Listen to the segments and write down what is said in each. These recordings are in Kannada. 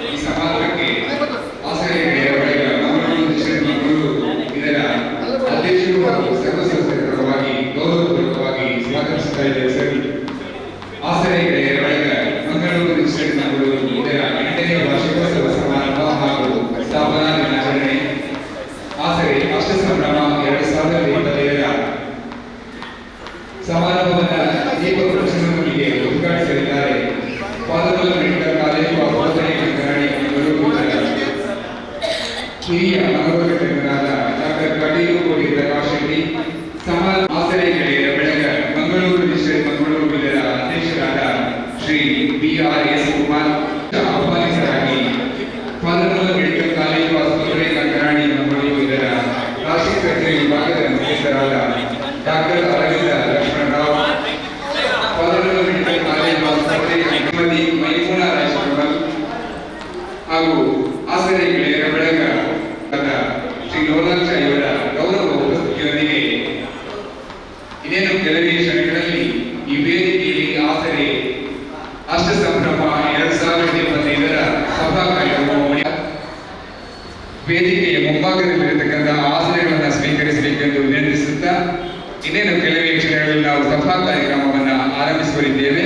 ಈ ಸಮಾರಂಭಕ್ಕೆ ಆಸರೆಯ ಇದರ ಅಧ್ಯಕ್ಷರು ಹಾಗೂ ಸರ್ವ ಸದಸ್ಯರ ಪರವಾಗಿ ಗೌರವಪೂರ್ವಕವಾಗಿ ಸ್ವಾಗತಿಸುತ್ತಾ ಇದ್ದೇವೆ ಸರ್. ಆಸರೆಯ ಬಳಗ ಮಂಗಳೂರು ಡಿಸ್ಟ್ರಿಕ್ಟ್ ಮಂಗಳೂರು ಇದರ 8ನೇ ವಾರ್ಷಿಕೋತ್ಸವ ಸಮಾರಂಭ ಹಾಗೂ ಸ್ಥಾಪನಾ ದಿನಾಚರಣೆ ಆಸರೆ ಅಷ್ಟ ಸಂಭ್ರಮ 2025ರ ಸಮಾರಂಭವನ್ನು ದೀಪ ಪ್ರದರ್ಶನದೊಂದಿಗೆ ಉದ್ಘಾಟಿಸಲಿದ್ದಾರೆ. ಫಾದರ್ ಮೆಡಿಕಲ್ ಕಾಲೇಜು ಆಸ್ಪತ್ರೆ ಕನ್ನಡಿ ಹಿರಿಯ ಮನೋರೋಗ ತಜ್ಞರಾದ ಡಾಕ್ಟರ್ ಕಟೀಲು ಕೋಟಿ ಪ್ರಕಾಶ್ ಶೆಟ್ಟಿ, ಆಸರೆ ಗೆಳೆಯರ ಬೆಳಗ ಮಂಗಳೂರು ಡಿಸ್ಟ್ರಿಕ್ಟ್ ಮಂಗಳೂರು ಇದರ ಅಧ್ಯಕ್ಷರಾದ ಶ್ರೀ BRS ಕುಮಾರ್ ಆಹ್ವಾನಿತರಾಗಿ ಫಾದರ್ ಮೆಡಿಕಲ್ ಕಾಲೇಜು ಆಸ್ಪತ್ರೆ ಕನ್ನಡಿ ಮಂಗಳೂರು ಇದರ ಪ್ಲಾಸ್ಟಿಕ್ ಸರ್ಜರಿ ವಿಭಾಗದ ಮುಖ್ಯಸ್ಥರಾದ doctor Aravinda Lakshmanarao, father medical college ಆಸ್ಪತ್ರೆ ಶ್ರೀಮತಿ ಮೈಮುನಾ ರಾಜಕಮಲ್ ಹಾಗೂ ಆಸರೆ ಗೆಳೆಯರ ಬೆಳಗ ಶ್ರೀ ಲೋಲಾಕ್ಷ ಇವರ ಗೌರವ ಉಪಸ್ಥಿತಿಯೊಂದಿಗೆ ಇನ್ನೇನು ಕೆಲವೇ ಕ್ಷಣಗಳಲ್ಲಿ ಈ ವೇದಿಕೆಯಲ್ಲಿ ಆಸರೆ ಅಷ್ಟ ಸಂಭ್ರಮ 2025ರ ಸಭಾ ಕಾರ್ಯಕ್ರಮ ವೇದಿಕೆಯ ಮುಂಭಾಗದಲ್ಲಿರತಕ್ಕಂಥ ಆಸರೆಗಳನ್ನು ಸ್ವೀಕರಿಸಬೇಕೆಂದು ವಿನಂತಿಸುತ್ತಾ ಇನ್ನೇನು ಕೆಲವೇ ಕ್ಷಣಗಳಲ್ಲಿ ನಾವು ಸಭಾ ಕಾರ್ಯಕ್ರಮವನ್ನು ಆರಂಭಿಸಲಿದ್ದೇವೆ.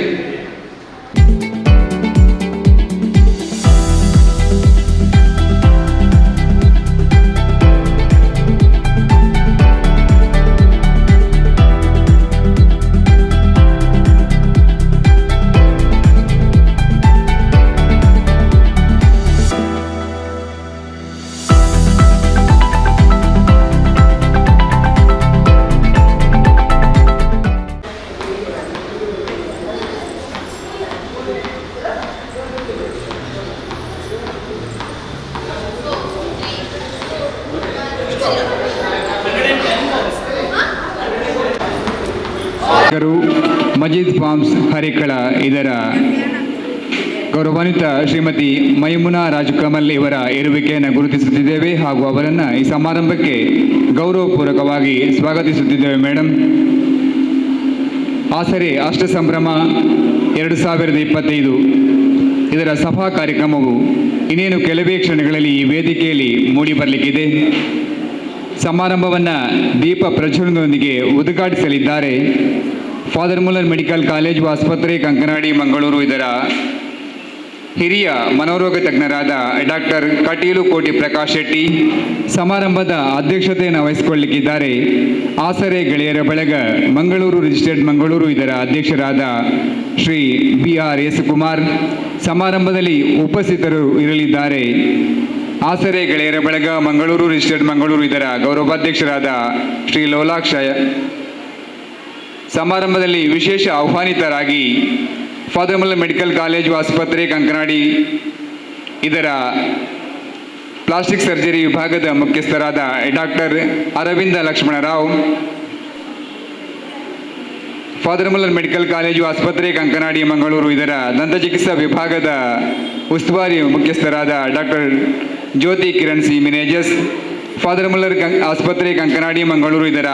ಮಜೀದ್ ಫಾರ್ಮ್ಸ್ ಹರಿಕಳ ಇದರ ಗೌರವಾನ್ವಿತ ಶ್ರೀಮತಿ ಮೈಮುನಾ ರಾಜಕಮಲ್ ಇವರ ಇರುವಿಕೆಯನ್ನು ಗುರುತಿಸುತ್ತಿದ್ದೇವೆ ಹಾಗೂ ಅವರನ್ನು ಈ ಸಮಾರಂಭಕ್ಕೆ ಗೌರವಪೂರ್ವಕವಾಗಿ ಸ್ವಾಗತಿಸುತ್ತಿದ್ದೇವೆ. ಮೇಡಮ್, ಆಸರೆ ಅಷ್ಟ ಸಂಭ್ರಮ 2025 ಇದರ ಸಭಾ ಕಾರ್ಯಕ್ರಮವು ಇನ್ನೇನು ಕೆಲವೇ ಕ್ಷಣಗಳಲ್ಲಿ ಈ ವೇದಿಕೆಯಲ್ಲಿ ಮೂಡಿ ಬರಲಿಕ್ಕಿದೆ. ಸಮಾರಂಭವನ್ನು ದೀಪ ಪ್ರಜ್ವಲನದೊಂದಿಗೆ ಉದ್ಘಾಟಿಸಲಿದ್ದಾರೆ. ಫಾದರ್ ಮುಲ್ಲರ್ ಮೆಡಿಕಲ್ ಕಾಲೇಜು ಆಸ್ಪತ್ರೆ ಕಂಕನಾಡಿ ಮಂಗಳೂರು ಇದರ ಹಿರಿಯ ಮನೋರೋಗ ತಜ್ಞರಾದ ಡಾಕ್ಟರ್ ಕಟೀಲು ಕೋಟಿ ಪ್ರಕಾಶ್ ಶೆಟ್ಟಿ ಸಮಾರಂಭದ ಅಧ್ಯಕ್ಷತೆಯನ್ನು ವಹಿಸಿಕೊಳ್ಳಲಿಕ್ಕಿದ್ದಾರೆ. ಆಸರೆ ಗೆಳೆಯರ ಬಳಗ ಮಂಗಳೂರು ರಿಜಿಸ್ಟರ್ಡ್ ಮಂಗಳೂರು ಇದರ ಅಧ್ಯಕ್ಷರಾದ ಶ್ರೀ BRS ಕುಮಾರ್ ಸಮಾರಂಭದಲ್ಲಿ ಉಪಸ್ಥಿತರು ಇರಲಿದ್ದಾರೆ. ಆಸರೆ ಗೆಳೆಯರ ಬಳಗ ಮಂಗಳೂರು ರಿಜಿಸ್ಟರ್ಡ್ ಮಂಗಳೂರು ಇದರ ಗೌರವಾಧ್ಯಕ್ಷರಾದ ಶ್ರೀ ಲೋಲಾಕ್ಷ ಸಮಾರಂಭದಲ್ಲಿ ವಿಶೇಷ ಆಹ್ವಾನಿತರಾಗಿ ಫಾದರ್ ಮುಲ್ಲರ್ ಮೆಡಿಕಲ್ ಕಾಲೇಜು ಆಸ್ಪತ್ರೆ ಕಂಕನಾಡಿ ಇದರ ಪ್ಲಾಸ್ಟಿಕ್ ಸರ್ಜರಿ ವಿಭಾಗದ ಮುಖ್ಯಸ್ಥರಾದ doctor Aravinda Lakshmanarao, father Muller medical college ಆಸ್ಪತ್ರೆ ಕಂಕನಾಡಿ ಮಂಗಳೂರು ಇದರ ದಂತಚಿಕಿತ್ಸಾ ವಿಭಾಗದ ಉಸ್ತುವಾರಿ ಮುಖ್ಯಸ್ಥರಾದ doctor Jyothi Kiran C Menezes, father Muller ಆಸ್ಪತ್ರೆ ಕಂಕನಾಡಿ ಮಂಗಳೂರು ಇದರ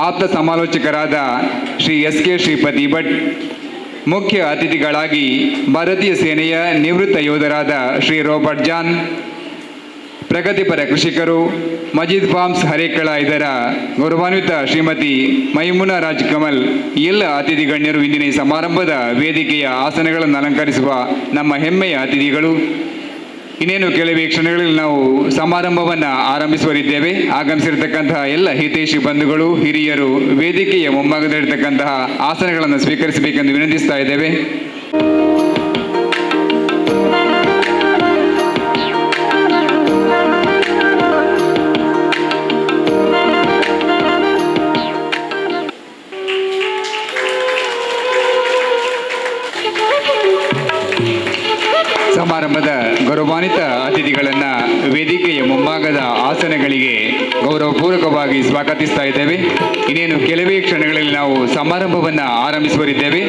ಆಪ್ತ ಸಮಾಲೋಚಕರಾದ ಶ್ರೀ SK ಶ್ರೀಪತಿ ಭಟ್, ಮುಖ್ಯ ಅತಿಥಿಗಳಾಗಿ ಭಾರತೀಯ ಸೇನೆಯ ನಿವೃತ್ತ ಯೋಧರಾದ ಶ್ರೀ ರಾಬರ್ಟ್ ಜಾನ್, ಪ್ರಗತಿಪರ ಕೃಷಿಕರು ಮಜೀದ್ ಫಾರ್ಮ್ಸ್ ಹರೇಕಳ ಇದರ ಗೌರವಾನ್ವಿತ ಶ್ರೀಮತಿ ಮೈಮುನಾ ರಾಜ್ ಕಮಲ್, ಎಲ್ಲ ಅತಿಥಿ ಗಣ್ಯರು, ಇಂದಿನ ಈ ಸಮಾರಂಭದ ವೇದಿಕೆಯ ಆಸನಗಳನ್ನು ಅಲಂಕರಿಸುವ ನಮ್ಮ ಹೆಮ್ಮೆಯ ಅತಿಥಿಗಳು. ಇನ್ನೇನು ಕೆಲವೇ ಕ್ಷಣಗಳಲ್ಲಿ ನಾವು ಸಮಾರಂಭವನ್ನು ಆರಂಭಿಸುವರಿದ್ದೇವೆ. ಆಗಮಿಸಿರತಕ್ಕಂತಹ ಎಲ್ಲ ಹಿತೈಷಿ ಬಂಧುಗಳು, ಹಿರಿಯರು ವೇದಿಕೆಯ ಮುಂಭಾಗದಲ್ಲಿರತಕ್ಕಂತಹ ಆಸನಗಳನ್ನು ಸ್ವೀಕರಿಸಬೇಕೆಂದು ವಿನಂತಿಸ್ತಾ ಇದ್ದೇವೆ. ಸಮಾರಂಭದ ಗೌರವಾನ್ವಿತ ಅತಿಥಿಗಳನ್ನು ವೇದಿಕೆಯ ಮುಂಭಾಗದ ಆಸನಗಳಿಗೆ ಗೌರವಪೂರ್ವಕವಾಗಿ ಸ್ವಾಗತಿಸ್ತಾ ಇದ್ದೇವೆ. ಇನ್ನೇನು ಕೆಲವೇ ಕ್ಷಣಗಳಲ್ಲಿ ನಾವು ಸಮಾರಂಭವನ್ನು ಆರಂಭಿಸುವರಿದ್ದೇವೆ.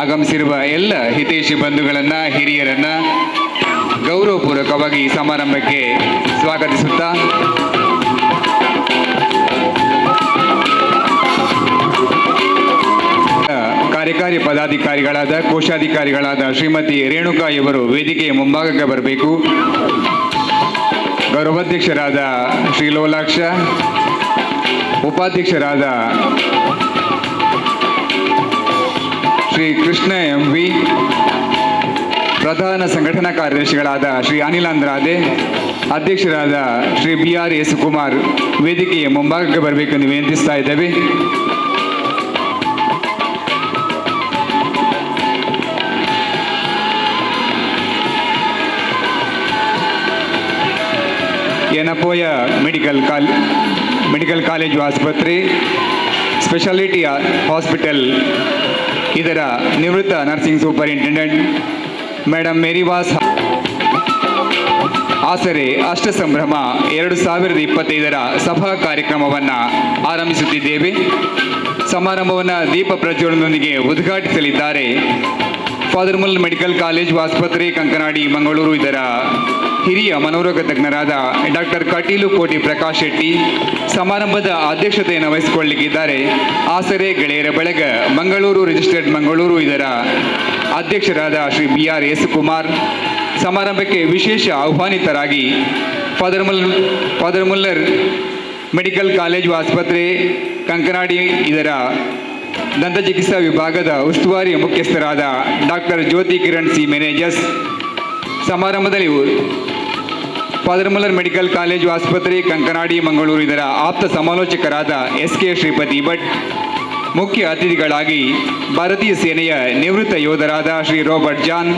ಆಗಮಿಸಿರುವ ಎಲ್ಲ ಹಿತೈಷಿ ಬಂಧುಗಳನ್ನು, ಹಿರಿಯರನ್ನು ಗೌರವಪೂರ್ವಕವಾಗಿ ಈ ಸಮಾರಂಭಕ್ಕೆ ಸ್ವಾಗತಿಸುತ್ತಾ ಕಾರ್ಯಕಾರಿ ಪದಾಧಿಕಾರಿಗಳಾದ ಕೋಶಾಧಿಕಾರಿಗಳಾದ ಶ್ರೀಮತಿ ರೇಣುಕಾ ಇವರು ವೇದಿಕೆಯ ಮುಂಭಾಗಕ್ಕೆ ಬರಬೇಕು. ಗೌರವಾಧ್ಯಕ್ಷರಾದ ಶ್ರೀ ಲೋಲಾಕ್ಷ, ಉಪಾಧ್ಯಕ್ಷರಾದ ಶ್ರೀ ಕೃಷ್ಣ ಎಂವಿ, ಪ್ರಧಾನ ಸಂಘಟನಾ ಕಾರ್ಯದರ್ಶಿಗಳಾದ ಶ್ರೀ ಅನಿಲ್ ಅಂದ್ರಾದೆ, ಅಧ್ಯಕ್ಷರಾದ ಶ್ರೀ BR ಎಸ್ ಕುಮಾರ್ ವೇದಿಕೆಯ ಮುಂಭಾಗಕ್ಕೆ ಬರಬೇಕೆಂದು ವಿನಂತಿಸ್ತಾ ಇದ್ದೇವೆ. ಯನಪೋಯ ಮೆಡಿಕಲ್ ಕಾಲೇಜು ಆಸ್ಪತ್ರೆ, ಸ್ಪೆಷಾಲಿಟಿ ಹಾಸ್ಪಿಟಲ್ ಇದರ ನಿವೃತ್ತ ನರ್ಸಿಂಗ್ ಸೂಪರಿಂಟೆಂಡೆಂಟ್ ಮೇಡಮ್ ಮೇರಿವಾಸ್ ಆಸರೆ ಅಷ್ಟ ಸಂಭ್ರಮ 2025 ಸಭಾ ಕಾರ್ಯಕ್ರಮವನ್ನು ಆರಂಭಿಸುತ್ತಿದ್ದೇವೆ. ಸಮಾರಂಭವನ್ನು ದೀಪ ಪ್ರಜ್ವಲನದೊಂದಿಗೆ ಉದ್ಘಾಟಿಸಲಿದ್ದಾರೆ ಫಾದರ್ ಮುಲ್ಲರ್ ಮೆಡಿಕಲ್ ಕಾಲೇಜು ಆಸ್ಪತ್ರೆ ಕಂಕನಾಡಿ ಮಂಗಳೂರು ಇದರ ಹಿರಿಯ ಮನೋರೋಗ ತಜ್ಞರಾದ ಡಾಕ್ಟರ್ ಕಟೀಲು ಕೋಟಿ ಪ್ರಕಾಶ್ ಶೆಟ್ಟಿ. ಸಮಾರಂಭದ ಅಧ್ಯಕ್ಷತೆಯನ್ನು ವಹಿಸಿಕೊಳ್ಳಲಿಕ್ಕಿದ್ದಾರೆ ಆಸರೆ ಗೆಳೆಯರ ಬಳಗ ಮಂಗಳೂರು ರಿಜಿಸ್ಟರ್ಡ್ ಮಂಗಳೂರು ಇದರ ಅಧ್ಯಕ್ಷರಾದ ಶ್ರೀ BR ಎಸ್ ಕುಮಾರ್. ಸಮಾರಂಭಕ್ಕೆ ವಿಶೇಷ ಆಹ್ವಾನಿತರಾಗಿ ಫಾದರ್ ಮುಲ್ಲರ್ ಮೆಡಿಕಲ್ ಕಾಲೇಜು ಆಸ್ಪತ್ರೆ ಕಂಕನಾಡಿ ಇದರ ದಂತ ಚಿಕಿತ್ಸಾ ವಿಭಾಗದ ಉಸ್ತುವಾರಿ ಮುಖ್ಯಸ್ಥರಾದ ಡಾಕ್ಟರ್ ಜ್ಯೋತಿ ಕಿರಣ್ ಸಿ ಮೆನೇಜಸ್. ಸಮಾರಂಭದಲ್ಲಿ ಫಾದರ್ ಮುಲ್ಲರ್ ಮೆಡಿಕಲ್ ಕಾಲೇಜು ಆಸ್ಪತ್ರೆ ಕಂಕನಾಡಿ ಮಂಗಳೂರು ಇದರ ಆಪ್ತ ಸಮಾಲೋಚಕರಾದ SK ಶ್ರೀಪತಿ ಭಟ್. ಮುಖ್ಯ ಅತಿಥಿಗಳಾಗಿ ಭಾರತೀಯ ಸೇನೆಯ ನಿವೃತ್ತ ಯೋಧರಾದ ಶ್ರೀ ರಾಬರ್ಟ್ ಜಾನ್,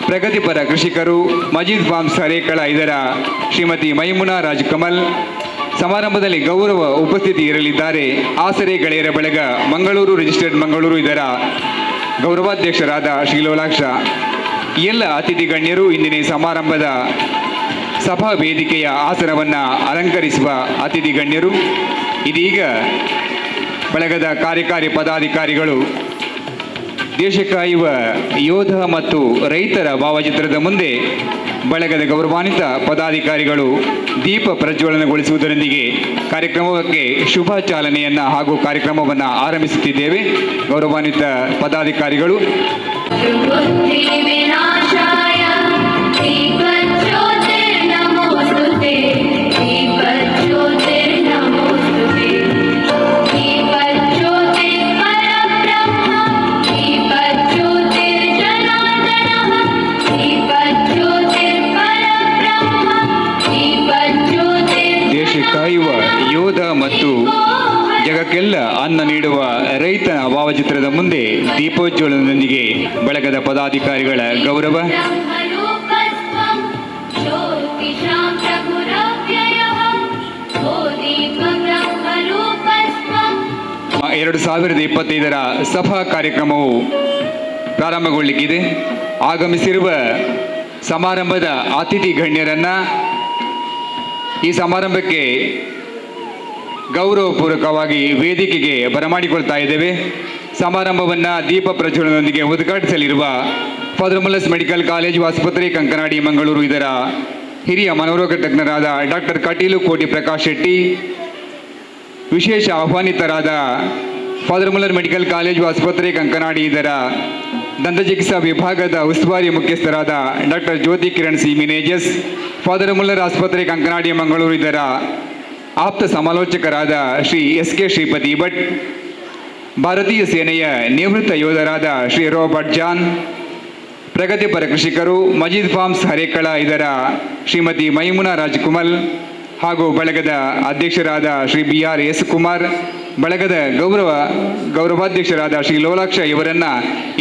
ಪ್ರಗತಿಪರ ಕೃಷಿಕರು ಮಜೀದ್ ಫಾರ್ಮ್ಸ್ ಹರೇಕಳ ಇದರ ಶ್ರೀಮತಿ ಮೈಮುನಾ ರಾಜ್ ಕಮಲ್. ಸಮಾರಂಭದಲ್ಲಿ ಗೌರವ ಉಪಸ್ಥಿತಿ ಇರಲಿದ್ದಾರೆ ಆಸರೆ ಗೆಳೆಯರ ಬಳಗ ಮಂಗಳೂರು ರಿಜಿಸ್ಟರ್ಡ್ ಮಂಗಳೂರು ಇದರ ಗೌರವಾಧ್ಯಕ್ಷರಾದ ಶ್ರೀ ಲೋಲಾಕ್ಷ. ಎಲ್ಲ ಅತಿಥಿ ಗಣ್ಯರು ಇಂದಿನ ಸಮಾರಂಭದ ಸಭಾ ವೇದಿಕೆಯ ಆಸನವನ್ನು ಅಲಂಕರಿಸುವ ಅತಿಥಿ ಗಣ್ಯರು. ಇದೀಗ ಬಳಗದ ಕಾರ್ಯಕಾರಿ ಪದಾಧಿಕಾರಿಗಳು ದೇಶ ಕಾಯುವ ಯೋಧ ಮತ್ತು ರೈತರ ಭಾವಚಿತ್ರದ ಮುಂದೆ ಬಳಗದ ಗೌರವಾನ್ವಿತ ಪದಾಧಿಕಾರಿಗಳು ದೀಪ ಪ್ರಜ್ವಲನಗೊಳಿಸುವುದರೊಂದಿಗೆ ಕಾರ್ಯಕ್ರಮಕ್ಕೆ ಶುಭ ಚಾಲನೆಯನ್ನು ಹಾಗೂ ಕಾರ್ಯಕ್ರಮವನ್ನು ಆರಂಭಿಸುತ್ತಿದ್ದೇವೆ. ಗೌರವಾನ್ವಿತ ಪದಾಧಿಕಾರಿಗಳು ಕಾಯುವ ಯೋಧ ಮತ್ತು ಜಗಕ್ಕೆಲ್ಲ ಅನ್ನ ನೀಡುವ ರೈತನ ಭಾವಚಿತ್ರದ ಮುಂದೆ ದೀಪೋಜ್ವಲನದೊಂದಿಗೆ ಬಳಗದ ಪದಾಧಿಕಾರಿಗಳ ಗೌರವ. ಎರಡು 2025 ಸಭಾ ಕಾರ್ಯಕ್ರಮವು ಪ್ರಾರಂಭಗೊಳ್ಳಲಿಕ್ಕಿದೆ. ಆಗಮಿಸಿರುವ ಸಮಾರಂಭದ ಅತಿಥಿ ಗಣ್ಯರನ್ನು ಈ ಸಮಾರಂಭಕ್ಕೆ ಗೌರವಪೂರ್ವಕವಾಗಿ ವೇದಿಕೆಗೆ ಬರಮಾಡಿಕೊಳ್ತಾ ಇದ್ದೇವೆ. ಸಮಾರಂಭವನ್ನು ದೀಪ ಪ್ರಜ್ವಲನದೊಂದಿಗೆ ಉದ್ಘಾಟಿಸಲಿರುವ ಫಾದರ್ ಮುಲ್ಲರ್ಸ್ ಮೆಡಿಕಲ್ ಕಾಲೇಜು ಆಸ್ಪತ್ರೆ ಕಂಕನಾಡಿ ಮಂಗಳೂರು ಇದರ ಹಿರಿಯ ಮನೋರೋಗ ತಜ್ಞರಾದ ಡಾಕ್ಟರ್ ಕಟೀಲು ಕೋಟಿ ಪ್ರಕಾಶ್ ಶೆಟ್ಟಿ, ವಿಶೇಷ ಆಹ್ವಾನಿತರಾದ ಫಾದರ್ ಮುಲ್ಲರ್ ಮೆಡಿಕಲ್ ಕಾಲೇಜು ಆಸ್ಪತ್ರೆ ಕಂಕನಾಡಿ ಇದರ ದಂತಚಿಕಿತ್ಸಾ ವಿಭಾಗದ ಉಸ್ತುವಾರಿ ಮುಖ್ಯಸ್ಥರಾದ doctor Jyothi Kiran C Menezes, father Muller ಆಸ್ಪತ್ರೆ ಕಂಕನಾಡಿ ಮಂಗಳೂರು ಇದರ ಆಪ್ತ ಸಮಾಲೋಚಕರಾದ ಶ್ರೀ ಎಸ್.ಕೆ. ಶ್ರೀಪತಿ ಭಟ್, ಭಾರತೀಯ ಸೇನೆಯ ನಿವೃತ್ತ ಯೋಧರಾದ ಶ್ರೀ ರಾಬರ್ಟ್ ಜಾನ್, ಪ್ರಗತಿಪರ ಕೃಷಿಕರು ಮಜೀದ್ ಫಾರ್ಮ್ಸ್ ಹರೇಕಳ ಇದರ ಶ್ರೀಮತಿ ಮೈಮುನಾ ರಾಜ್ಕುಮಾರ್ ಹಾಗೂ ಬಳಗದ ಅಧ್ಯಕ್ಷರಾದ ಶ್ರೀ B.R.S. ಕುಮಾರ್, ಬಳಗದ ಗೌರವಾಧ್ಯಕ್ಷರಾದ ಶ್ರೀ ಲೋಲಾಕ್ಷ ಇವರನ್ನು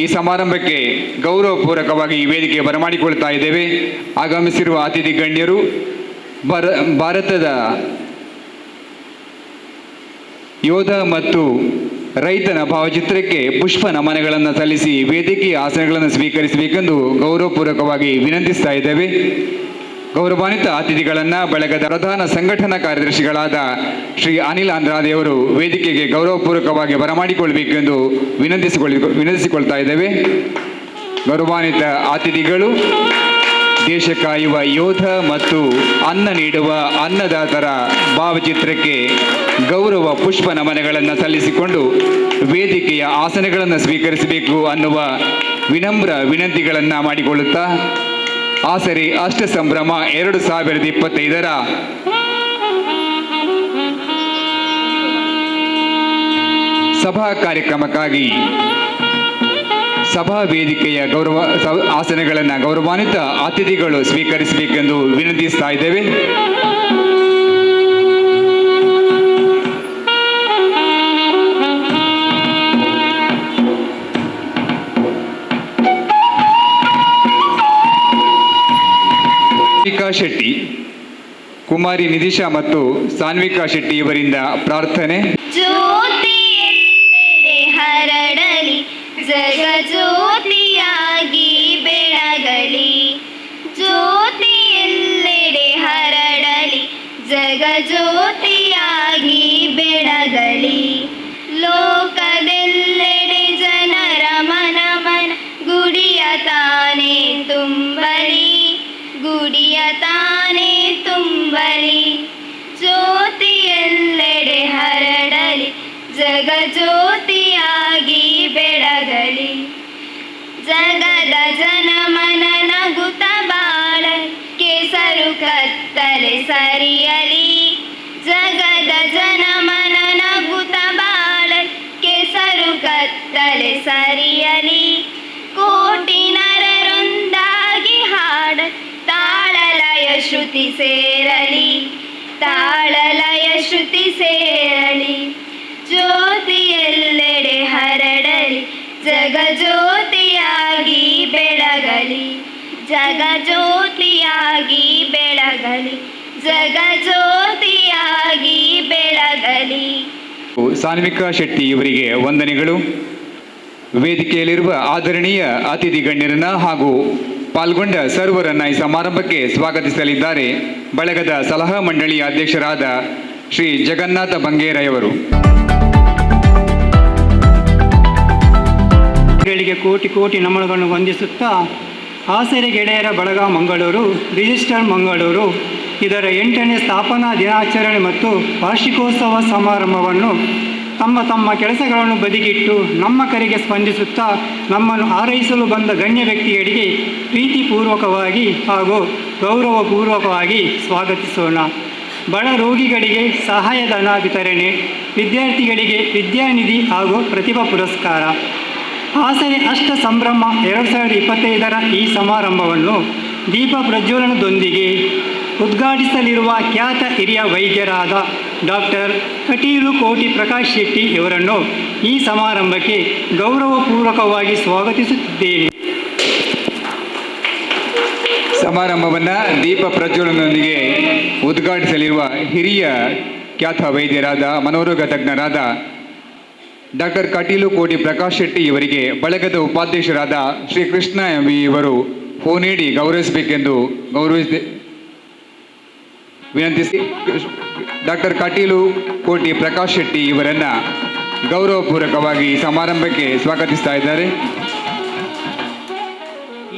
ಈ ಸಮಾರಂಭಕ್ಕೆ ಗೌರವಪೂರ್ವಕವಾಗಿ ಈ ವೇದಿಕೆ ಬರಮಾಡಿಕೊಳ್ತಾ ಇದ್ದೇವೆ. ಆಗಮಿಸಿರುವ ಅತಿಥಿ ಗಣ್ಯರು ಭಾರತದ ಯೋಧ ಮತ್ತು ರೈತನ ಭಾವಚಿತ್ರಕ್ಕೆ ಪುಷ್ಪ ನಮನಗಳನ್ನು ಸಲ್ಲಿಸಿ ವೇದಿಕೆಯ ಆಸನಗಳನ್ನು ಸ್ವೀಕರಿಸಬೇಕೆಂದು ಗೌರವಪೂರ್ವಕವಾಗಿ ವಿನಂತಿಸ್ತಾ ಇದ್ದೇವೆ. ಗೌರವಾನ್ವಿತ ಅತಿಥಿಗಳನ್ನು ಬಳಗದ ಪ್ರಧಾನ ಸಂಘಟನಾ ಕಾರ್ಯದರ್ಶಿಗಳಾದ ಶ್ರೀ ಅನಿಲ್ ಅಂದ್ರಾದೆಯವರು ವೇದಿಕೆಗೆ ಗೌರವಪೂರ್ವಕವಾಗಿ ಬರಮಾಡಿಕೊಳ್ಳಬೇಕೆಂದು ವಿನಂತಿಸಿಕೊಳ್ತಾ ಇದ್ದೇವೆ. ಗೌರವಾನ್ವಿತ ಅತಿಥಿಗಳು ದೇಶ ಕಾಯುವ ಯೋಧ ಮತ್ತು ಅನ್ನ ನೀಡುವ ಅನ್ನದಾತರ ಭಾವಚಿತ್ರಕ್ಕೆ ಗೌರವ ಪುಷ್ಪ ನಮನಗಳನ್ನು ಸಲ್ಲಿಸಿಕೊಂಡು ವೇದಿಕೆಯ ಆಸನಗಳನ್ನು ಸ್ವೀಕರಿಸಬೇಕು ಅನ್ನುವ ವಿನಮ್ರ ವಿನಂತಿಗಳನ್ನು ಮಾಡಿಕೊಳ್ಳುತ್ತಾ ಆಸರೆ ಅಷ್ಟ ಸಂಭ್ರಮ 2025 ಸಭಾ ಕಾರ್ಯಕ್ರಮಕ್ಕಾಗಿ ಸಭಾ ವೇದಿಕೆಯ ಆಸನಗಳನ್ನು ಗೌರವಾನ್ವಿತ ಅತಿಥಿಗಳು ಸ್ವೀಕರಿಸಬೇಕೆಂದು ವಿನಂತಿಸ್ತಾ ಇದ್ದೇವೆ. ಶೆಟ್ಟಿ, ಕುಮಾರಿ ನಿಧಿಶಾ ಮತ್ತು ಸಾನ್ವಿಕಾ ಶೆಟ್ಟಿ ಇವರಿಂದ ಪ್ರಾರ್ಥನೆ. ಜ್ಯೋತಿಯೆಲ್ಲೆಡೆ ಹರಡಲಿ, ಜಗ ಜ್ಯೋತಿಯಾಗಿ ಬೆಳಗಲಿ. ಜ್ಯೋತಿಯೆಲ್ಲೆಡೆ ಹರಡಲಿ, ಜಗ ಜ್ಯೋತಿಯಾಗಿ ಬೆಳಗಲಿ. ಲೋಕದೆಲ್ಲೆಡೆ ಜನರ ಮನ ಮನ ಗುಡಿಯ ತಾನೇ ತುಂಬಲಿ, ಗುಡಿಯ ತಾನೇ ತುಂಬಲಿ. ಜ್ಯೋತಿಯೆಲ್ಲೆಡೆ ಹರಡಲಿ, ಜಗ ಜ್ಯೋತಿಯಾಗಿ ಬೆಳಗಲಿ. ಜಗದ ಜನಮನ ನಗುತ್ತ ಬಾಳ ಕೆಸರು ಕತ್ತಲೆ ಸರಿಯಲಿ. ಜಗದ ಜನಮನ ನಗುತ್ತ ಬಾಳ ಕೆಸರು ಕತ್ತಲೆ ಸರಿಯಲಿ. ಕೋಟಿ ನರರೊಂದಾಗಿ ಹಾಡ ತಾಳಲಯ ಶ್ರುತಿ ಸೇರಲಿ, ತಾಳಲಯ ಶ್ರುತಿ ಸೇರಲಿ. ಜ್ಯೋತಿಯೆಲ್ಲೆಡೆ ಹರಡಲಿ, ಜಗ ಜ್ಯೋತಿಯಾಗಿ ಬೆಳಗಲಿ. ಜಗ ಜ್ಯೋತಿಯಾಗಿ ಬೆಳಗಲಿ, ಜಗ ಜ್ಯೋತಿಯಾಗಿ ಬೆಳಗಲಿ. ಸಾನ್ವಿಕಾ ಶೆಟ್ಟಿ ಇವರಿಗೆ ವಂದನೆಗಳು. ವೇದಿಕೆಯಲ್ಲಿರುವ ಆದರಣೀಯ ಅತಿಥಿ ಗಣ್ಯರನ್ನ ಹಾಗೂ ಪಾಲ್ಗೊಂಡ ಸರ್ವರನ್ನ ಈ ಸಮಾರಂಭಕ್ಕೆ ಸ್ವಾಗತಿಸಲಿದ್ದಾರೆ ಬಳಗದ ಸಲಹಾ ಮಂಡಳಿಯ ಅಧ್ಯಕ್ಷರಾದ ಶ್ರೀ ಜಗನ್ನಾಥ ಬಂಗೇರಯವರು. ಗಳಿಗೆ ಕೋಟಿ ಕೋಟಿ ನಮನಗಳನ್ನು ವಂದಿಸುತ್ತಾ ಆಸರೆ ಗೆಳೆಯರ ಬಳಗ ಮಂಗಳೂರು ರಿಜಿಸ್ಟರ್ ಮಂಗಳೂರು ಇದರ 8ನೇ ಸ್ಥಾಪನಾ ದಿನಾಚರಣೆ ಮತ್ತು ವಾರ್ಷಿಕೋತ್ಸವ ಸಮಾರಂಭವನ್ನು ತಮ್ಮ ತಮ್ಮ ಕೆಲಸಗಳನ್ನು ಬದಿಗಿಟ್ಟು ನಮ್ಮ ಕರೆಗೆ ಸ್ಪಂದಿಸುತ್ತಾ ನಮ್ಮನ್ನು ಆರೈಸಲು ಬಂದ ಗಣ್ಯ ವ್ಯಕ್ತಿಗಳಿಗೆ ಪ್ರೀತಿಪೂರ್ವಕವಾಗಿ ಹಾಗೂ ಗೌರವಪೂರ್ವಕವಾಗಿ ಸ್ವಾಗತಿಸೋಣ. ಬಡ ರೋಗಿಗಳಿಗೆ ಸಹಾಯಧನ ವಿತರಣೆ, ವಿದ್ಯಾರ್ಥಿಗಳಿಗೆ ವಿದ್ಯಾನಿಧಿ ಹಾಗೂ ಪ್ರತಿಭಾ ಪುರಸ್ಕಾರ. ಆಸರೆ ಅಷ್ಟ ಸಂಭ್ರಮ 2025 ಈ ಸಮಾರಂಭವನ್ನು ದೀಪ ಪ್ರಜ್ವಲನದೊಂದಿಗೆ ಉದ್ಘಾಟಿಸಲಿರುವ ಖ್ಯಾತ ಹಿರಿಯ ವೈದ್ಯರಾದ ಡಾಕ್ಟರ್ ಕಟೀಲು ಕೋಟಿ ಪ್ರಕಾಶ್ ಶೆಟ್ಟಿ ಇವರನ್ನು ಈ ಸಮಾರಂಭಕ್ಕೆ ಗೌರವಪೂರ್ವಕವಾಗಿ ಸ್ವಾಗತಿಸುತ್ತಿದ್ದೇನೆ. ಸಮಾರಂಭವನ್ನು ದೀಪ ಪ್ರಜ್ವಲನದೊಂದಿಗೆ ಉದ್ಘಾಟಿಸಲಿರುವ ಹಿರಿಯ ಖ್ಯಾತ ವೈದ್ಯರಾದ ಮನೋರೋಗ ತಜ್ಞರಾದ ಡಾಕ್ಟರ್ ಕಟೀಲು ಕೋಟಿ ಪ್ರಕಾಶ್ ಶೆಟ್ಟಿ ಇವರಿಗೆ ಬಳಗದ ಉಪಾಧ್ಯಕ್ಷರಾದ ಶ್ರೀ ಕೃಷ್ಣ ಎಂ ವಿ ಇವರು ಹೂ ನೀಡಿ ಗೌರವಿಸಬೇಕೆಂದು ವಿನಂತಿಸಿ ಡಾಕ್ಟರ್ ಕಟೀಲು ಕೋಟಿ ಪ್ರಕಾಶ್ ಶೆಟ್ಟಿ ಇವರನ್ನು ಗೌರವಪೂರ್ವಕವಾಗಿ ಸಮಾರಂಭಕ್ಕೆ ಸ್ವಾಗತಿಸ್ತಾ ಇದ್ದಾರೆ.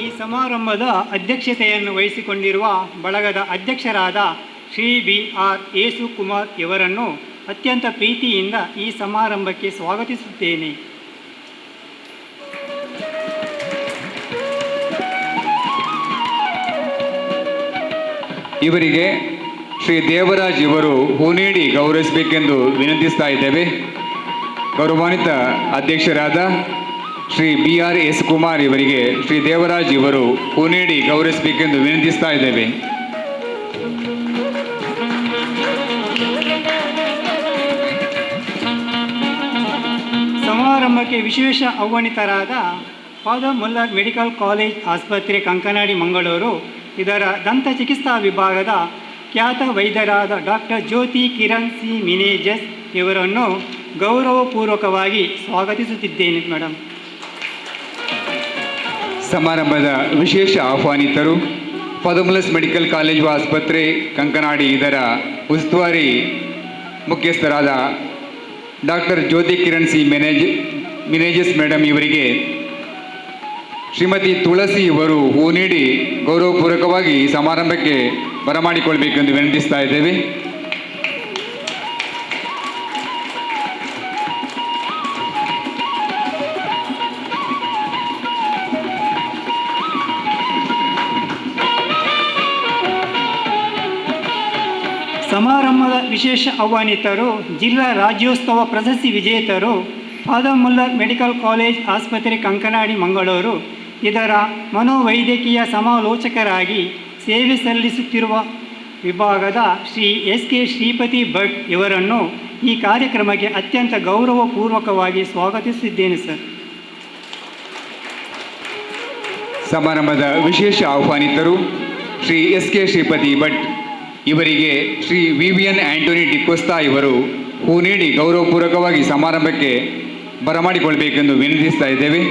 ಈ ಸಮಾರಂಭದ ಅಧ್ಯಕ್ಷತೆಯನ್ನು ವಹಿಸಿಕೊಂಡಿರುವ ಬಳಗದ ಅಧ್ಯಕ್ಷರಾದ ಶ್ರೀ B.R.S. ಕುಮಾರ್ ಇವರನ್ನು ಅತ್ಯಂತ ಪ್ರೀತಿಯಿಂದ ಈ ಸಮಾರಂಭಕ್ಕೆ ಸ್ವಾಗತಿಸುತ್ತೇನೆ. ಇವರಿಗೆ ಶ್ರೀ ದೇವರಾಜ್ ಇವರು ಹೂ ನೀಡಿ ಗೌರವಿಸಬೇಕೆಂದು ವಿನಂತಿಸ್ತಾ ಇದ್ದೇವೆ. ಗೌರವಾನ್ವಿತ ಅಧ್ಯಕ್ಷರಾದ ಶ್ರೀ BRS ಕುಮಾರ್ ಇವರಿಗೆ ಶ್ರೀ ದೇವರಾಜ್ ಇವರು ಹೂ ನೀಡಿ ಗೌರವಿಸಬೇಕೆಂದು ವಿನಂತಿಸ್ತಾ ಇದ್ದೇವೆ. ಸಮಾರಂಭಕ್ಕೆ ವಿಶೇಷ ಆಹ್ವಾನಿತರಾದ ಫಾದರ್ ಮುಲ್ಲರ್ ಮೆಡಿಕಲ್ ಕಾಲೇಜ್ ಆಸ್ಪತ್ರೆ ಕಂಕನಾಡಿ ಮಂಗಳೂರು ಇದರ ದಂತ ಚಿಕಿತ್ಸಾ ವಿಭಾಗದ ಖ್ಯಾತ ವೈದ್ಯರಾದ doctor Jyothi Kiran C Menezes ಇವರನ್ನು ಗೌರವಪೂರ್ವಕವಾಗಿ ಸ್ವಾಗತಿಸುತ್ತಿದ್ದೇನೆ ಮೇಡಮ್. ಸಮಾರಂಭದ ವಿಶೇಷ ಆಹ್ವಾನಿತರು ಫಾದರ್ ಮುಲ್ಲರ್ಸ್ ಮೆಡಿಕಲ್ ಕಾಲೇಜು ಆಸ್ಪತ್ರೆ ಕಂಕನಾಡಿ ಇದರ ಉಸ್ತುವಾರಿ ಮುಖ್ಯಸ್ಥರಾದ doctor Jyothi Kiran C Menezes madam ಇವರಿಗೆ ಶ್ರೀಮತಿ ತುಳಸಿ ಇವರು ಹೂ ನೀಡಿ ಗೌರವಪೂರ್ವಕವಾಗಿ ಈ ಸಮಾರಂಭಕ್ಕೆ ಬರಮಾಡಿಕೊಳ್ಬೇಕೆಂದು ವಿನಂತಿಸ್ತಾ ಇದ್ದೇವೆ. ಸಮಾರಂಭದ ವಿಶೇಷ ಆಹ್ವಾನಿತರು ಜಿಲ್ಲಾ ರಾಜ್ಯೋತ್ಸವ ಪ್ರಶಸ್ತಿ ವಿಜೇತರು ಫಾದರ್ ಮುಲ್ಲರ್ ಮೆಡಿಕಲ್ ಕಾಲೇಜ್ ಆಸ್ಪತ್ರೆ ಕಂಕನಾಡಿ ಮಂಗಳೂರು ಇದರ ಮನೋವೈದ್ಯಕೀಯ ಸಮಾಲೋಚಕರಾಗಿ ಸೇವೆ ಸಲ್ಲಿಸುತ್ತಿರುವ ವಿಭಾಗದ ಶ್ರೀ SK ಶ್ರೀಪತಿ ಭಟ್ ಇವರನ್ನು ಈ ಕಾರ್ಯಕ್ರಮಕ್ಕೆ ಅತ್ಯಂತ ಗೌರವಪೂರ್ವಕವಾಗಿ ಸ್ವಾಗತಿಸಿದ್ದೇನೆ ಸರ್. ಸಮಾರಂಭದ ವಿಶೇಷ ಆಹ್ವಾನಿತರು ಶ್ರೀ SK ಶ್ರೀಪತಿ ಭಟ್ ಇವರಿಗೆ ಶ್ರೀ VVN ಆಂಟೋನಿ ಡಿಕೋಸ್ತಾ ಇವರು ಹೂ ನೀಡಿ ಗೌರವಪೂರ್ವಕವಾಗಿ ಸಮಾರಂಭಕ್ಕೆ ಬರಮಾಡಿಕೊಳ್ಬೇಕೆಂದು ವಿನಂತಿಸ್ತಾ ಇದ್ದೇವೆ.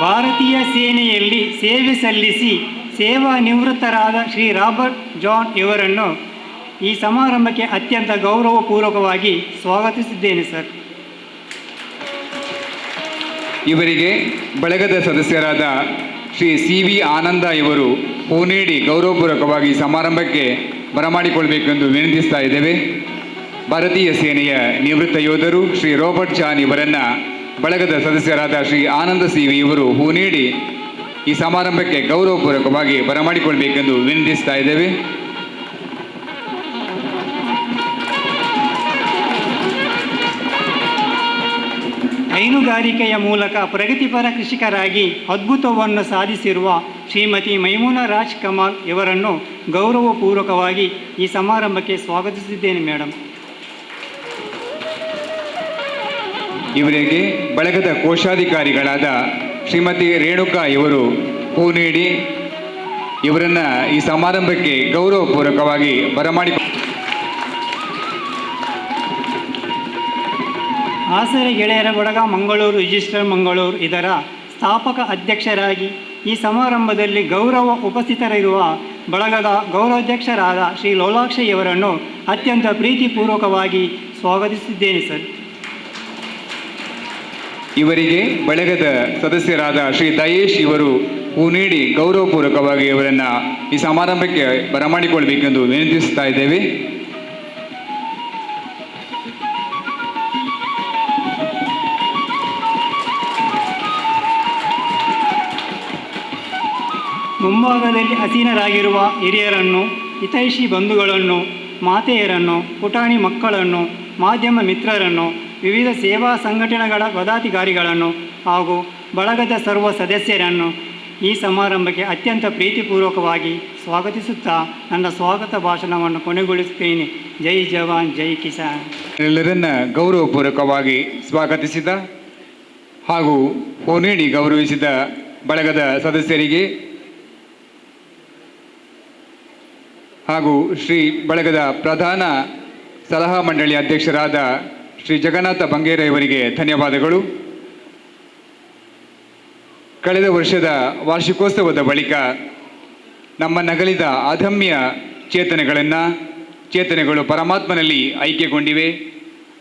ಭಾರತೀಯ ಸೇನೆಯಲ್ಲಿ ಸೇವೆ ಸಲ್ಲಿಸಿ ಸೇವಾ ನಿವೃತ್ತರಾದ ಶ್ರೀ ರಾಬರ್ಟ್ ಜಾನ್ ಇವರನ್ನು ಈ ಸಮಾರಂಭಕ್ಕೆ ಅತ್ಯಂತ ಗೌರವಪೂರ್ವಕವಾಗಿ ಸ್ವಾಗತಿಸಿದ್ದೇನೆ ಸರ್. ಇವರಿಗೆ ಬಳಗದ ಸದಸ್ಯರಾದ ಶ್ರೀ CV ಆನಂದ ಇವರು ಹೂ ನೀಡಿ ಗೌರವಪೂರ್ವಕವಾಗಿ ಸಮಾರಂಭಕ್ಕೆ ಬರಮಾಡಿಕೊಳ್ಬೇಕೆಂದು ವಿನಂತಿಸ್ತಾ ಇದ್ದೇವೆ. ಭಾರತೀಯ ಸೇನೆಯ ನಿವೃತ್ತ ಯೋಧರು ಶ್ರೀ ರಾಬರ್ಟ್ ಜಾನ್ ಇವರನ್ನು ಬಳಗದ ಸದಸ್ಯರಾದ ಶ್ರೀ ಆನಂದ CV ಇವರು ಹೂ ನೀಡಿ ಈ ಸಮಾರಂಭಕ್ಕೆ ಗೌರವಪೂರ್ವಕವಾಗಿ ಬರಮಾಡಿಕೊಳ್ಬೇಕೆಂದು ವಿನಂತಿಸ್ತಾ ಇದ್ದೇವೆ. ಹೈನುಗಾರಿಕೆಯ ಮೂಲಕ ಪ್ರಗತಿಪರ ಕೃಷಿಕರಾಗಿ ಅದ್ಭುತವನ್ನು ಸಾಧಿಸಿರುವ ಶ್ರೀಮತಿ ಮೈಮೂನಾ ರಾಜ್ ಕಮಾಲ್ ಇವರನ್ನು ಗೌರವಪೂರ್ವಕವಾಗಿ ಈ ಸಮಾರಂಭಕ್ಕೆ ಸ್ವಾಗತಿಸಿದ್ದೇನೆ ಮೇಡಮ್. ಇವರಿಗೆ ಬಳಗದ ಕೋಶಾಧಿಕಾರಿಗಳಾದ ಶ್ರೀಮತಿ ರೇಣುಕಾ ಇವರು ಹೂ ನೀಡಿ ಇವರನ್ನು ಈ ಸಮಾರಂಭಕ್ಕೆ ಗೌರವಪೂರ್ವಕವಾಗಿ ಬರಮಾಡಿ ಆಸರೆ ಗೆಳೆಯರ ಬಳಗ ಮಂಗಳೂರು ರಿಜಿಸ್ಟರ್ ಮಂಗಳೂರು ಇದರ ಸ್ಥಾಪಕ ಅಧ್ಯಕ್ಷರಾಗಿ ಈ ಸಮಾರಂಭದಲ್ಲಿ ಗೌರವ ಉಪಸ್ಥಿತರಿರುವ ಬಳಗದ ಗೌರವಾಧ್ಯಕ್ಷರಾದ ಶ್ರೀ ಲೋಲಾಕ್ಷಿ ಇವರನ್ನು ಅತ್ಯಂತ ಪ್ರೀತಿಪೂರ್ವಕವಾಗಿ ಸ್ವಾಗತಿಸಿದ್ದೇನೆ ಸರ್. ಇವರಿಗೆ ಬಳಗದ ಸದಸ್ಯರಾದ ಶ್ರೀ ದಯೇಶ್ ಇವರು ಹೂ ನೀಡಿ ಗೌರವಪೂರ್ವಕವಾಗಿ ಇವರನ್ನು ಈ ಸಮಾರಂಭಕ್ಕೆ ಬರಮಾಡಿಕೊಳ್ಬೇಕೆಂದು ವಿನಂತಿಸ್ತಾ ಇದ್ದೇವೆ. ಮುಂಭಾಗದಲ್ಲಿ ಅಸೀನರಾಗಿರುವ ಹಿರಿಯರನ್ನು, ಹಿತೈಷಿ ಬಂಧುಗಳನ್ನು, ಮಾತೆಯರನ್ನು, ಪುಟಾಣಿ ಮಕ್ಕಳನ್ನು, ಮಾಧ್ಯಮ ಮಿತ್ರರನ್ನು, ವಿವಿಧ ಸೇವಾ ಸಂಘಟನೆಗಳ ಪದಾಧಿಕಾರಿಗಳನ್ನು ಹಾಗೂ ಬಳಗದ ಸರ್ವ ಸದಸ್ಯರನ್ನು ಈ ಸಮಾರಂಭಕ್ಕೆ ಅತ್ಯಂತ ಪ್ರೀತಿಪೂರ್ವಕವಾಗಿ ಸ್ವಾಗತಿಸುತ್ತಾ ನನ್ನ ಸ್ವಾಗತ ಭಾಷಣವನ್ನು ಕೊನೆಗೊಳಿಸುತ್ತೇನೆ. ಜೈ ಜವಾನ್ ಜೈ ಕಿಸಾನ್. ಎಲ್ಲರನ್ನ ಗೌರವಪೂರ್ವಕವಾಗಿ ಸ್ವಾಗತಿಸಿದ ಹಾಗೂ ಹೂ ನೀಡಿ ಗೌರವಿಸಿದ ಬಳಗದ ಸದಸ್ಯರಿಗೆ ಹಾಗೂ ಶ್ರೀ ಬಳಗದ ಪ್ರಧಾನ ಸಲಹಾ ಮಂಡಳಿ ಅಧ್ಯಕ್ಷರಾದ ಶ್ರೀ ಜಗನ್ನಾಥ ಬಂಗೇರ ಇವರಿಗೆ ಧನ್ಯವಾದಗಳು. ಕಳೆದ ವರ್ಷದ ವಾರ್ಷಿಕೋತ್ಸವದ ಬಳಿಕ ನಮ್ಮ ನಗಲಿದ ಅದಮ್ಯ ಚೇತನೆಗಳು ಪರಮಾತ್ಮನಲ್ಲಿ ಐಕ್ಯಗೊಂಡಿವೆ.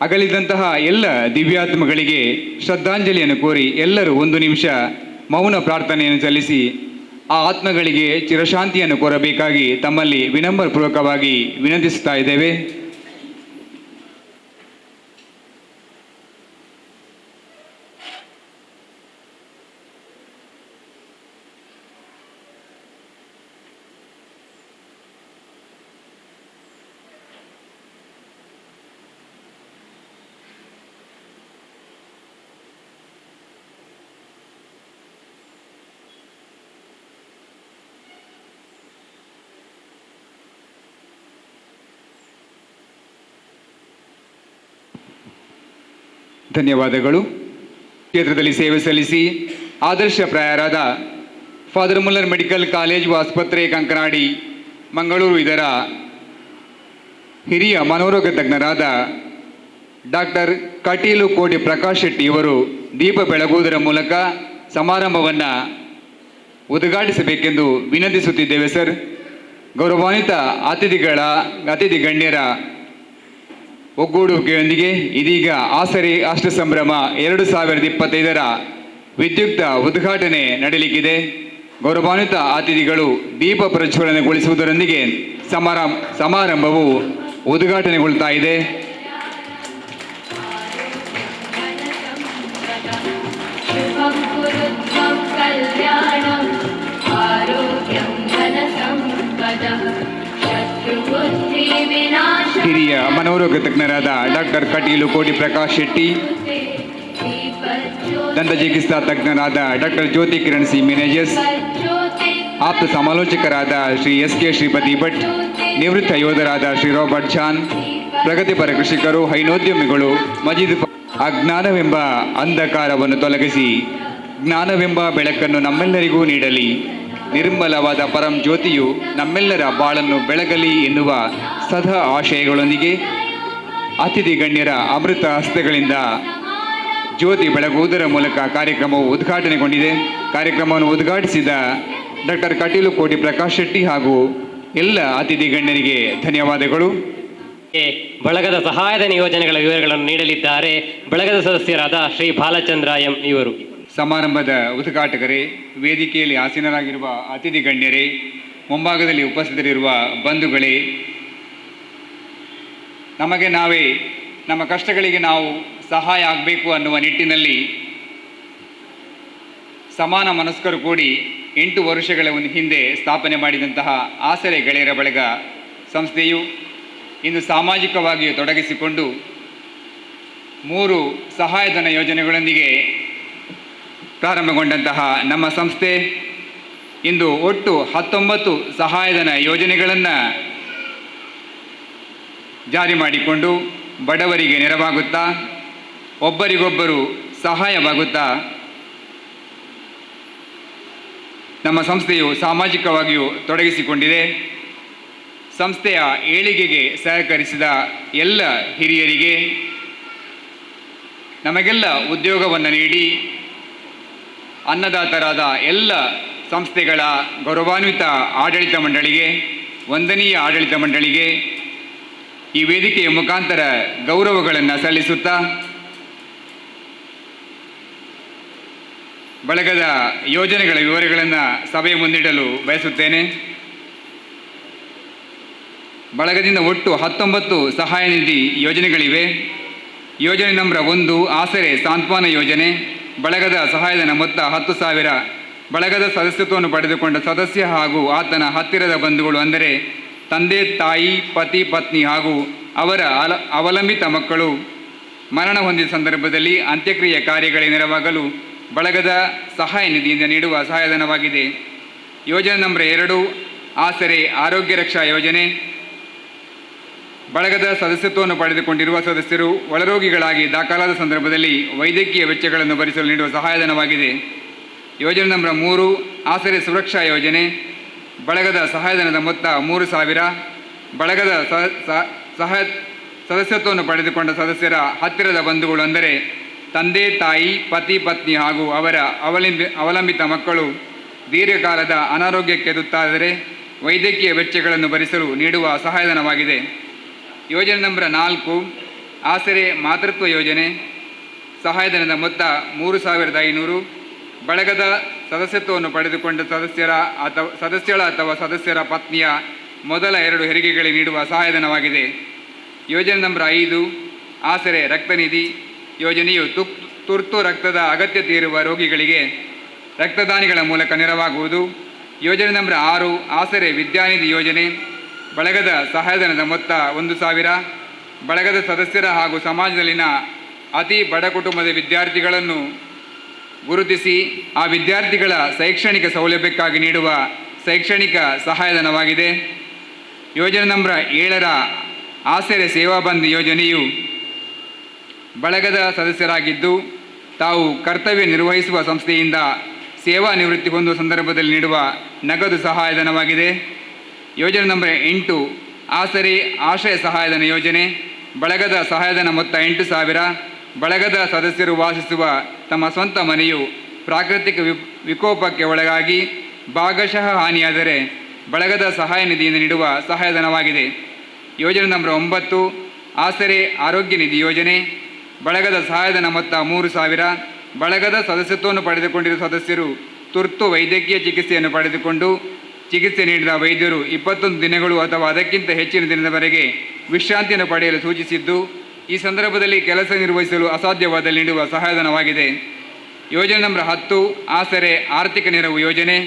ಅಗಲಿದಂತಹ ಎಲ್ಲ ದಿವ್ಯಾತ್ಮಗಳಿಗೆ ಶ್ರದ್ಧಾಂಜಲಿಯನ್ನು ಕೋರಿ ಎಲ್ಲರೂ ಒಂದು ನಿಮಿಷ ಮೌನ ಪ್ರಾರ್ಥನೆಯನ್ನು ಸಲ್ಲಿಸಿ ಆ ಆತ್ಮಗಳಿಗೆ ಚಿರಶಾಂತಿಯನ್ನು ಕೋರಬೇಕಾಗಿ ತಮ್ಮಲ್ಲಿ ವಿನಮ್ರಪೂರ್ವಕವಾಗಿ ವಿನಂತಿಸುತ್ತಾ ಇದ್ದೇವೆ. ಧನ್ಯವಾದಗಳು. ಕ್ಷೇತ್ರದಲ್ಲಿ ಸೇವೆ ಸಲ್ಲಿಸಿ ಆದರ್ಶಪ್ರಾಯರಾದ ಫಾದರ್ ಮುಲ್ಲರ್ ಮೆಡಿಕಲ್ ಕಾಲೇಜು ಆಸ್ಪತ್ರೆ ಕಂಕನಾಡಿ ಮಂಗಳೂರು ಇದರ ಹಿರಿಯ ಮನೋರೋಗ ತಜ್ಞರಾದ ಡಾಕ್ಟರ್ ಕಟೀಲು ಕೋಟಿ ಪ್ರಕಾಶ್ ಶೆಟ್ಟಿ ಇವರು ದೀಪ ಬೆಳಗುವುದರ ಮೂಲಕ ಸಮಾರಂಭವನ್ನು ಉದ್ಘಾಟಿಸಬೇಕೆಂದು ವಿನಂತಿಸುತ್ತಿದ್ದೇವೆ ಸರ್. ಗೌರವಾನ್ವಿತ ಅತಿಥಿ ಗಣ್ಯರ ಒಗ್ಗೂಡುವಿಕೆಯೊಂದಿಗೆ ಇದೀಗ ಆಸರೆ ಅಷ್ಟ ಸಂಭ್ರಮ 2025 ವಿದ್ಯುಕ್ತ ಉದ್ಘಾಟನೆ ನಡೆಯಲಿಕ್ಕಿದೆ. ಗೌರವಾನ್ವಿತ ಅತಿಥಿಗಳು ದೀಪ ಪ್ರಜ್ವಲನೆಗೊಳಿಸುವುದರೊಂದಿಗೆ ಸಮಾರಂಭವು ಉದ್ಘಾಟನೆಗೊಳ್ತಾ ಇದೆ. ಹಿರಿಯ ಮನೋರೋಗ ತಜ್ಞರಾದ ಡಾಕ್ಟರ್ ಕಟೀಲು ಕೋಟಿ ಪ್ರಕಾಶ್ ಶೆಟ್ಟಿ, ದಂತ ಚಿಕಿತ್ಸಾ ತಜ್ಞರಾದ doctor Jyothi Kiran C managers, ಆಪ್ತ ಸಮಾಲೋಚಕರಾದ ಶ್ರೀ SK ಶ್ರೀಪತಿ ಭಟ್, ನಿವೃತ್ತ ಯೋಧರಾದ ಶ್ರೀ ರಾಬರ್ಟ್ ಚಾನ್, ಪ್ರಗತಿಪರ ಕೃಷಿಕರು, ಹೈನೋದ್ಯಮಿಗಳು, ಮಜೀದ್ ಅಜ್ಞಾನವೆಂಬ ಅಂಧಕಾರವನ್ನು ತೊಲಗಿಸಿ ಜ್ಞಾನವೆಂಬ ಬೆಳಕನ್ನು ನಮ್ಮೆಲ್ಲರಿಗೂ ನೀಡಲಿ, ನಿರ್ಮಲವಾದ ಪರಂ ಜ್ಯೋತಿಯು ನಮ್ಮೆಲ್ಲರ ಬಾಳನ್ನು ಬೆಳಗಲಿ ಎನ್ನುವ ಸದಾ ಆಶಯಗಳೊಂದಿಗೆ ಅತಿಥಿ ಗಣ್ಯರ ಅಮೃತ ಹಸ್ತಗಳಿಂದ ಜ್ಯೋತಿ ಬೆಳಗುವುದರ ಮೂಲಕ ಕಾರ್ಯಕ್ರಮವು ಉದ್ಘಾಟನೆಗೊಂಡಿದೆ. ಕಾರ್ಯಕ್ರಮವನ್ನು ಉದ್ಘಾಟಿಸಿದ ಡಾಕ್ಟರ್ ಕಟೀಲು ಕೋಟಿ ಪ್ರಕಾಶ್ ಶೆಟ್ಟಿ ಹಾಗೂ ಎಲ್ಲ ಅತಿಥಿ ಗಣ್ಯರಿಗೆ ಧನ್ಯವಾದಗಳು. ಬಳಗದ ಸಹಾಯಧನ ಯೋಜನೆಗಳ ವಿವರಗಳನ್ನು ನೀಡಲಿದ್ದಾರೆ ಬಳಗದ ಸದಸ್ಯರಾದ ಶ್ರೀ ಬಾಲಚಂದ್ರ ಎಂ ಇವರು. ಸಮಾರಂಭದ ಉದ್ಘಾಟಕರೇ, ವೇದಿಕೆಯಲ್ಲಿ ಆಸೀನರಾಗಿರುವ ಅತಿಥಿ ಗಣ್ಯರೇ, ಮುಂಭಾಗದಲ್ಲಿ ಉಪಸ್ಥಿತರಿರುವ ಬಂಧುಗಳೇ, ನಮಗೆ ನಾವೇ ನಮ್ಮ ಕಷ್ಟಗಳಿಗೆ ನಾವು ಸಹಾಯ ಆಗಬೇಕು ಅನ್ನುವ ನಿಟ್ಟಿನಲ್ಲಿ ಸಮಾನ ಮನಸ್ಕರು ಕೂಡಿ 8 ವರ್ಷಗಳ ಹಿಂದೆ ಸ್ಥಾಪನೆ ಮಾಡಿದಂತಹ ಆಸರೆ ಗೆಳೆಯರ ಬಳಗ ಸಂಸ್ಥೆಯು ಇಂದು ಸಾಮಾಜಿಕವಾಗಿಯೂ ತೊಡಗಿಸಿಕೊಂಡು 3 ಸಹಾಯಧನ ಯೋಜನೆಗಳೊಂದಿಗೆ ಪ್ರಾರಂಭಗೊಂಡಂತಹ ನಮ್ಮ ಸಂಸ್ಥೆ ಇಂದು ಒಟ್ಟು 19 ಸಹಾಯಧನ ಯೋಜನೆಗಳನ್ನು ಜಾರಿ ಮಾಡಿಕೊಂಡು ಬಡವರಿಗೆ ನೆರವಾಗುತ್ತಾ ಒಬ್ಬರಿಗೊಬ್ಬರು ಸಹಾಯವಾಗುತ್ತಾ ನಮ್ಮ ಸಂಸ್ಥೆಯು ಸಾಮಾಜಿಕವಾಗಿಯೂ ತೊಡಗಿಸಿಕೊಂಡಿದೆ. ಸಂಸ್ಥೆಯ ಏಳಿಗೆಗೆ ಸಹಕರಿಸಿದ ಎಲ್ಲ ಹಿರಿಯರಿಗೆ, ನಮಗೆಲ್ಲ ಉದ್ಯೋಗವನ್ನು ನೀಡಿ ಅನ್ನದಾತರಾದ ಎಲ್ಲ ಸಂಸ್ಥೆಗಳ ಗೌರವಾನ್ವಿತ ಆಡಳಿತ ಮಂಡಳಿಗೆ, ವಂದನೀಯ ಆಡಳಿತ ಮಂಡಳಿಗೆ ಈ ವೇದಿಕೆಯ ಮುಖಾಂತರ ಗೌರವಗಳನ್ನು ಸಲ್ಲಿಸುತ್ತಾ ಬಳಗದ ಯೋಜನೆಗಳ ವಿವರಗಳನ್ನು ಸಭೆಯ ಮುಂದಿಡಲು ಬಯಸುತ್ತೇನೆ. ಬಳಗದಿಂದ ಒಟ್ಟು 19 ಸಹಾಯ ನಿಧಿ ಯೋಜನೆಗಳಿವೆ. ಯೋಜನೆ ನಂಬರ್ 1 ಆಸರೆ ಸಾಂತ್ವನ ಯೋಜನೆ. ಬಳಗದ ಸಹಾಯಧನ ಮೊತ್ತ 10,000. ಬಳಗದ ಸದಸ್ಯತ್ವವನ್ನು ಪಡೆದುಕೊಂಡ ಸದಸ್ಯ ಹಾಗೂ ಆತನ ಹತ್ತಿರದ ಬಂಧುಗಳು ಅಂದರೆ ತಂದೆ, ತಾಯಿ, ಪತಿ, ಪತ್ನಿ ಹಾಗೂ ಅವರ ಅವಲಂಬಿತ ಮಕ್ಕಳು ಮರಣ ಹೊಂದಿದ ಸಂದರ್ಭದಲ್ಲಿ ಅಂತ್ಯಕ್ರಿಯೆ ಕಾರ್ಯಗಳಿಗೆ ನೆರವಾಗಲು ಬಳಗದ ಸಹಾಯ ನಿಧಿಯಿಂದ ನೀಡುವ ಸಹಾಯಧನವಾಗಿದೆ. ಯೋಜನೆ ನಂಬರ್ 2 ಆಸರೆ ಆರೋಗ್ಯ ರಕ್ಷಾ ಯೋಜನೆ. ಬಳಗದ ಸದಸ್ಯತ್ವವನ್ನು ಪಡೆದುಕೊಂಡಿರುವ ಸದಸ್ಯರು ಒಳರೋಗಿಗಳಾಗಿ ದಾಖಲಾದ ಸಂದರ್ಭದಲ್ಲಿ ವೈದ್ಯಕೀಯ ವೆಚ್ಚಗಳನ್ನು ಭರಿಸಲು ನೀಡುವ ಸಹಾಯಧನವಾಗಿದೆ. ಯೋಜನೆ ನಂಬರ್ 3 ಆಸರೆ ಸುರಕ್ಷಾ ಯೋಜನೆ. ಬಳಗದ ಸಹಾಯಧನದ ಮೊತ್ತ 3,000. ಬಳಗದ ಸದಸ್ಯತ್ವವನ್ನು ಪಡೆದುಕೊಂಡ ಸದಸ್ಯರ ಹತ್ತಿರದ ಬಂಧುಗಳು ಅಂದರೆ ತಂದೆ, ತಾಯಿ, ಪತಿ, ಪತ್ನಿ ಹಾಗೂ ಅವರ ಅವಲಂಬಿತ ಮಕ್ಕಳು ದೀರ್ಘಕಾಲದ ಅನಾರೋಗ್ಯಕ್ಕೆ ತುತ್ತಾದರೆ ವೈದ್ಯಕೀಯ ವೆಚ್ಚಗಳನ್ನು ಭರಿಸಲು ನೀಡುವ ಸಹಾಯಧನವಾಗಿದೆ. ಯೋಜನೆ ನಂಬರ್ 4 ಆಸರೆ ಮಾತೃತ್ವ ಯೋಜನೆ. ಸಹಾಯಧನದ ಮೊತ್ತ 3,500. ಬಳಗದ ಸದಸ್ಯತ್ವವನ್ನು ಪಡೆದುಕೊಂಡ ಸದಸ್ಯಳ ಅಥವಾ ಸದಸ್ಯರ ಪತ್ನಿಯ ಮೊದಲ 2 ಹೆರಿಗೆಗಳಿಗೆ ನೀಡುವ ಸಹಾಯಧನವಾಗಿದೆ. ಯೋಜನೆ ನಂಬರ್ 5 ಆಸರೆ ರಕ್ತನಿಧಿ ಯೋಜನೆಯು ತುರ್ತು ರಕ್ತದ ಅಗತ್ಯತೆ ಇರುವ ರೋಗಿಗಳಿಗೆ ರಕ್ತದಾನಿಗಳ ಮೂಲಕ ನೆರವಾಗುವುದು. ಯೋಜನೆ ನಂಬರ್ 6 ಆಸರೆ ವಿದ್ಯಾನಿಧಿ ಯೋಜನೆ. ಬಳಗದ ಸಹಾಯಧನದ ಮೊತ್ತ 1,000. ಬಳಗದ ಸದಸ್ಯರ ಹಾಗೂ ಸಮಾಜದಲ್ಲಿನ ಅತಿ ಬಡ ಕುಟುಂಬದ ವಿದ್ಯಾರ್ಥಿಗಳನ್ನು ಗುರುತಿಸಿ ಆ ವಿದ್ಯಾರ್ಥಿಗಳ ಶೈಕ್ಷಣಿಕ ಸೌಲಭ್ಯಕ್ಕಾಗಿ ನೀಡುವ ಶೈಕ್ಷಣಿಕ ಸಹಾಯಧನವಾಗಿದೆ. ಯೋಜನೆ ನಂಬರ್ 7 ಆಸರೆ ಸೇವಾಬಂಧ್ ಯೋಜನೆಯು ಬಳಗದ ಸದಸ್ಯರಾಗಿದ್ದು ತಾವು ಕರ್ತವ್ಯ ನಿರ್ವಹಿಸುವ ಸಂಸ್ಥೆಯಿಂದ ಸೇವಾ ನಿವೃತ್ತಿ ಹೊಂದುವ ಸಂದರ್ಭದಲ್ಲಿ ನೀಡುವ ನಗದು ಸಹಾಯಧನವಾಗಿದೆ. ಯೋಜನೆ ನಂಬರ್ 8 ಆಸರೆ ಆಶ್ರಯ ಸಹಾಯಧನ ಯೋಜನೆ. ಬಳಗದ ಸಹಾಯಧನ ಮೊತ್ತ 8,000. ಬಳಗದ ಸದಸ್ಯರು ವಾಸಿಸುವ ತಮ್ಮ ಸ್ವಂತ ಮನೆಯು ಪ್ರಾಕೃತಿಕ ವಿಕೋಪಕ್ಕೆ ಒಳಗಾಗಿ ಭಾಗಶಃ ಹಾನಿಯಾದರೆ ಬಳಗದ ಸಹಾಯ ನಿಧಿಯಿಂದ ನೀಡುವ ಸಹಾಯಧನವಾಗಿದೆ. ಯೋಜನೆ ನಂಬರ್ 9 ಆಸರೆ ಆರೋಗ್ಯ ನಿಧಿ ಯೋಜನೆ. ಬಳಗದ ಸಹಾಯಧನ ಮೊತ್ತ 3,000. ಬಳಗದ ಸದಸ್ಯತ್ವವನ್ನು ಪಡೆದುಕೊಂಡಿರುವ ಸದಸ್ಯರು ತುರ್ತು ವೈದ್ಯಕೀಯ ಚಿಕಿತ್ಸೆಯನ್ನು ಪಡೆದುಕೊಂಡು ಚಿಕಿತ್ಸೆ ನೀಡಿದ ವೈದ್ಯರು 21 ದಿನಗಳು ಅಥವಾ ಅದಕ್ಕಿಂತ ಹೆಚ್ಚಿನ ದಿನದವರೆಗೆ ವಿಶ್ರಾಂತಿಯನ್ನು ಪಡೆಯಲು ಸೂಚಿಸಿದ್ದು ಈ ಸಂದರ್ಭದಲ್ಲಿ ಕೆಲಸ ನಿರ್ವಹಿಸಲು ಅಸಾಧ್ಯವಾದಲ್ಲಿ ನೀಡುವ ಸಹಾಯಧನವಾಗಿದೆ. ಯೋಜನೆ ನಂಬರ್ 10 ಆಸರೆ ಆರ್ಥಿಕ ನೆರವು ಯೋಜನೆ.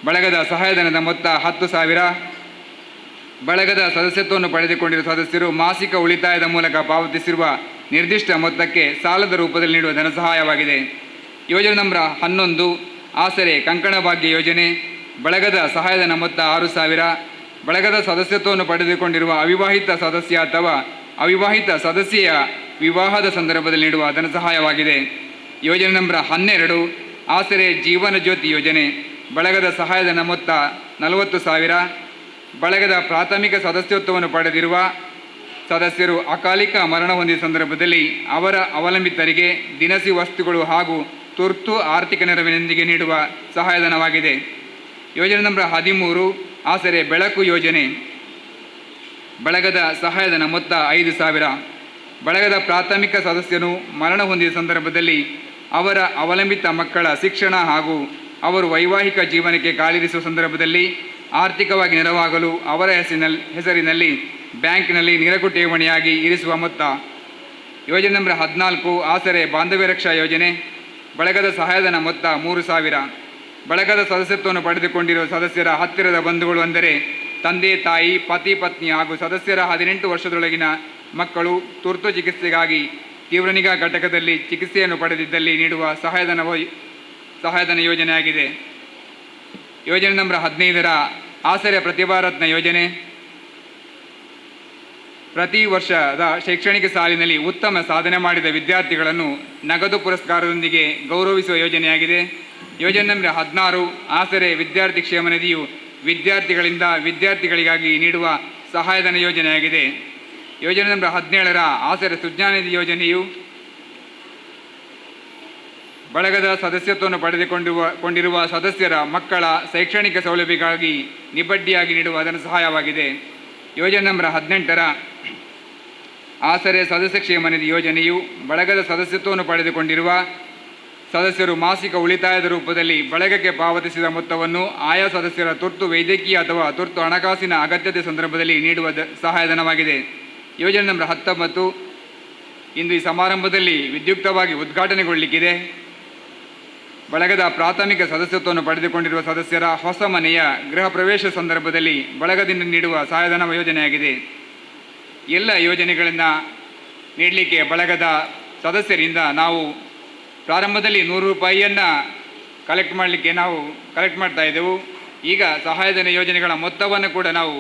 ಬಳಗದ ಸಹಾಯಧನದ ಮೊತ್ತ 10,000. ಬಳಗದ ಸದಸ್ಯತ್ವವನ್ನು ಪಡೆದುಕೊಂಡಿರುವ ಸದಸ್ಯರು ಮಾಸಿಕ ಉಳಿತಾಯದ ಮೂಲಕ ಪಾವತಿಸಿರುವ ನಿರ್ದಿಷ್ಟ ಮೊತ್ತಕ್ಕೆ ಸಾಲದ ರೂಪದಲ್ಲಿ ನೀಡುವ ಧನ ಸಹಾಯವಾಗಿದೆ. ಯೋಜನೆ ನಂಬರ್ 11 ಆಸರೆ ಕಂಕಣ ಭಾಗ್ಯ ಯೋಜನೆ. ಬಳಗದ ಸಹಾಯಧನ ಮೊತ್ತ 6,000. ಬಳಗದ ಸದಸ್ಯತ್ವವನ್ನು ಪಡೆದುಕೊಂಡಿರುವ ಅವಿವಾಹಿತ ಸದಸ್ಯ ಅಥವಾ ಅವಿವಾಹಿತ ಸದಸ್ಯೆಯ ವಿವಾಹದ ಸಂದರ್ಭದಲ್ಲಿ ನೀಡುವ ಧನ ಸಹಾಯವಾಗಿದೆ. ಯೋಜನೆ ನಂಬರ್ 12 ಆಸರೆ ಜೀವನ ಜ್ಯೋತಿ ಯೋಜನೆ. ಬಳಗದ ಸಹಾಯಧನ ಮೊತ್ತ 40,000. ಬಳಗದ ಪ್ರಾಥಮಿಕ ಸದಸ್ಯತ್ವವನ್ನು ಪಡೆದಿರುವ ಸದಸ್ಯರು ಅಕಾಲಿಕ ಮರಣ ಹೊಂದಿದ ಸಂದರ್ಭದಲ್ಲಿ ಅವರ ಅವಲಂಬಿತರಿಗೆ ದಿನಸಿ ವಸ್ತುಗಳು ಹಾಗೂ ತುರ್ತು ಆರ್ಥಿಕ ನೆರವಿನೊಂದಿಗೆ ನೀಡುವ ಸಹಾಯಧನವಾಗಿದೆ. ಯೋಜನೆ ನಂಬರ್ 13 ಆಸರೆ ಬೆಳಕು ಯೋಜನೆ. ಬಳಗದ ಸಹಾಯಧನ ಮೊತ್ತ 5,000. ಬಳಗದ ಪ್ರಾಥಮಿಕ ಸದಸ್ಯನು ಮರಣ ಹೊಂದಿದ ಸಂದರ್ಭದಲ್ಲಿ ಅವರ ಅವಲಂಬಿತ ಮಕ್ಕಳ ಶಿಕ್ಷಣ ಹಾಗೂ ಅವರು ವೈವಾಹಿಕ ಜೀವನಕ್ಕೆ ಕಾಲಿರಿಸುವ ಸಂದರ್ಭದಲ್ಲಿ ಆರ್ಥಿಕವಾಗಿ ನೆರವಾಗಲು ಅವರ ಹೆಸರಿನಲ್ಲಿ ಬ್ಯಾಂಕ್ನಲ್ಲಿ ನೇರಕು ಠೇವಣಿಯಾಗಿ ಇರಿಸುವ ಮೊತ್ತ. ಯೋಜನೆ ನಂಬರ್ 14 ಆಸರೆ ಬಾಂಧವ್ಯ ರಕ್ಷಾ ಯೋಜನೆ. ಬಳಗದ ಸಹಾಯಧನ ಮೊತ್ತ 3,000. ಬಳಗದ ಸದಸ್ಯತ್ವವನ್ನು ಪಡೆದುಕೊಂಡಿರುವ ಸದಸ್ಯರ ಹತ್ತಿರದ ಬಂಧುಗಳು ಅಂದರೆ ತಂದೆ ತಾಯಿ ಪತಿ ಪತ್ನಿ ಹಾಗೂ ಸದಸ್ಯರ 18 ವರ್ಷದೊಳಗಿನ ಮಕ್ಕಳು ತುರ್ತು ಚಿಕಿತ್ಸೆಗಾಗಿ ತೀವ್ರ ನಿಗಾ ಘಟಕದಲ್ಲಿ ಚಿಕಿತ್ಸೆಯನ್ನು ಪಡೆದಿದ್ದಲ್ಲಿ ನೀಡುವ ಸಹಾಯಧನ ಯೋಜನೆಯಾಗಿದೆ. ಯೋಜನೆ ನಂಬರ್ 15 ಆಸರೆ ಪ್ರತಿಭಾರತ್ನ ಯೋಜನೆ. ಪ್ರತಿ ವರ್ಷದ ಶೈಕ್ಷಣಿಕ ಸಾಲಿನಲ್ಲಿ ಉತ್ತಮ ಸಾಧನೆ ಮಾಡಿದ ವಿದ್ಯಾರ್ಥಿಗಳನ್ನು ನಗದು ಪುರಸ್ಕಾರದೊಂದಿಗೆ ಗೌರವಿಸುವ ಯೋಜನೆಯಾಗಿದೆ. ಯೋಜನೆ ನಂಬರ್ 16 ಆಸರೆ ವಿದ್ಯಾರ್ಥಿ ಕ್ಷೇಮ ನಿಧಿಯು ವಿದ್ಯಾರ್ಥಿಗಳಿಂದ ವಿದ್ಯಾರ್ಥಿಗಳಿಗಾಗಿ ನೀಡುವ ಸಹಾಯಧನ ಯೋಜನೆಯಾಗಿದೆ. ಯೋಜನೆ ನಂಬರ್ 17 ಆಸರೆ ಸುಜ್ಞಾನ ನಿಧಿ ಯೋಜನೆಯು ಬಳಗದ ಸದಸ್ಯತ್ವವನ್ನು ಪಡೆದುಕೊಂಡಿರುವ ಸದಸ್ಯರ ಮಕ್ಕಳ ಶೈಕ್ಷಣಿಕ ಸೌಲಭ್ಯಕ್ಕಾಗಿ ನಿಬಡ್ಡಿಯಾಗಿ ನೀಡುವ ಧನ ಸಹಾಯವಾಗಿದೆ. ಯೋಜನೆ ನಂಬರ್ 18 ಆಸರೆ ಸದಸ್ಯ ಕ್ಷೇಮ ನಿಧಿ ಯೋಜನೆಯು ಬಳಗದ ಸದಸ್ಯತ್ವವನ್ನು ಪಡೆದುಕೊಂಡಿರುವ ಸದಸ್ಯರು ಮಾಸಿಕ ಉಳಿತಾಯದ ರೂಪದಲ್ಲಿ ಬಳಗಕ್ಕೆ ಪಾವತಿಸಿದ ಮೊತ್ತವನ್ನು ಆಯಾ ಸದಸ್ಯರ ತುರ್ತು ವೈದ್ಯಕೀಯ ಅಥವಾ ತುರ್ತು ಹಣಕಾಸಿನ ಅಗತ್ಯತೆ ಸಂದರ್ಭದಲ್ಲಿ ನೀಡುವ ಸಹಾಯಧನವಾಗಿದೆ. ಯೋಜನೆ ನಂಬರ್ 19 ಇಂದು ಈ ಸಮಾರಂಭದಲ್ಲಿ ವಿದ್ಯುಕ್ತವಾಗಿ ಉದ್ಘಾಟನೆಗೊಳ್ಳಲಿಕ್ಕಿದೆ. ಬಳಗದ ಪ್ರಾಥಮಿಕ ಸದಸ್ಯತ್ವವನ್ನು ಪಡೆದುಕೊಂಡಿರುವ ಸದಸ್ಯರ ಹೊಸ ಮನೆಯ ಗೃಹ ಪ್ರವೇಶ ಸಂದರ್ಭದಲ್ಲಿ ಬಳಗದಿಂದ ನೀಡುವ ಸಹಾಯಧನ ಯೋಜನೆಯಾಗಿದೆ. ಎಲ್ಲ ಯೋಜನೆಗಳನ್ನು ನೀಡಲಿಕ್ಕೆ ಬಳಗದ ಸದಸ್ಯರಿಂದ ನಾವು ಪ್ರಾರಂಭದಲ್ಲಿ 100 ರೂಪಾಯಿಯನ್ನು ಕಲೆಕ್ಟ್ ಮಾಡ್ತಾ ಇದ್ದೆವು. ಈಗ ಸಹಾಯಧನ ಯೋಜನೆಗಳ ಮೊತ್ತವನ್ನು ಕೂಡ ನಾವು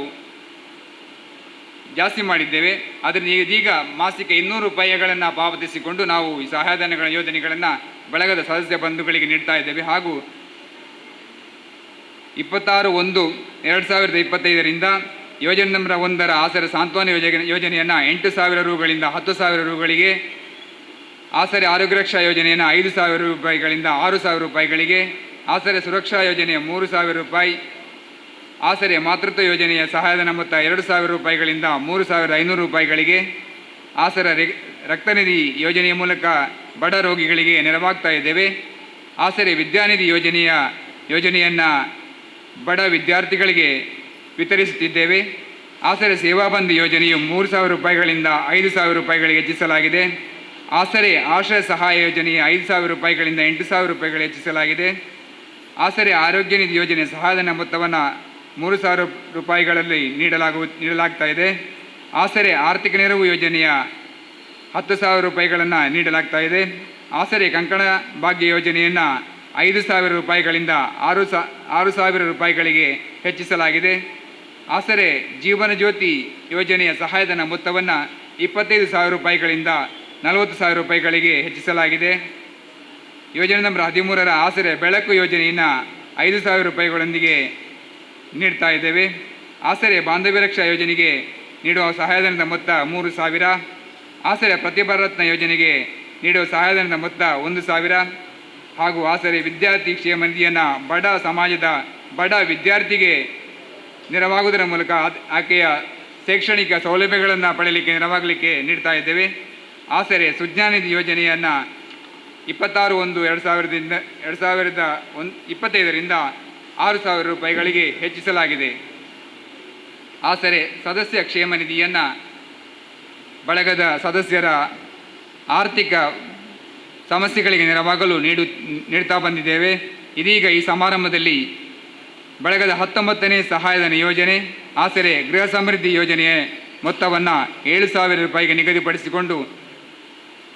ಜಾಸ್ತಿ ಮಾಡಿದ್ದೇವೆ. ಅದರಿಂದ ಇದೀಗ ಮಾಸಿಕ 200 ರೂಪಾಯಿಗಳನ್ನು ಪಾವತಿಸಿಕೊಂಡು ನಾವು ಈ ಸಹಾಯಧನಗಳ ಯೋಜನೆಗಳನ್ನು ಬಳಗದ ಸದಸ್ಯ ಬಂಧುಗಳಿಗೆ ನೀಡ್ತಾ ಇದ್ದೇವೆ. ಹಾಗೂ 26/1/2025 ಯೋಜನೆ ನಂಬರ್ 1 ಆಸರೆ ಸಾಂತ್ವನ ಯೋಜನೆಯನ್ನು 8,000 ರೂಗಳಿಂದ 10,000 ರೂಗಳಿಗೆ, ಆಸರೆ ಆರೋಗ್ಯ ರಕ್ಷಾ ಯೋಜನೆಯನ್ನು 5,000 ರೂಪಾಯಿಗಳಿಂದ 6,000 ರೂಪಾಯಿಗಳಿಗೆ, ಆಸರೆ ಸುರಕ್ಷಾ ಯೋಜನೆಯ 3,000 ರೂಪಾಯಿ, ಆಸರೆ ಮಾತೃತ್ವ ಯೋಜನೆಯ ಸಹಾಯಧನ ಮೊತ್ತ 2,000 ರೂಪಾಯಿಗಳಿಂದ 3,500 ರೂಪಾಯಿಗಳಿಗೆ, ಆಸರೆ ರಕ್ತನಿಧಿ ಯೋಜನೆಯ ಮೂಲಕ ಬಡ ರೋಗಿಗಳಿಗೆ ನೆರವಾಗ್ತಾ ಇದ್ದೇವೆ. ಆಸರೆ ವಿದ್ಯಾನಿಧಿ ಯೋಜನೆಯನ್ನು ಬಡ ವಿದ್ಯಾರ್ಥಿಗಳಿಗೆ ವಿತರಿಸುತ್ತಿದ್ದೇವೆ. ಆಸರೆ ಸೇವಾಬಂಧು ಯೋಜನೆಯು 3,000 ರೂಪಾಯಿಗಳಿಂದ 5,000 ರೂಪಾಯಿಗಳಿಗೆ ಹೆಚ್ಚಿಸಲಾಗಿದೆ. ಆಸರೆ ಆಶ್ರಯ ಸಹಾಯ ಯೋಜನೆಯ 5,000 ರೂಪಾಯಿಗಳಿಂದ 8,000 ರೂಪಾಯಿಗಳಿಗೆ ಹೆಚ್ಚಿಸಲಾಗಿದೆ. ಆಸರೆ ಆರೋಗ್ಯ ನಿಧಿ ಯೋಜನೆ ಸಹಾಯಧನ ಮೊತ್ತವನ್ನು 3,000 ರೂಪಾಯಿಗಳಲ್ಲಿ ನೀಡಲಾಗ್ತಾ ಇದೆ. ಆಸರೆ ಆರ್ಥಿಕ ನೆರವು ಯೋಜನೆಯ 10,000 ರೂಪಾಯಿಗಳನ್ನು ನೀಡಲಾಗ್ತಾ ಇದೆ. ಆಸರೆ ಕಂಕಣ ಭಾಗ್ಯ ಯೋಜನೆಯನ್ನು 5,000 ರೂಪಾಯಿಗಳಿಂದ 6,000 ರೂಪಾಯಿಗಳಿಗೆ ಹೆಚ್ಚಿಸಲಾಗಿದೆ. ಆಸರೆ ಜೀವನ ಜ್ಯೋತಿ ಯೋಜನೆಯ ಸಹಾಯಧನ ಮೊತ್ತವನ್ನು 25,000 ರೂಪಾಯಿಗಳಿಂದ 40,000 ರೂಪಾಯಿಗಳಿಗೆ ಹೆಚ್ಚಿಸಲಾಗಿದೆ. ಯೋಜನೆ ನಂಬರ್ 13ರ ಆಸರೆ ಬೆಳಕು ಯೋಜನೆಯನ್ನು 5,000 ರೂಪಾಯಿಗಳೊಂದಿಗೆ ನೀಡ್ತಾ ಇದ್ದೇವೆ. ಆಸರೆ ಬಾಂಧವ್ಯ ರಕ್ಷಾ ಯೋಜನೆಗೆ ನೀಡುವ ಸಹಾಯಧನದ ಮೊತ್ತ 3,000. ಆಸರೆ ಪ್ರತಿಭಾ ರತ್ನ ಯೋಜನೆಗೆ ನೀಡುವ ಸಹಾಯಧನದ ಮೊತ್ತ 1,000 ಹಾಗೂ ಆಸರೆ ವಿದ್ಯಾರ್ಥಿ ಕ್ಷೇಮ ನಿಧಿಯನ್ನು ಬಡ ಸಮಾಜದ ಬಡ ವಿದ್ಯಾರ್ಥಿಗೆ ನೆರವಾಗುವುದರ ಮೂಲಕ ಆಕೆಯ ಶೈಕ್ಷಣಿಕ ಸೌಲಭ್ಯಗಳನ್ನು ಪಡೆಯಲಿಕ್ಕೆ ನೆರವಾಗಲಿಕ್ಕೆ ನೀಡ್ತಾ ಇದ್ದೇವೆ. ಆಸರೆ ಸುಜ್ಞಾನಿಧಿ ಯೋಜನೆಯನ್ನು 26/1/2025ರಿಂದ 6,000 ರೂಪಾಯಿಗಳಿಗೆ ಹೆಚ್ಚಿಸಲಾಗಿದೆ. ಆಸರೆ ಸದಸ್ಯ ಕ್ಷೇಮ ನಿಧಿಯನ್ನು ಬಳಗದ ಸದಸ್ಯರ ಆರ್ಥಿಕ ಸಮಸ್ಯೆಗಳಿಗೆ ನೆರವಾಗಲು ನೀಡ್ತಾ ಬಂದಿದ್ದೇವೆ. ಇದೀಗ ಈ ಸಮಾರಂಭದಲ್ಲಿ ಬಳಗದ 19ನೇ ಸಹಾಯಧನ ಯೋಜನೆ ಆಸರೆ ಗೃಹ ಸಮೃದ್ಧಿ ಯೋಜನೆಯ ಮೊತ್ತವನ್ನು 7,000 ರೂಪಾಯಿಗೆ ನಿಗದಿಪಡಿಸಿಕೊಂಡು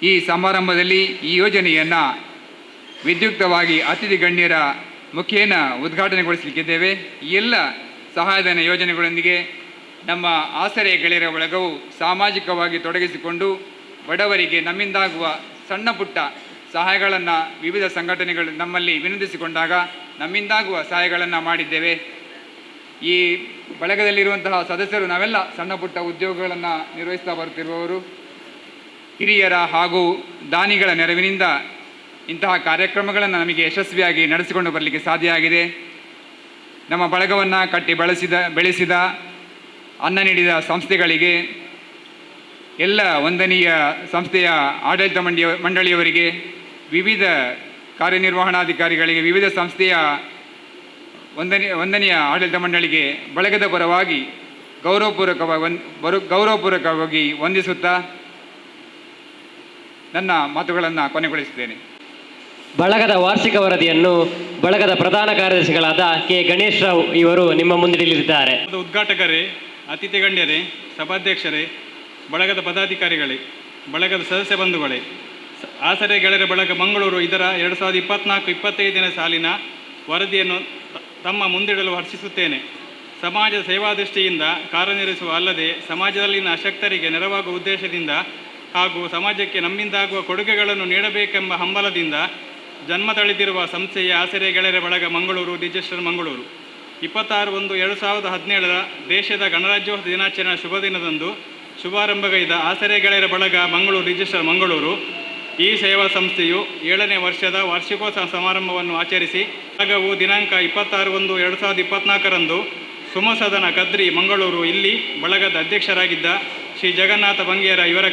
ಈ ಸಮಾರಂಭದಲ್ಲಿ ಈ ಯೋಜನೆಯನ್ನು ವಿದ್ಯುಕ್ತವಾಗಿ ಅತಿಥಿ ಗಣ್ಯರ ಮುಖೇನ ಉದ್ಘಾಟನೆಗೊಳಿಸಲಿಕ್ಕಿದ್ದೇವೆ. ಈ ಎಲ್ಲ ಸಹಾಯಧನ ಯೋಜನೆಗಳೊಂದಿಗೆ ನಮ್ಮ ಆಸರೆ ಗೆಳೆಯರ ಬಳಗವು ಸಾಮಾಜಿಕವಾಗಿ ತೊಡಗಿಸಿಕೊಂಡು ಬಡವರಿಗೆ ನಮ್ಮಿಂದಾಗುವ ಸಣ್ಣ ಪುಟ್ಟ ಸಹಾಯಗಳನ್ನು ವಿವಿಧ ಸಂಘಟನೆಗಳು ನಮ್ಮಲ್ಲಿ ವಿನಂತಿಸಿಕೊಂಡಾಗ ನಮ್ಮಿಂದಾಗುವ ಸಹಾಯಗಳನ್ನು ಮಾಡಿದ್ದೇವೆ. ಈ ಬಳಗದಲ್ಲಿರುವಂತಹ ಸದಸ್ಯರು ನಾವೆಲ್ಲ ಸಣ್ಣ ಪುಟ್ಟ ಉದ್ಯೋಗಗಳನ್ನು ನಿರ್ವಹಿಸ್ತಾ ಬರುತ್ತಿರುವವರು. ಹಿರಿಯರ ಹಾಗೂ ದಾನಿಗಳ ನೆರವಿನಿಂದ ಇಂತಹ ಕಾರ್ಯಕ್ರಮಗಳನ್ನು ನಮಗೆ ಯಶಸ್ವಿಯಾಗಿ ನಡೆಸಿಕೊಂಡು ಬರಲಿಕ್ಕೆ ಸಾಧ್ಯ ಆಗಿದೆ. ನಮ್ಮ ಬಳಗವನ್ನು ಕಟ್ಟಿ ಬೆಳೆಸಿದ ಅನ್ನ ನೀಡಿದ ಸಂಸ್ಥೆಗಳಿಗೆ, ಎಲ್ಲ ವಂದನೀಯ ಸಂಸ್ಥೆಯ ಆಡಳಿತ ಮಂಡಳಿಯವರಿಗೆ, ವಿವಿಧ ಕಾರ್ಯನಿರ್ವಹಣಾಧಿಕಾರಿಗಳಿಗೆ, ವಿವಿಧ ಸಂಸ್ಥೆಯ ವಂದನೀಯ ಆಡಳಿತ ಮಂಡಳಿಗೆ ಬಳಗದ ಪರವಾಗಿ ಗೌರವಪೂರ್ವಕವಾಗಿ ವಂದಿಸುತ್ತಾ ನನ್ನ ಮಾತುಗಳನ್ನು ಕೊನೆಗೊಳಿಸುತ್ತೇನೆ. ಬಳಗದ ವಾರ್ಷಿಕ ವರದಿಯನ್ನು ಬಳಗದ ಪ್ರಧಾನ ಕಾರ್ಯದರ್ಶಿಗಳಾದ ಕೆ ಗಣೇಶ್ ರಾವ್ ಇವರು ನಿಮ್ಮ ಮುಂದಿಡಲಿದ್ದಾರೆ. ಉದ್ಘಾಟಕರೇ, ಅತಿಥಿ ಗಣ್ಯರೇ, ಸಭಾಧ್ಯಕ್ಷರೇ, ಬಳಗದ ಪದಾಧಿಕಾರಿಗಳೇ, ಬಳಗದ ಸದಸ್ಯ ಬಂಧುಗಳೇ, ಆಸರೆ ಗೆಳೆಯರ ಬಳಗ ಮಂಗಳೂರು ಇದರ 2024-25ನೇ ಸಾಲಿನ ವರದಿಯನ್ನು ತಮ್ಮ ಮುಂದಿಡಲು ಹರ್ಷಿಸುತ್ತೇನೆ. ಸಮಾಜ ಸೇವಾ ದೃಷ್ಟಿಯಿಂದ ಕಾರ್ಯನಿರ್ವಹಿಸುವ ಅಲ್ಲದೆ ಸಮಾಜದಲ್ಲಿನ ಅಶಕ್ತರಿಗೆ ನೆರವಾಗುವ ಉದ್ದೇಶದಿಂದ ಹಾಗೂ ಸಮಾಜಕ್ಕೆ ನಮ್ಮಿಂದಾಗುವ ಕೊಡುಗೆಗಳನ್ನು ನೀಡಬೇಕೆಂಬ ಹಂಬಲದಿಂದ ಜನ್ಮ ತಳೆದಿರುವ ಸಂಸ್ಥೆಯ ಆಸರೆ ಗೆಳೆಯರ ಬಳಗ ಮಂಗಳೂರು ರಿಜಿಸ್ಟರ್ ಮಂಗಳೂರು 26/1/2017 ದೇಶದ ಗಣರಾಜ್ಯೋತ್ಸವ ದಿನಾಚರಣೆ ಶುಭ ದಿನದಂದು ಶುಭಾರಂಭಗೈದ ಆಸರೆ ಗೆಳೆಯರ ಬಳಗ ಮಂಗಳೂರು ರಿಜಿಸ್ಟರ್ ಮಂಗಳೂರು ಈ ಸೇವಾ ಸಂಸ್ಥೆಯು 7ನೇ ವರ್ಷದ ವಾರ್ಷಿಕೋತ್ಸವ ಸಮಾರಂಭವನ್ನು ಆಚರಿಸಿ ಬಳಗವು ದಿನಾಂಕ 26/1/2024ರಂದು ಸುಮಸದನ ಕದ್ರಿ ಮಂಗಳೂರು ಇಲ್ಲಿ ಬಳಗದ ಅಧ್ಯಕ್ಷರಾಗಿದ್ದ ಶ್ರೀ ಜಗನ್ನಾಥ ಬಂಗೇರ ಇವರ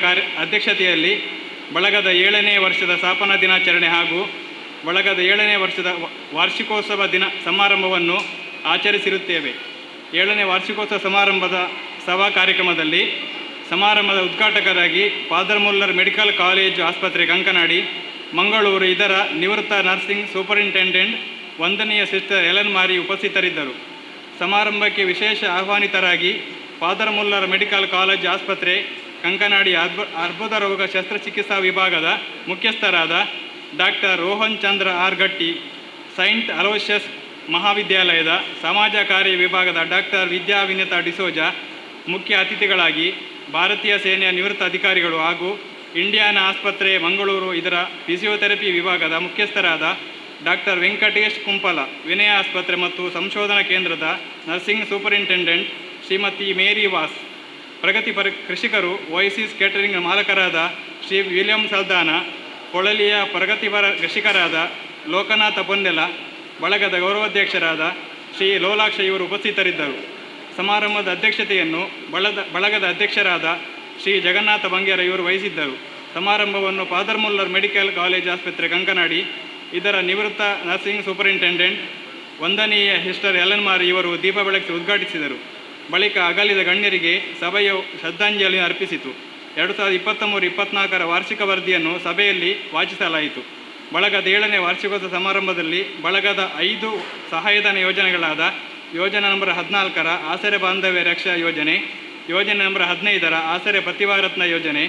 ಅಧ್ಯಕ್ಷತೆಯಲ್ಲಿ ಬಳಗದ 7ನೇ ವರ್ಷದ ಸ್ಥಾಪನಾ ದಿನಾಚರಣೆ ಹಾಗೂ ಬಳಗದ 7ನೇ ವರ್ಷದ ವಾರ್ಷಿಕೋತ್ಸವ ಸಮಾರಂಭವನ್ನು ಆಚರಿಸಿರುತ್ತೇವೆ. 7ನೇ ವಾರ್ಷಿಕೋತ್ಸವ ಸಮಾರಂಭದ ಸಭಾ ಕಾರ್ಯಕ್ರಮದಲ್ಲಿ ಸಮಾರಂಭದ ಉದ್ಘಾಟಕರಾಗಿ ಫಾದರ್ ಮುಲ್ಲರ್ ಮೆಡಿಕಲ್ ಕಾಲೇಜು ಆಸ್ಪತ್ರೆ ಕಂಕನಾಡಿ ಮಂಗಳೂರು ಇದರ ನಿವೃತ್ತ ನರ್ಸಿಂಗ್ ಸೂಪರಿಂಟೆಂಡೆಂಟ್ ವಂದನೀಯ ಸಿಸ್ಟರ್ ಎಲನ್ ಮಾರಿ ಉಪಸ್ಥಿತರಿದ್ದರು. ಸಮಾರಂಭಕ್ಕೆ ವಿಶೇಷ ಆಹ್ವಾನಿತರಾಗಿ ಫಾದರ್ ಮುಲ್ಲರ್ ಮೆಡಿಕಲ್ ಕಾಲೇಜ್ ಆಸ್ಪತ್ರೆ ಕಂಕನಾಡಿ ಅರ್ಬುದ ರೋಗ ಶಸ್ತ್ರಚಿಕಿತ್ಸಾ ವಿಭಾಗದ ಮುಖ್ಯಸ್ಥರಾದ ಡಾಕ್ಟರ್ ರೋಹನ್ ಚಂದ್ರ ಆರ್ ಗಟ್ಟಿ, ಸೈಂಟ್ ಅಲೋಷಿಯಸ್ ಮಹಾವಿದ್ಯಾಲಯದ ಸಮಾಜ ಕಾರ್ಯ ವಿಭಾಗದ ಡಾಕ್ಟರ್ ವಿದ್ಯಾ ವಿನಿತಾ ಡಿಸೋಜಾ ಮುಖ್ಯ ಅತಿಥಿಗಳಾಗಿ ಭಾರತೀಯ ಸೇನೆಯ ನಿವೃತ್ತ ಅಧಿಕಾರಿಗಳು ಹಾಗೂ ಇಂಡಿಯಾನ ಆಸ್ಪತ್ರೆ ಮಂಗಳೂರು ಇದರ ಫಿಸಿಯೋಥೆರಪಿ ವಿಭಾಗದ ಮುಖ್ಯಸ್ಥರಾದ ಡಾಕ್ಟರ್ ವೆಂಕಟೇಶ್ ಕುಂಪಲ, ವಿನಯ ಆಸ್ಪತ್ರೆ ಮತ್ತು ಸಂಶೋಧನಾ ಕೇಂದ್ರದ nursing superintendent Shrimati Mary was, ಪ್ರಗತಿಪರ ಕೃಷಿಕರು ಓಯಸಿಸ್ ಕೇಟರಿಂಗ್ ಮಾಲಕರಾದ ಶ್ರೀ ವಿಲಿಯಂ ಸಲ್ದಾನ, ಕೊಳಲಿಯ ಪ್ರಗತಿಪರ ಕೃಷಿಕರಾದ ಲೋಕನಾಥ ಪೊನ್ನೆಲ, ಬಳಗದ ಗೌರವಾಧ್ಯಕ್ಷರಾದ ಶ್ರೀ ಲೋಲಾಕ್ಷ ಇವರು ಉಪಸ್ಥಿತರಿದ್ದರು. ಸಮಾರಂಭದ ಅಧ್ಯಕ್ಷತೆಯನ್ನು ಬಳಗದ ಅಧ್ಯಕ್ಷರಾದ ಶ್ರೀ ಜಗನ್ನಾಥ ಬಂಗೇರ ಇವರು ವಹಿಸಿದ್ದರು. ಸಮಾರಂಭವನ್ನು ಫಾದರ್ ಮುಲ್ಲರ್ ಮೆಡಿಕಲ್ ಕಾಲೇಜ್ ಆಸ್ಪತ್ರೆ ಕಂಕನಾಡಿ ಇದರ ನಿವೃತ್ತ ನರ್ಸಿಂಗ್ ಸೂಪರಿಂಟೆಂಡೆಂಟ್ ವಂದನೀಯ ಸಿಸ್ಟರ್ ಹೆಲೆನ್ ಮಾರಿ ಇವರು ದೀಪ ಬೆಳಗಿಸಿ ಉದ್ಘಾಟಿಸಿದರು. ಬಳಿಕ ಅಗಲಿದ ಗಣ್ಯರಿಗೆ ಸಭೆಯು ಶ್ರದ್ಧಾಂಜಲಿ ಅರ್ಪಿಸಿತು. 2023-24 ವಾರ್ಷಿಕ ವರದಿಯನ್ನು ಸಭೆಯಲ್ಲಿ ವಾಚಿಸಲಾಯಿತು. ಬಳಗದ 7ನೇ ವಾರ್ಷಿಕೋತ್ಸವ ಸಮಾರಂಭದಲ್ಲಿ ಬಳಗದ 5 ಸಹಾಯಧನ ಯೋಜನೆಗಳಾದ ಯೋಜನೆ ನಂಬರ್ 14ರ ಆಸರೆ ಬಾಂಧವ್ಯ ರಕ್ಷಾ ಯೋಜನೆ, ಯೋಜನೆ ನಂಬರ್ 15ರ ಆಸರೆ ಪ್ರತಿಭಾರತ್ನ ಯೋಜನೆ,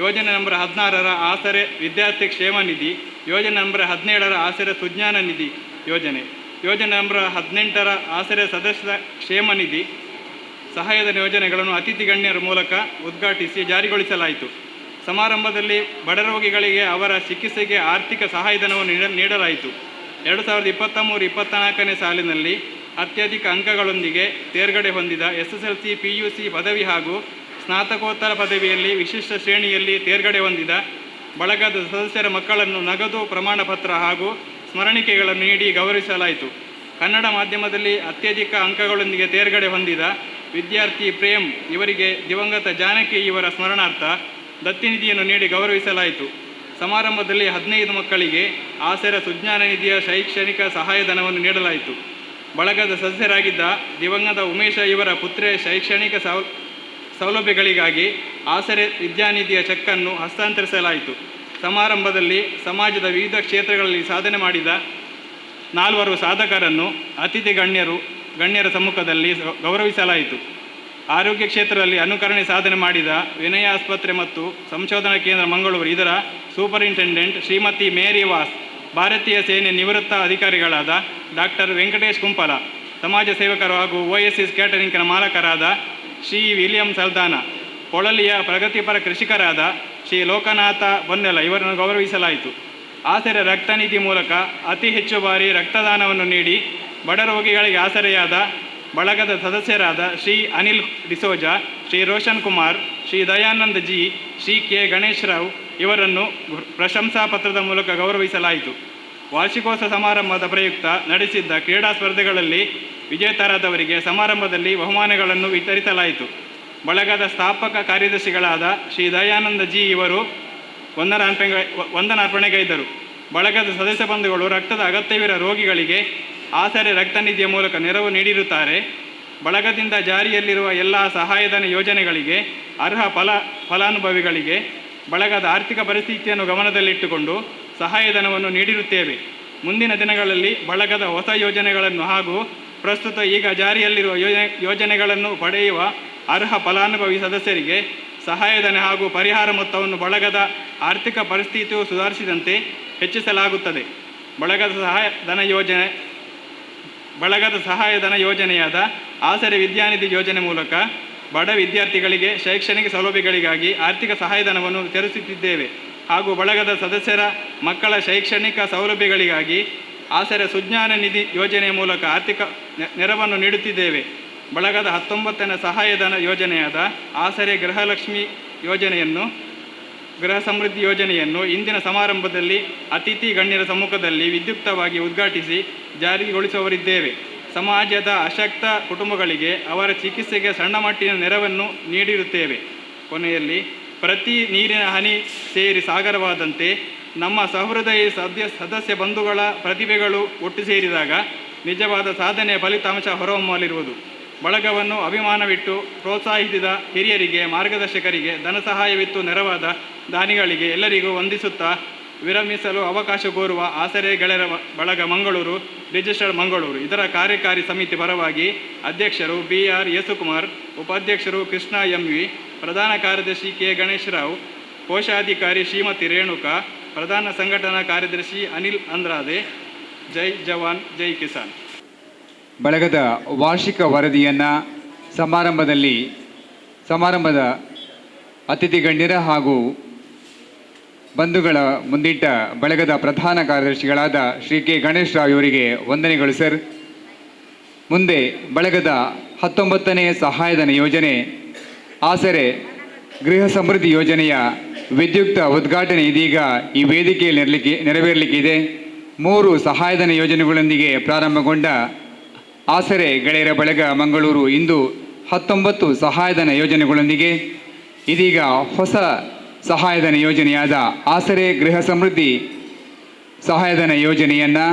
ಯೋಜನೆ ನಂಬರ್ 16ರ ಆಸರೆ ವಿದ್ಯಾರ್ಥಿ ಕ್ಷೇಮ ನಿಧಿ, ಯೋಜನೆ ನಂಬರ್ 17ರ ಆಸರೆ ಸುಜ್ಞಾನ ನಿಧಿ ಯೋಜನೆ, ಯೋಜನೆ ನಂಬರ್ 18ರ ಆಸರೆ ಸದಸ್ಯ ಕ್ಷೇಮ ನಿಧಿ ಸಹಾಯಧನ ಯೋಜನೆಗಳನ್ನು ಅತಿಥಿ ಗಣ್ಯರ ಮೂಲಕ ಉದ್ಘಾಟಿಸಿ ಜಾರಿಗೊಳಿಸಲಾಯಿತು. ಸಮಾರಂಭದಲ್ಲಿ ಬಡ ರೋಗಿಗಳಿಗೆ ಅವರ ಚಿಕಿತ್ಸೆಗೆ ಆರ್ಥಿಕ ಸಹಾಯಧನವನ್ನು ನೀಡಲಾಯಿತು. 2023-24ನೇ ಸಾಲಿನಲ್ಲಿ ಅತ್ಯಧಿಕ ಅಂಕಗಳೊಂದಿಗೆ ತೇರ್ಗಡೆ ಹೊಂದಿದ SSLC, PUC ಪದವಿ ಹಾಗೂ ಸ್ನಾತಕೋತ್ತರ ಪದವಿಯಲ್ಲಿ ವಿಶಿಷ್ಟ ಶ್ರೇಣಿಯಲ್ಲಿ ತೇರ್ಗಡೆ ಹೊಂದಿದ ಬಳಗದ ಸದಸ್ಯರ ಮಕ್ಕಳನ್ನು ನಗದು ಪ್ರಮಾಣಪತ್ರ ಹಾಗೂ ಸ್ಮರಣಿಕೆಗಳನ್ನು ನೀಡಿ ಗೌರವಿಸಲಾಯಿತು. ಕನ್ನಡ ಮಾಧ್ಯಮದಲ್ಲಿ ಅತ್ಯಧಿಕ ಅಂಕಗಳೊಂದಿಗೆ ತೇರ್ಗಡೆ ಹೊಂದಿದ ವಿದ್ಯಾರ್ಥಿ ಪ್ರೇಮ್ ಇವರಿಗೆ ದಿವಂಗತ ಜಾನಕಿ ಇವರ ಸ್ಮರಣಾರ್ಥ ದತ್ತಿನಿಧಿಯನ್ನು ನೀಡಿ ಗೌರವಿಸಲಾಯಿತು. ಸಮಾರಂಭದಲ್ಲಿ 15 ಮಕ್ಕಳಿಗೆ ಆಸರೆ ಸುಜ್ಞಾನ ನಿಧಿಯ ಶೈಕ್ಷಣಿಕ ಸಹಾಯಧನವನ್ನು ನೀಡಲಾಯಿತು. ಬಳಗದ ಸದಸ್ಯರಾಗಿದ್ದ ದಿವಂಗತ ಉಮೇಶ ಇವರ ಪುತ್ರಿ ಶೈಕ್ಷಣಿಕ ಸೌಲಭ್ಯಗಳಿಗಾಗಿ ಆಸರೆ ವಿದ್ಯಾನಿಧಿಯ ಚೆಕ್ಕನ್ನು ಹಸ್ತಾಂತರಿಸಲಾಯಿತು. ಸಮಾರಂಭದಲ್ಲಿ ಸಮಾಜದ ವಿವಿಧ ಕ್ಷೇತ್ರಗಳಲ್ಲಿ ಸಾಧನೆ ಮಾಡಿದ 4 ಸಾಧಕರನ್ನು ಅತಿಥಿ ಗಣ್ಯರ ಸಮ್ಮುಖದಲ್ಲಿ ಗೌರವಿಸಲಾಯಿತು. ಆರೋಗ್ಯ ಕ್ಷೇತ್ರದಲ್ಲಿ ಅನುಕರಣೆ ಸಾಧನೆ ಮಾಡಿದ ವಿನಯ ಆಸ್ಪತ್ರೆ ಮತ್ತು ಸಂಶೋಧನಾ ಕೇಂದ್ರ ಮಂಗಳೂರು ಇದರ ಸೂಪರಿಂಟೆಂಡೆಂಟ್ ಶ್ರೀಮತಿ ಮೇರಿ ವಾಸ್, ಭಾರತೀಯ ಸೇನೆ ನಿವೃತ್ತ ಅಧಿಕಾರಿಗಳಾದ ಡಾಕ್ಟರ್ ವೆಂಕಟೇಶ್ ಕುಂಪಲ, ಸಮಾಜ ಸೇವಕರು ಹಾಗೂ OSS ಕ್ಯಾಟರಿಂಗ್ನ ಮಾಲಕರಾದ ಶ್ರೀ ವಿಲಿಯಂ ಸಲ್ದಾನ, ಪೊಳಲಿಯ ಪ್ರಗತಿಪರ ಕೃಷಿಕರಾದ ಶ್ರೀ ಲೋಕನಾಥ ಬೊನ್ನೆಲ ಇವರನ್ನು ಗೌರವಿಸಲಾಯಿತು. ಆಸರೆ ರಕ್ತನಿಧಿ ಮೂಲಕ ಅತಿ ಹೆಚ್ಚು ಬಾರಿ ರಕ್ತದಾನವನ್ನು ನೀಡಿ ಬಡ ರೋಗಿಗಳಿಗೆ ಆಸರೆಯಾದ ಬಳಗದ ಸದಸ್ಯರಾದ ಶ್ರೀ ಅನಿಲ್ ಡಿಸೋಜಾ, ಶ್ರೀ ರೋಷನ್ ಕುಮಾರ್, ಶ್ರೀ ದಯಾನಂದ್ ಜಿ, ಶ್ರೀ ಕೆ ಗಣೇಶ್ ರಾವ್ ಇವರನ್ನು ಪ್ರಶಂಸಾ ಪತ್ರದ ಮೂಲಕ ಗೌರವಿಸಲಾಯಿತು. ವಾರ್ಷಿಕೋತ್ಸವ ಸಮಾರಂಭದ ಪ್ರಯುಕ್ತ ನಡೆಸಿದ್ದ ಕ್ರೀಡಾ ಸ್ಪರ್ಧೆಗಳಲ್ಲಿ ವಿಜೇತರಾದವರಿಗೆ ಸಮಾರಂಭದಲ್ಲಿ ಬಹುಮಾನಗಳನ್ನು ವಿತರಿಸಲಾಯಿತು. ಬಳಗದ ಸ್ಥಾಪಕ ಕಾರ್ಯದರ್ಶಿಗಳಾದ ಶ್ರೀ ದಯಾನಂದ ಜಿ ಇವರು ವಂದನಾರ್ಪಣೆಗೈದರು. ಬಳಗದ ಸದಸ್ಯ ಬಂಧುಗಳು ರಕ್ತದ ಅಗತ್ಯವಿರುವ ರೋಗಿಗಳಿಗೆ ಆಸರೆ ರಕ್ತನಿಧಿಯ ಮೂಲಕ ನೆರವು ನೀಡಿರುತ್ತಾರೆ. ಬಳಗದಿಂದ ಜಾರಿಯಲ್ಲಿರುವ ಎಲ್ಲ ಸಹಾಯಧನ ಯೋಜನೆಗಳಿಗೆ ಅರ್ಹ ಫಲಾನುಭವಿಗಳಿಗೆ ಬಳಗದ ಆರ್ಥಿಕ ಪರಿಸ್ಥಿತಿಯನ್ನು ಗಮನದಲ್ಲಿಟ್ಟುಕೊಂಡು ಸಹಾಯಧನವನ್ನು ನೀಡಿರುತ್ತೇವೆ. ಮುಂದಿನ ದಿನಗಳಲ್ಲಿ ಬಳಗದ ಹೊಸ ಯೋಜನೆಗಳನ್ನು ಹಾಗೂ ಪ್ರಸ್ತುತ ಈಗ ಜಾರಿಯಲ್ಲಿರುವ ಯೋಜನೆಗಳನ್ನು ಪಡೆಯುವ ಅರ್ಹ ಫಲಾನುಭವಿ ಸದಸ್ಯರಿಗೆ ಸಹಾಯಧನ ಹಾಗೂ ಪರಿಹಾರ ಮೊತ್ತವನ್ನು ಬಳಗದ ಆರ್ಥಿಕ ಪರಿಸ್ಥಿತಿಯು ಸುಧಾರಿಸಿದಂತೆ ಹೆಚ್ಚಿಸಲಾಗುತ್ತದೆ. ಬಳಗದ ಸಹಾಯಧನ ಯೋಜನೆಯಾದ ಆಸರೆ ವಿದ್ಯಾನಿಧಿ ಯೋಜನೆ ಮೂಲಕ ಬಡ ವಿದ್ಯಾರ್ಥಿಗಳಿಗೆ ಶೈಕ್ಷಣಿಕ ಸೌಲಭ್ಯಗಳಿಗಾಗಿ ಆರ್ಥಿಕ ಸಹಾಯಧನವನ್ನು ತೆರೆಸುತ್ತಿದ್ದೇವೆ ಹಾಗೂ ಬಳಗದ ಸದಸ್ಯರ ಮಕ್ಕಳ ಶೈಕ್ಷಣಿಕ ಸೌಲಭ್ಯಗಳಿಗಾಗಿ ಆಸರೆ ಸುಜ್ಞಾನ ನಿಧಿ ಯೋಜನೆಯ ಮೂಲಕ ಆರ್ಥಿಕ ನೆರವನ್ನು ನೀಡುತ್ತಿದ್ದೇವೆ. ಬಳಗದ 19ನೇ ಸಹಾಯಧನ ಯೋಜನೆಯಾದ ಆಸರೆ ಗೃಹ ಸಮೃದ್ಧಿ ಯೋಜನೆಯನ್ನು ಇಂದಿನ ಸಮಾರಂಭದಲ್ಲಿ ಅತಿಥಿ ಗಣ್ಯರ ಸಮ್ಮುಖದಲ್ಲಿ ವಿದ್ಯುಕ್ತವಾಗಿ ಉದ್ಘಾಟಿಸಿ ಜಾರಿಗೊಳಿಸುವವರಿದ್ದೇವೆ. ಸಮಾಜದ ಅಶಕ್ತ ಕುಟುಂಬಗಳಿಗೆ ಅವರ ಚಿಕಿತ್ಸೆಗೆ ಸಣ್ಣ ಮಟ್ಟಿನ ನೆರವನ್ನು ನೀಡಿರುತ್ತೇವೆ. ಕೊನೆಯಲ್ಲಿ ಪ್ರತಿ ನೀರಿನ ಹನಿ ಸೇರಿ ಸಾಗರವಾದಂತೆ ನಮ್ಮ ಸಹೃದಯ ಸದಸ್ಯ ಬಂಧುಗಳ ಪ್ರತಿಭೆಗಳು ಒಟ್ಟು ಸೇರಿದಾಗ ನಿಜವಾದ ಸಾಧನೆಯ ಫಲಿತಾಂಶ ಹೊರಹೊಮ್ಮಲಿರುವುದು. ಬಳಗವನ್ನು ಅಭಿಮಾನವಿಟ್ಟು ಪ್ರೋತ್ಸಾಹಿಸಿದ ಹಿರಿಯರಿಗೆ, ಮಾರ್ಗದರ್ಶಕರಿಗೆ, ಧನ ಸಹಾಯವಿತ್ತು ನೆರವಾದ ದಾನಿಗಳಿಗೆ ಎಲ್ಲರಿಗೂ ವಂದಿಸುತ್ತಾ ವಿರಮಿಸಲು ಅವಕಾಶ ಕೋರುವ ಆಸರೆ ಗೆಳೆಯರ ಬಳಗ ಮಂಗಳೂರು, ರಿಜಿಸ್ಟರ್ಡ್ ಮಂಗಳೂರು ಇದರ ಕಾರ್ಯಕಾರಿ ಸಮಿತಿ ಪರವಾಗಿ ಅಧ್ಯಕ್ಷರು BR ಯೇಸುಕುಮಾರ್, ಉಪಾಧ್ಯಕ್ಷರು ಕೃಷ್ಣ MV, ಪ್ರಧಾನ ಕಾರ್ಯದರ್ಶಿ K ಗಣೇಶ್ ರಾವ್, ಕೋಶಾಧಿಕಾರಿ ಶ್ರೀಮತಿ ರೇಣುಕಾ, ಪ್ರಧಾನ ಸಂಘಟನಾ ಕಾರ್ಯದರ್ಶಿ ಅನಿಲ್ ಅಂದ್ರಾದೆ. ಜೈ ಜವಾನ್ ಜೈ ಕಿಸಾನ್. ಬಳಗದ ವಾರ್ಷಿಕ ವರದಿಯನ್ನು ಸಮಾರಂಭದ ಅತಿಥಿ ಗಣ್ಯರ ಹಾಗೂ ಬಂಧುಗಳ ಮುಂದಿಟ್ಟ ಬಳಗದ ಪ್ರಧಾನ ಕಾರ್ಯದರ್ಶಿಗಳಾದ ಶ್ರೀ K ಗಣೇಶ್ ರಾವ್ ಇವರಿಗೆ ವಂದನೆಗಳು ಸರ್. ಮುಂದೆ ಬಳಗದ 19ನೇ ಸಹಾಯಧನ ಯೋಜನೆ ಆಸರೆ ಗೃಹ ಸಮೃದ್ಧಿ ಯೋಜನೆಯ ವಿದ್ಯುಕ್ತ ಉದ್ಘಾಟನೆ ಇದೀಗ ಈ ವೇದಿಕೆಯಲ್ಲಿ ನೆರವೇರಲಿಕ್ಕಿದೆ. 3 ಸಹಾಯಧನ ಯೋಜನೆಗಳೊಂದಿಗೆ ಪ್ರಾರಂಭಗೊಂಡ ಆಸರೆ ಗೆಳೆಯರ ಬಳಗ ಮಂಗಳೂರು ಇಂದು 19 ಸಹಾಯಧನ ಯೋಜನೆಗಳೊಂದಿಗೆ ಇದೀಗ ಹೊಸ ಸಹಾಯಧನ ಯೋಜನೆಯಾದ ಆಸರೆ ಗೃಹ ಸಮೃದ್ಧಿ ಸಹಾಯಧನ ಯೋಜನೆಯನ್ನು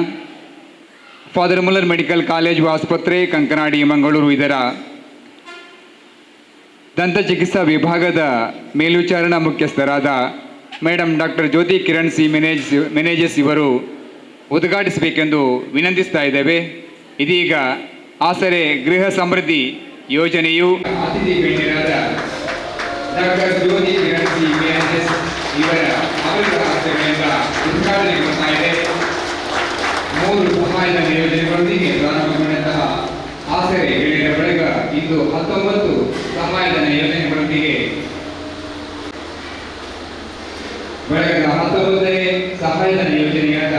ಫಾದರ್ ಮುಲ್ಲರ್ ಮೆಡಿಕಲ್ ಕಾಲೇಜು ಆಸ್ಪತ್ರೆ ಕಂಕನಾಡಿ ಮಂಗಳೂರು ಇದರ ದಂತ ಚಿಕಿತ್ಸಾ ವಿಭಾಗದ ಮೇಲ್ವಿಚಾರಣಾ ಮುಖ್ಯಸ್ಥರಾದ madam doctor Jyothi Kiran C Menezes ಇವರು ಉದ್ಘಾಟಿಸಬೇಕೆಂದು ವಿನಂತಿಸ್ತಾ ಇದ್ದೇವೆ. ಇದೀಗ ಆಸರೆ ಗೃಹ ಸಮೃದ್ಧಿ ಯೋಜನೆಯು ಅತಿಥಿ ಗಣ್ಯರಾದ ಡಾಕ್ಟರ್ ಜ್ಯೋತಿ ಕಿರಣ್ ಸಿ ಮೆನೇಜಸ್ ಇವರ ಆಶಯಗಳಿಂದ ಉದ್ಘಾಟನೆಗೊಳ್ತಾ ಇದೆ. 3 ಸಹಾಯಧನ ಯೋಜನೆಗಳೊಂದಿಗೆ ಪ್ರಾರಂಭಗೊಂಡಂತಹ ಆಸರೆ ಗೆಳೆಯರ ಬಳಗ ಇಂದು 19 ಸಹಾಯಧನ ಯೋಜನೆಗಳೊಂದಿಗೆ ಬಳಗದ 19ನೇ ಸಹಾಯಧನ ಯೋಜನೆಯಾದ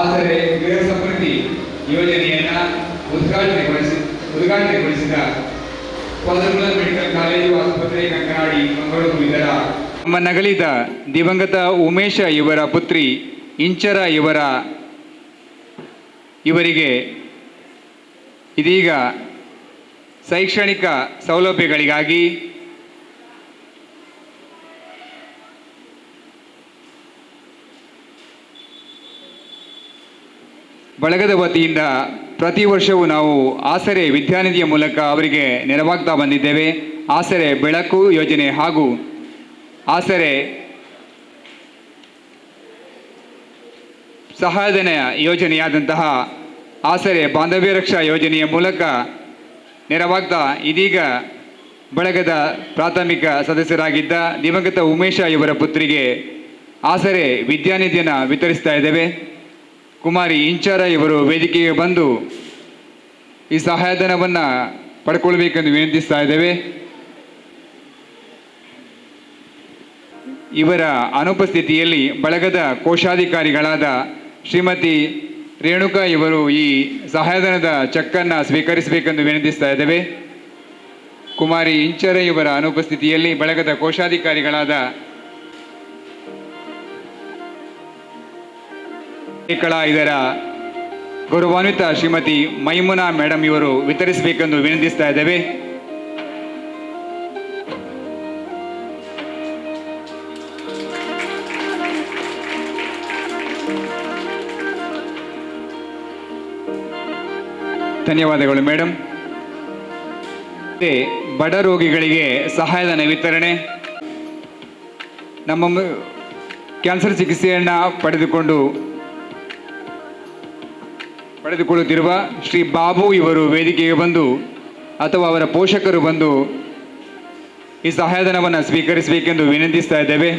ಆಸರೆ ಗೃಹ ಸಮೃದ್ಧಿ ಯೋಜನೆಯನ್ನ ಉದ್ಘಾಟನೆಗೊಳಿಸಿದ ಫಾದರ್ ಮುಲ್ಲರ್ ಮೆಡಿಕಲ್ ಕಾಲೇಜು ಆಸ್ಪತ್ರೆ ಕಂಕನಾಡಿ ಮಂಗಳೂರು ಇದರ ನಮ್ಮ ನಗಲಿದ ದಿವಂಗತ ಉಮೇಶ ಇವರ ಪುತ್ರಿ ಇಂಚರ ಇವರಿಗೆ ಇದೀಗ ಶೈಕ್ಷಣಿಕ ಸೌಲಭ್ಯಗಳಿಗಾಗಿ ಬಳಗದ ವತಿಯಿಂದ ಪ್ರತಿ ವರ್ಷವೂ ನಾವು ಆಸರೆ ವಿದ್ಯಾನಿಧಿಯ ಮೂಲಕ ಅವರಿಗೆ ನೆರವಾಗ್ತಾ ಬಂದಿದ್ದೇವೆ. ಆಸರೆ ಬೆಳಕು ಯೋಜನೆ ಹಾಗೂ ಆಸರೆ ಸಹಾಯಧನ ಯೋಜನೆಯಾದಂತಹ ಆಸರೆ ಬಾಂಧವ್ಯ ರಕ್ಷಾ ಯೋಜನೆಯ ಮೂಲಕ ನೆರವಾಗ್ತಾ ಇದೀಗ ಬಳಗದ ಪ್ರಾಥಮಿಕ ಸದಸ್ಯರಾಗಿದ್ದ ದಿವಂಗತ ಉಮೇಶ ಇವರ ಪುತ್ರಿಗೆ ಆಸರೆ ವಿದ್ಯಾನಿಧಿಯನ್ನು ವಿತರಿಸ್ತಾ ಇದ್ದೇವೆ. ಕುಮಾರಿ ಇಂಚಾರ ಇವರು ವೇದಿಕೆಗೆ ಬಂದು ಈ ಸಹಾಯಧನವನ್ನು ಪಡ್ಕೊಳ್ಬೇಕೆಂದು ವಿನಂತಿಸ್ತಾ ಇದ್ದೇವೆ. ಇವರ ಅನುಪಸ್ಥಿತಿಯಲ್ಲಿ ಬಳಗದ ಕೋಶಾಧಿಕಾರಿಗಳಾದ ಶ್ರೀಮತಿ ರೇಣುಕಾ ಇವರು ಈ ಸಹಾಯಧನದ ಚೆಕ್ಕನ್ನು ಸ್ವೀಕರಿಸಬೇಕೆಂದು ವಿನಂತಿಸ್ತಾ ಇದ್ದೇವೆ. ಕುಮಾರಿ ಇಂಚರ ಇವರ ಅನುಪಸ್ಥಿತಿಯಲ್ಲಿ ಬಳಗದ ಕೋಶಾಧಿಕಾರಿಗಳಾದ ಇದರ ಗೌರವಾನ್ವಿತ ಶ್ರೀಮತಿ ಮೈಮುನಾ ಮೇಡಮ್ ಇವರು ವಿತರಿಸಬೇಕೆಂದು ವಿನಂತಿಸ್ತಾ ಇದ್ದೇವೆ. ಧನ್ಯವಾದಗಳು ಮೇಡಮ್. ಬಡ ರೋಗಿಗಳಿಗೆ ಸಹಾಯಧನ ವಿತರಣೆ ನಮ್ಮ ಕ್ಯಾನ್ಸರ್ ಚಿಕಿತ್ಸೆಯನ್ನು ಪಡೆದುಕೊಳ್ಳುತ್ತಿರುವ ಶ್ರೀ ಬಾಬು ಇವರು ವೇದಿಕೆಗೆ ಬಂದು ಅಥವಾ ಅವರ ಪೋಷಕರು ಬಂದು ಈ ಸಹಾಯಧನವನ್ನು ಸ್ವೀಕರಿಸಬೇಕೆಂದು ವಿನಂತಿಸ್ತಾ ಇದ್ದೇವೆ.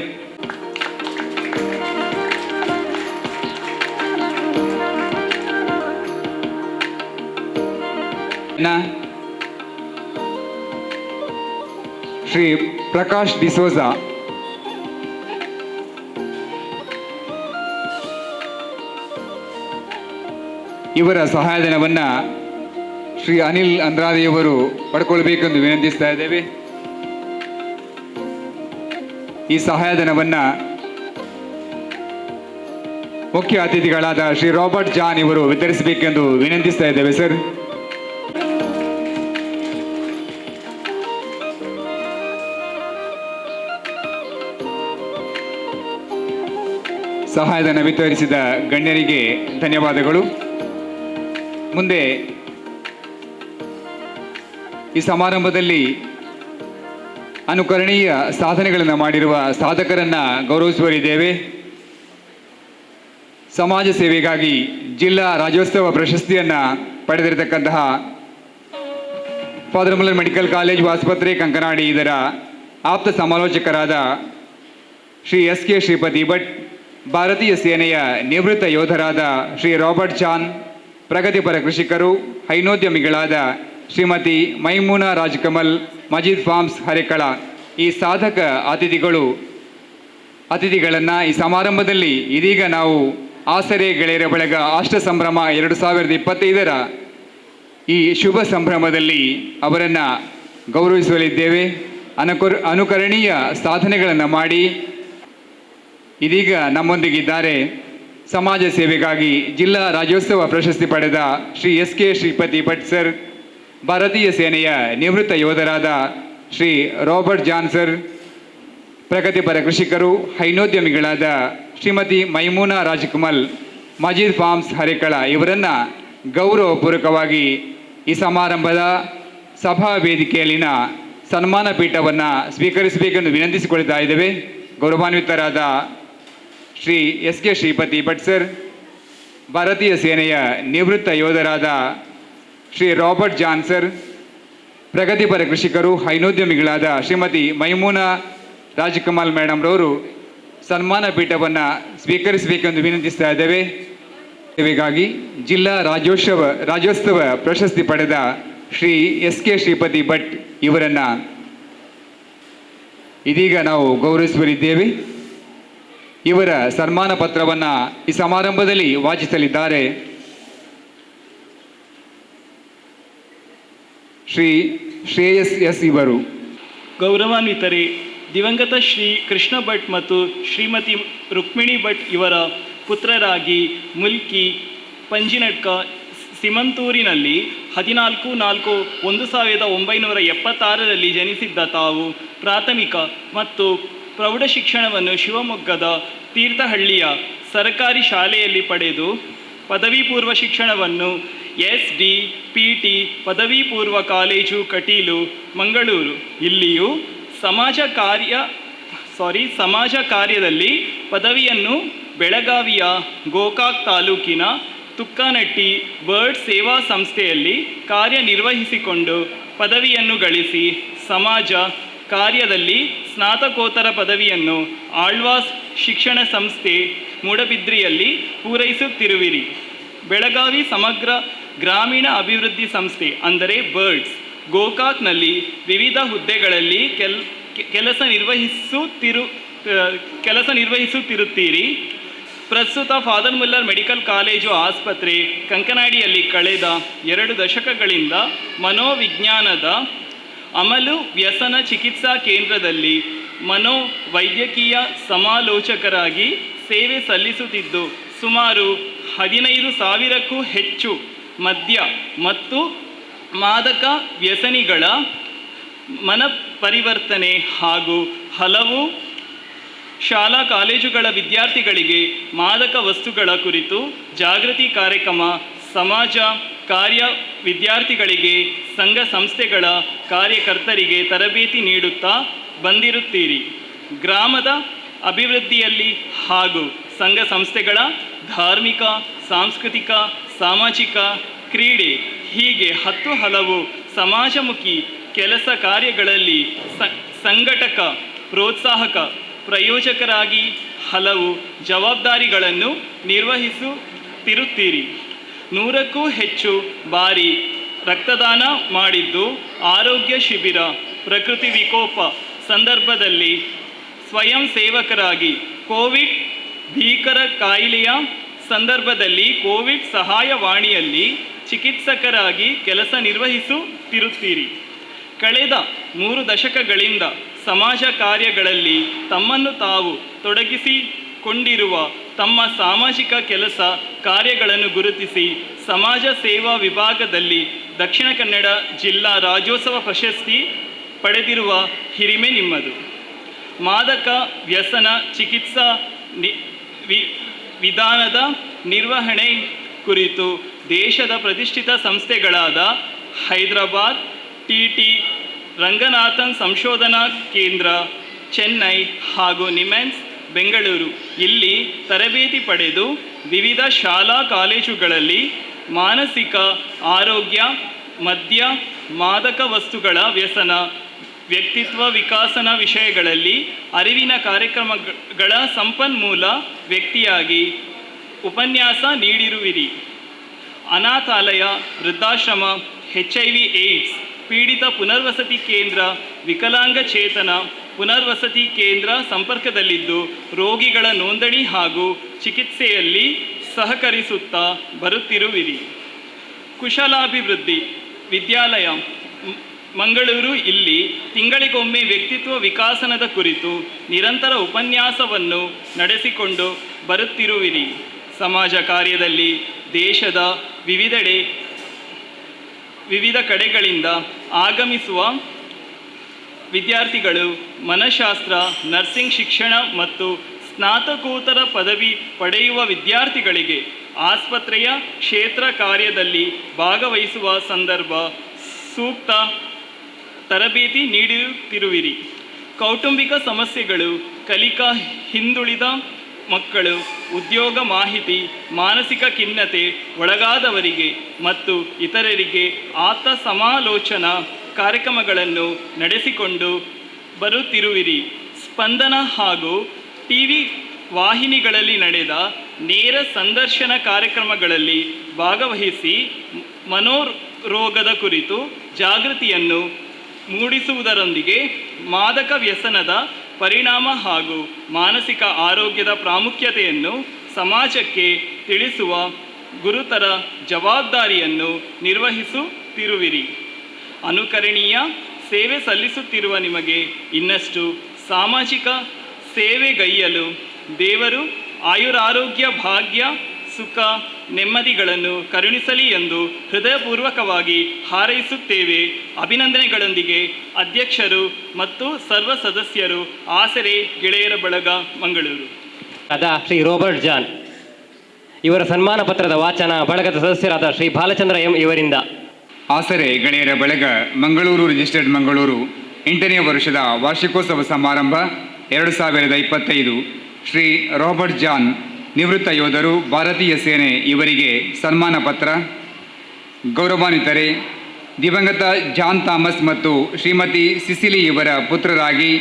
ಶ್ರೀ ಪ್ರಕಾಶ್ ಡಿಸೋಜಾ ಇವರ ಸಹಾಯಧನವನ್ನು ಶ್ರೀ ಅನಿಲ್ ಅಂದ್ರಾದಿಯವರು ಪಡ್ಕೊಳ್ಬೇಕೆಂದು ವಿನಂತಿಸ್ತಾ ಇದ್ದೇವೆ. ಈ ಸಹಾಯಧನವನ್ನು ಮುಖ್ಯ ಅತಿಥಿಗಳಾದ ಶ್ರೀ ರಾಬರ್ಟ್ ಜಾನ್ ಇವರು ವಿತರಿಸಬೇಕೆಂದು ವಿನಂತಿಸ್ತಾ ಇದ್ದೇವೆ ಸರ್. ಸಹಾಯಧನ ವಿತರಿಸಿದ ಗಣ್ಯರಿಗೆ ಧನ್ಯವಾದಗಳು. ಮುಂದೆ ಈ ಸಮಾರಂಭದಲ್ಲಿ ಅನುಕರಣೀಯ ಸಾಧನೆಗಳನ್ನು ಮಾಡಿರುವ ಸಾಧಕರನ್ನು ಗೌರವಿಸುವರಿದ್ದೇವೆ. ಸಮಾಜ ಸೇವೆಗಾಗಿ ಜಿಲ್ಲಾ ರಾಜ್ಯೋತ್ಸವ ಪ್ರಶಸ್ತಿಯನ್ನು ಪಡೆದಿರತಕ್ಕಂತಹ ಫಾದರ್ ಮುಲ್ಲರ್ ಮೆಡಿಕಲ್ ಕಾಲೇಜು ಆಸ್ಪತ್ರೆ ಕಂಕನಾಡಿ ಇದರ ಆಪ್ತ ಸಮಾಲೋಚಕರಾದ ಶ್ರೀ ಎಸ್ ಕೆ ಶ್ರೀಪತಿ ಭಟ್, ಭಾರತೀಯ ಸೇನೆಯ ನಿವೃತ್ತ ಯೋಧರಾದ ಶ್ರೀ ರಾಬರ್ಟ್ ಜಾನ್, ಪ್ರಗತಿಪರ ಕೃಷಿಕರು ಹೈನೋದ್ಯಮಿಗಳಾದ ಶ್ರೀಮತಿ ಮೈಮೂನಾ ರಾಜ್ಕಮಲ್, ಮಜೀದ್ ಫಾರ್ಮ್ಸ್ ಹರೇಕಳ ಈ ಸಾಧಕ ಅತಿಥಿಗಳನ್ನು ಈ ಸಮಾರಂಭದಲ್ಲಿ ಇದೀಗ ನಾವು ಆಸರೆ ಗೆಳೆಯರ ಬಳಗ ಅಷ್ಟ ಸಂಭ್ರಮ 2025ರ ಈ ಶುಭ ಸಂಭ್ರಮದಲ್ಲಿ ಅವರನ್ನು ಗೌರವಿಸಲಿದ್ದೇವೆ. ಅನುಕರಣೀಯ ಸಾಧನೆಗಳನ್ನು ಮಾಡಿ ಇದೀಗ ನಮ್ಮೊಂದಿಗಿದ್ದಾರೆ ಸಮಾಜ ಸೇವೆಗಾಗಿ ಜಿಲ್ಲಾ ರಾಜ್ಯೋತ್ಸವ ಪ್ರಶಸ್ತಿ ಪಡೆದ Shri S K Shripathi Bhat sir, ಭಾರತೀಯ ಸೇನೆಯ ನಿವೃತ್ತ ಯೋಧರಾದ ಶ್ರೀ ರಾಬರ್ಟ್ ಜಾನ್ ಸರ್, ಪ್ರಗತಿಪರ ಕೃಷಿಕರು ಹೈನೋದ್ಯಮಿಗಳಾದ ಶ್ರೀಮತಿ ಮೈಮೂನಾ ರಾಜಕಮಲ್ ಮಜೀದ್ ಫಾರ್ಮ್ಸ್ ಹರೇಕಳ ಇವರನ್ನು ಗೌರವಪೂರ್ವಕವಾಗಿ ಈ ಸಮಾರಂಭದ ಸಭಾ ವೇದಿಕೆಯಲ್ಲಿನ ಸನ್ಮಾನ ಪೀಠವನ್ನು ಸ್ವೀಕರಿಸಬೇಕೆಂದು ವಿನಂತಿಸಿಕೊಳ್ತಾ ಇದ್ದೇವೆ. ಗೌರವಾನ್ವಿತರಾದ Shri S K Shripathi Bhat sir, ಭಾರತೀಯ ಸೇನೆಯ ನಿವೃತ್ತ ಯೋಧರಾದ ಶ್ರೀ ರಾಬರ್ಟ್ ಜಾನ್ ಸರ್, ಪ್ರಗತಿಪರ ಕೃಷಿಕರು ಹೈನೋದ್ಯಮಿಗಳಾದ ಶ್ರೀಮತಿ ಮೈಮೂನಾ ರಾಜಕಮಲ್ ಮೇಡಮ್ ರವರು ಸನ್ಮಾನ ಪೀಠವನ್ನು ಸ್ವೀಕರಿಸಬೇಕೆಂದು ವಿನಂತಿಸ್ತಾ ಇದ್ದೇವೆ. ಸೇವೆಗಾಗಿ ಜಿಲ್ಲಾ ರಾಜ್ಯೋತ್ಸವ ಪ್ರಶಸ್ತಿ ಪಡೆದ ಶ್ರೀ ಎಸ್ ಕೆ ಶ್ರೀಪತಿ ಭಟ್ ಇವರನ್ನು ಇದೀಗ ನಾವು ಗೌರವಿಸಲಿದ್ದೇವೆ. ಇವರ ಸನ್ಮಾನ ಪತ್ರವನ್ನು ಈ ಸಮಾರಂಭದಲ್ಲಿ ವಾಚಿಸಲಿದ್ದಾರೆ ಶ್ರೀ ಶ್ರೇಯಸ್ ಎಸ್ ಇವರು. ಗೌರವಾನ್ವಿತರೇ, ದಿವಂಗತ ಶ್ರೀ ಕೃಷ್ಣ ಭಟ್ ಮತ್ತು ಶ್ರೀಮತಿ ರುಕ್ಮಿಣಿ ಭಟ್ ಇವರ ಪುತ್ರರಾಗಿ ಮುಲ್ಕಿ ಪಂಜಿನಡ್ಕ ಸಿಮಂತೂರಿನಲ್ಲಿ 14/4/1976 ಜನಿಸಿದ್ದ ತಾವು ಪ್ರಾಥಮಿಕ ಮತ್ತು ಪ್ರೌಢ ಶಿಕ್ಷಣವನ್ನು ಶಿವಮೊಗ್ಗದ ತೀರ್ಥಹಳ್ಳಿಯ ಸರ್ಕಾರಿ ಶಾಲೆಯಲ್ಲಿ ಪಡೆದು ಪದವಿ ಪೂರ್ವ ಶಿಕ್ಷಣವನ್ನು SDPT ಪದವಿ ಪೂರ್ವ ಕಾಲೇಜು ಕಟೀಲು ಮಂಗಳೂರು ಇಲ್ಲಿಯೂ ಸಮಾಜ ಕಾರ್ಯದಲ್ಲಿ ಪದವಿಯನ್ನು ಬೆಳಗಾವಿಯ ಗೋಕಾಕ್ ತಾಲೂಕಿನ ತುಕ್ಕನಟ್ಟಿ ಬರ್ಡ್ ಸೇವಾ ಸಂಸ್ಥೆಯಲ್ಲಿ ಕಾರ್ಯನಿರ್ವಹಿಸಿಕೊಂಡು ಪದವಿಯನ್ನು ಗಳಿಸಿ ಸಮಾಜ ಕಾರ್ಯದಲ್ಲಿ ಸ್ನಾತಕೋತ್ತರ ಪದವಿಯನ್ನು ಆಳ್ವಾಸ್ ಶಿಕ್ಷಣ ಸಂಸ್ಥೆ ಮೂಡಬಿದ್ರಿಯಲ್ಲಿ ಪೂರೈಸುತ್ತಿರುವಿರಿ. ಬೆಳಗಾವಿ ಸಮಗ್ರ ಗ್ರಾಮೀಣ ಅಭಿವೃದ್ಧಿ ಸಂಸ್ಥೆ ಅಂದರೆ ಬರ್ಡ್ಸ್ ಗೋಕಾಕ್ನಲ್ಲಿ ವಿವಿಧ ಹುದ್ದೆಗಳಲ್ಲಿ ಕೆಲಸ ನಿರ್ವಹಿಸುತ್ತಿರುತ್ತೀರಿ. ಪ್ರಸ್ತುತ ಫಾದರ್ ಮುಲ್ಲರ್ ಮೆಡಿಕಲ್ ಕಾಲೇಜು ಆಸ್ಪತ್ರೆ ಕಂಕನಾಡಿಯಲ್ಲಿ ಕಳೆದ 2 ದಶಕಗಳಿಂದ ಮನೋವಿಜ್ಞಾನದ ಅಮಲು ವ್ಯಸನ ಚಿಕಿತ್ಸಾ ಕೇಂದ್ರದಲ್ಲಿ ಮನೋವೈದ್ಯಕೀಯ ಸಮಾಲೋಚಕರಾಗಿ ಸೇವೆ ಸಲ್ಲಿಸುತ್ತಿದ್ದು ಸುಮಾರು 15,000ಕ್ಕೂ ಹೆಚ್ಚು ಮದ್ಯ ಮತ್ತು ಮಾದಕ ವ್ಯಸನಿಗಳ ಮನಪರಿವರ್ತನೆ ಹಾಗೂ ಹಲವು ಶಾಲಾ ಕಾಲೇಜುಗಳ ವಿದ್ಯಾರ್ಥಿಗಳಿಗೆ ಮಾದಕ ವಸ್ತುಗಳ ಕುರಿತು ಜಾಗೃತಿ ಕಾರ್ಯಕ್ರಮ, ಸಮಾಜ ಕಾರ್ಯ, ವಿದ್ಯಾರ್ಥಿಗಳಿಗೆ ಸಂಘ ಸಂಸ್ಥೆಗಳ ಕಾರ್ಯಕರ್ತರಿಗೆ ತರಬೇತಿ ನೀಡುತ್ತಾ ಬಂದಿರುತ್ತೀರಿ. ಗ್ರಾಮದ ಅಭಿವೃದ್ಧಿಯಲ್ಲಿ ಹಾಗೂ ಸಂಘ ಸಂಸ್ಥೆಗಳ ಧಾರ್ಮಿಕ, ಸಾಂಸ್ಕೃತಿಕ, ಸಾಮಾಜಿಕ, ಕ್ರೀಡೆ ಹೀಗೆ 10 ಹಲವು ಸಮಾಜಮುಖಿ ಕೆಲಸ ಕಾರ್ಯಗಳಲ್ಲಿ ಸಂಘಟಕ, ಪ್ರೋತ್ಸಾಹಕ, ಪ್ರಯೋಜಕರಾಗಿ ಹಲವು ಜವಾಬ್ದಾರಿಗಳನ್ನು ನಿರ್ವಹಿಸುತ್ತಿರುತ್ತೀರಿ. 100ಕ್ಕೂ ಹೆಚ್ಚು ಬಾರಿ ರಕ್ತದಾನ ಮಾಡಿದ್ದು, ಆರೋಗ್ಯ ಶಿಬಿರ, ಪ್ರಕೃತಿ ವಿಕೋಪ ಸಂದರ್ಭದಲ್ಲಿ ಸ್ವಯಂ ಸೇವಕರಾಗಿ, ಕೋವಿಡ್ ಭೀಕರ ಕಾಯಿಲೆಯ ಸಂದರ್ಭದಲ್ಲಿ ಕೋವಿಡ್ ಸಹಾಯವಾಣಿಯಲ್ಲಿ ಚಿಕಿತ್ಸಕರಾಗಿ ಕೆಲಸ ನಿರ್ವಹಿಸುತ್ತಿರುತ್ತೀರಿ. ಕಳೆದ 3 ದಶಕಗಳಿಂದ ಸಮಾಜ ಕಾರ್ಯಗಳಲ್ಲಿ ತಮ್ಮನ್ನು ತಾವು ತೊಡಗಿಸಿಕೊಂಡಿರುವ ತಮ್ಮ ಸಾಮಾಜಿಕ ಕೆಲಸ ಕಾರ್ಯಗಳನ್ನು ಗುರುತಿಸಿ ಸಮಾಜ ಸೇವಾ ವಿಭಾಗದಲ್ಲಿ ದಕ್ಷಿಣ ಕನ್ನಡ ಜಿಲ್ಲಾ ರಾಜ್ಯೋತ್ಸವ ಪ್ರಶಸ್ತಿ ಪಡೆದಿರುವ ಹಿರಿಮೆ ನಿಮ್ಮದು. ಮಾದಕ ವ್ಯಸನ ಚಿಕಿತ್ಸಾ ವಿಧಾನದ ನಿರ್ವಹಣೆ ಕುರಿತು ದೇಶದ ಪ್ರತಿಷ್ಠಿತ ಸಂಸ್ಥೆಗಳಾದ ಹೈದರಾಬಾದ್ TT ರಂಗನಾಥನ್ ಸಂಶೋಧನಾ ಕೇಂದ್ರ, ಚೆನ್ನೈ ಹಾಗೂ ನಿಮ್ಹಾನ್ಸ್ ಬೆಂಗಳೂರು ಇಲ್ಲಿ ತರಬೇತಿ ಪಡೆದು ವಿವಿಧ ಶಾಲಾ ಕಾಲೇಜುಗಳಲ್ಲಿ ಮಾನಸಿಕ ಆರೋಗ್ಯ, ಮದ್ಯ ಮಾದಕ ವಸ್ತುಗಳ ವ್ಯಸನ, ವ್ಯಕ್ತಿತ್ವ ವಿಕಾಸನ ವಿಷಯಗಳಲ್ಲಿ ಅರಿವಿನ ಕಾರ್ಯಕ್ರಮಗಳ ಸಂಪನ್ಮೂಲ ವ್ಯಕ್ತಿಯಾಗಿ ಉಪನ್ಯಾಸ ನೀಡಿರುವಿರಿ. ಅನಾಥಾಲಯ, ವೃದ್ಧಾಶ್ರಮ, HIV ಏಡ್ಸ್ ಪೀಡಿತ ಪುನರ್ವಸತಿ ಕೇಂದ್ರ, ವಿಕಲಾಂಗಚೇತನ ಪುನರ್ವಸತಿ ಕೇಂದ್ರ ಸಂಪರ್ಕದಲ್ಲಿದ್ದು ರೋಗಿಗಳ ನೋಂದಣಿ ಹಾಗೂ ಚಿಕಿತ್ಸೆಯಲ್ಲಿ ಸಹಕರಿಸುತ್ತಾ ಬರುತ್ತಿರುವಿರಿ. ಕುಶಲಾಭಿವೃದ್ಧಿ ವಿದ್ಯಾಲಯ ಮಂಗಳೂರು ಇಲ್ಲಿ ತಿಂಗಳಿಗೊಮ್ಮೆ ವ್ಯಕ್ತಿತ್ವ ವಿಕಾಸನದ ಕುರಿತು ನಿರಂತರ ಉಪನ್ಯಾಸವನ್ನು ನಡೆಸಿಕೊಂಡು ಬರುತ್ತಿರುವಿರಿ. ಸಮಾಜ ಕಾರ್ಯದಲ್ಲಿ ದೇಶದ ವಿವಿಧ ಕಡೆಗಳಿಂದ ಆಗಮಿಸುವ ವಿದ್ಯಾರ್ಥಿಗಳು ಮನಃಶಾಸ್ತ್ರ, ನರ್ಸಿಂಗ್ ಶಿಕ್ಷಣ ಮತ್ತು ಸ್ನಾತಕೋತ್ತರ ಪದವಿ ಪಡೆಯುವ ವಿದ್ಯಾರ್ಥಿಗಳಿಗೆ ಆಸ್ಪತ್ರೆಯ ಕ್ಷೇತ್ರ ಕಾರ್ಯದಲ್ಲಿ ಭಾಗವಹಿಸುವ ಸಂದರ್ಭ ಸೂಕ್ತ ತರಬೇತಿ ನೀಡುತ್ತಿರುವಿರಿ. ಕೌಟುಂಬಿಕ ಸಮಸ್ಯೆಗಳು, ಕಲಿಕಾ ಹಿಂದುಳಿದ ಮಕ್ಕಳು, ಉದ್ಯೋಗ ಮಾಹಿತಿ, ಮಾನಸಿಕ ಖಿನ್ನತೆ ಒಳಗಾದವರಿಗೆ ಮತ್ತು ಇತರರಿಗೆ ಆಪ್ತ ಸಮಾಲೋಚನಾ ಕಾರ್ಯಕ್ರಮಗಳನ್ನು ನಡೆಸಿಕೊಂಡು ಬರುತ್ತಿರುವಿರಿ. ಸ್ಪಂದನ ಹಾಗೂ ಟಿವಿ ವಾಹಿನಿಗಳಲ್ಲಿ ನಡೆದ ನೇರ ಸಂದರ್ಶನ ಕಾರ್ಯಕ್ರಮಗಳಲ್ಲಿ ಭಾಗವಹಿಸಿ ಮನೋರೋಗದ ಕುರಿತು ಜಾಗೃತಿಯನ್ನು ಮೂಡಿಸುವುದರೊಂದಿಗೆ ಮಾದಕ ವ್ಯಸನದ ಪರಿಣಾಮ ಹಾಗೂ ಮಾನಸಿಕ ಆರೋಗ್ಯದ ಪ್ರಾಮುಖ್ಯತೆಯನ್ನು ಸಮಾಜಕ್ಕೆ ತಿಳಿಸುವ ಗುರುತರ ಜವಾಬ್ದಾರಿಯನ್ನು ನಿರ್ವಹಿಸುತ್ತಿರುವಿರಿ. ಅನುಕರಣೀಯ ಸೇವೆ ಸಲ್ಲಿಸುತ್ತಿರುವ ನಿಮಗೆ ಇನ್ನಷ್ಟು ಸಾಮಾಜಿಕ ಸೇವೆಗೈಯಲು ದೇವರು ಆಯುರಾರೋಗ್ಯ, ಭಾಗ್ಯ, ಸುಖ, ನೆಮ್ಮದಿಗಳನ್ನು ಕರುಣಿಸಲಿ ಎಂದು ಹೃದಯಪೂರ್ವಕವಾಗಿ ಹಾರೈಸುತ್ತೇವೆ. ಅಭಿನಂದನೆಗಳೊಂದಿಗೆ ಅಧ್ಯಕ್ಷರು ಮತ್ತು ಸರ್ವ ಸದಸ್ಯರು, ಆಸರೆ ಗೆಳೆಯರ ಬಳಗ, ಮಂಗಳೂರು. ಶ್ರೀ ರಾಬರ್ಟ್ ಜಾನ್ ಇವರ ಸನ್ಮಾನ ಪತ್ರದ ವಾಚನ ಬಳಗದ ಸದಸ್ಯರಾದ ಶ್ರೀ ಬಾಲಚಂದ್ರ ಎಂ ಇವರಿಂದ. ಆಸರೆ ಗೆಳೆಯರ ಬಳಗ, ಮಂಗಳೂರು ರಿಜಿಸ್ಟರ್ಡ್ ಮಂಗಳೂರು 8ನೇ ವರ್ಷದ ವಾರ್ಷಿಕೋತ್ಸವ ಸಮಾರಂಭ 2025. ಶ್ರೀ ರಾಬರ್ಟ್ ಜಾನ್, ನಿವೃತ್ತ ಯೋಧರು, ಭಾರತೀಯ ಸೇನೆ, ಇವರಿಗೆ ಸನ್ಮಾನ ಪತ್ರ. ಗೌರವಾನ್ವಿತರೆ, ದಿವಂಗತ ಜಾನ್ ಥಾಮಸ್ ಮತ್ತು ಶ್ರೀಮತಿ ಸಿಸಿಲಿ ಇವರ ಪುತ್ರರಾಗಿ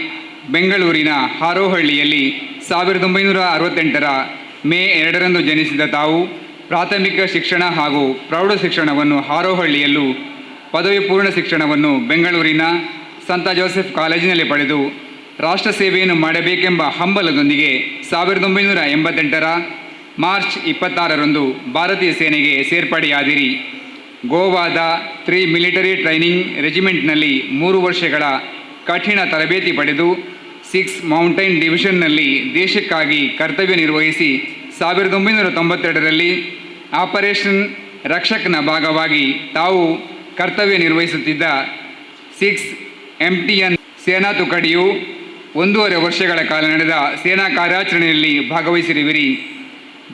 ಬೆಂಗಳೂರಿನ ಹಾರೋಹಳ್ಳಿಯಲ್ಲಿ 1968ರ ಮೇ 2ರಂದು ಜನಿಸಿದ ತಾವು ಪ್ರಾಥಮಿಕ ಶಿಕ್ಷಣ ಹಾಗೂ ಪ್ರೌಢ ಶಿಕ್ಷಣವನ್ನು ಹಾರೋಹಳ್ಳಿಯಲ್ಲೂ, ಪದವಿ ಪೂರ್ಣ ಶಿಕ್ಷಣವನ್ನು ಬೆಂಗಳೂರಿನ ಸಂತ ಜೋಸೆಫ್ ಕಾಲೇಜಿನಲ್ಲಿ ಪಡೆದು ರಾಷ್ಟ್ರ ಸೇವೆಯನ್ನು ಮಾಡಬೇಕೆಂಬ ಹಂಬಲದೊಂದಿಗೆ 1988ರ ಮಾರ್ಚ್ 26ರಂದು ಭಾರತೀಯ ಸೇನೆಗೆ ಸೇರ್ಪಡೆಯಾದಿರಿ. ಗೋವಾದ 3 ಮಿಲಿಟರಿ ಟ್ರೈನಿಂಗ್ ರೆಜಿಮೆಂಟ್ನಲ್ಲಿ 3 ವರ್ಷಗಳ ಕಠಿಣ ತರಬೇತಿ ಪಡೆದು 6 ಮೌಂಟೈನ್ ಡಿವಿಷನ್ನಲ್ಲಿ ದೇಶಕ್ಕಾಗಿ ಕರ್ತವ್ಯ ನಿರ್ವಹಿಸಿ 1992ರಲ್ಲಿ ಆಪರೇಷನ್ ರಕ್ಷಕ್ನ ಭಾಗವಾಗಿ ತಾವು ಕರ್ತವ್ಯ ನಿರ್ವಹಿಸುತ್ತಿದ್ದ 6 MTN ಸೇನಾ ತುಕಡಿಯು 1.5 ವರ್ಷಗಳ ಕಾಲ ನಡೆದ ಸೇನಾ ಕಾರ್ಯಾಚರಣೆಯಲ್ಲಿ ಭಾಗವಹಿಸಿರುವಿರಿ.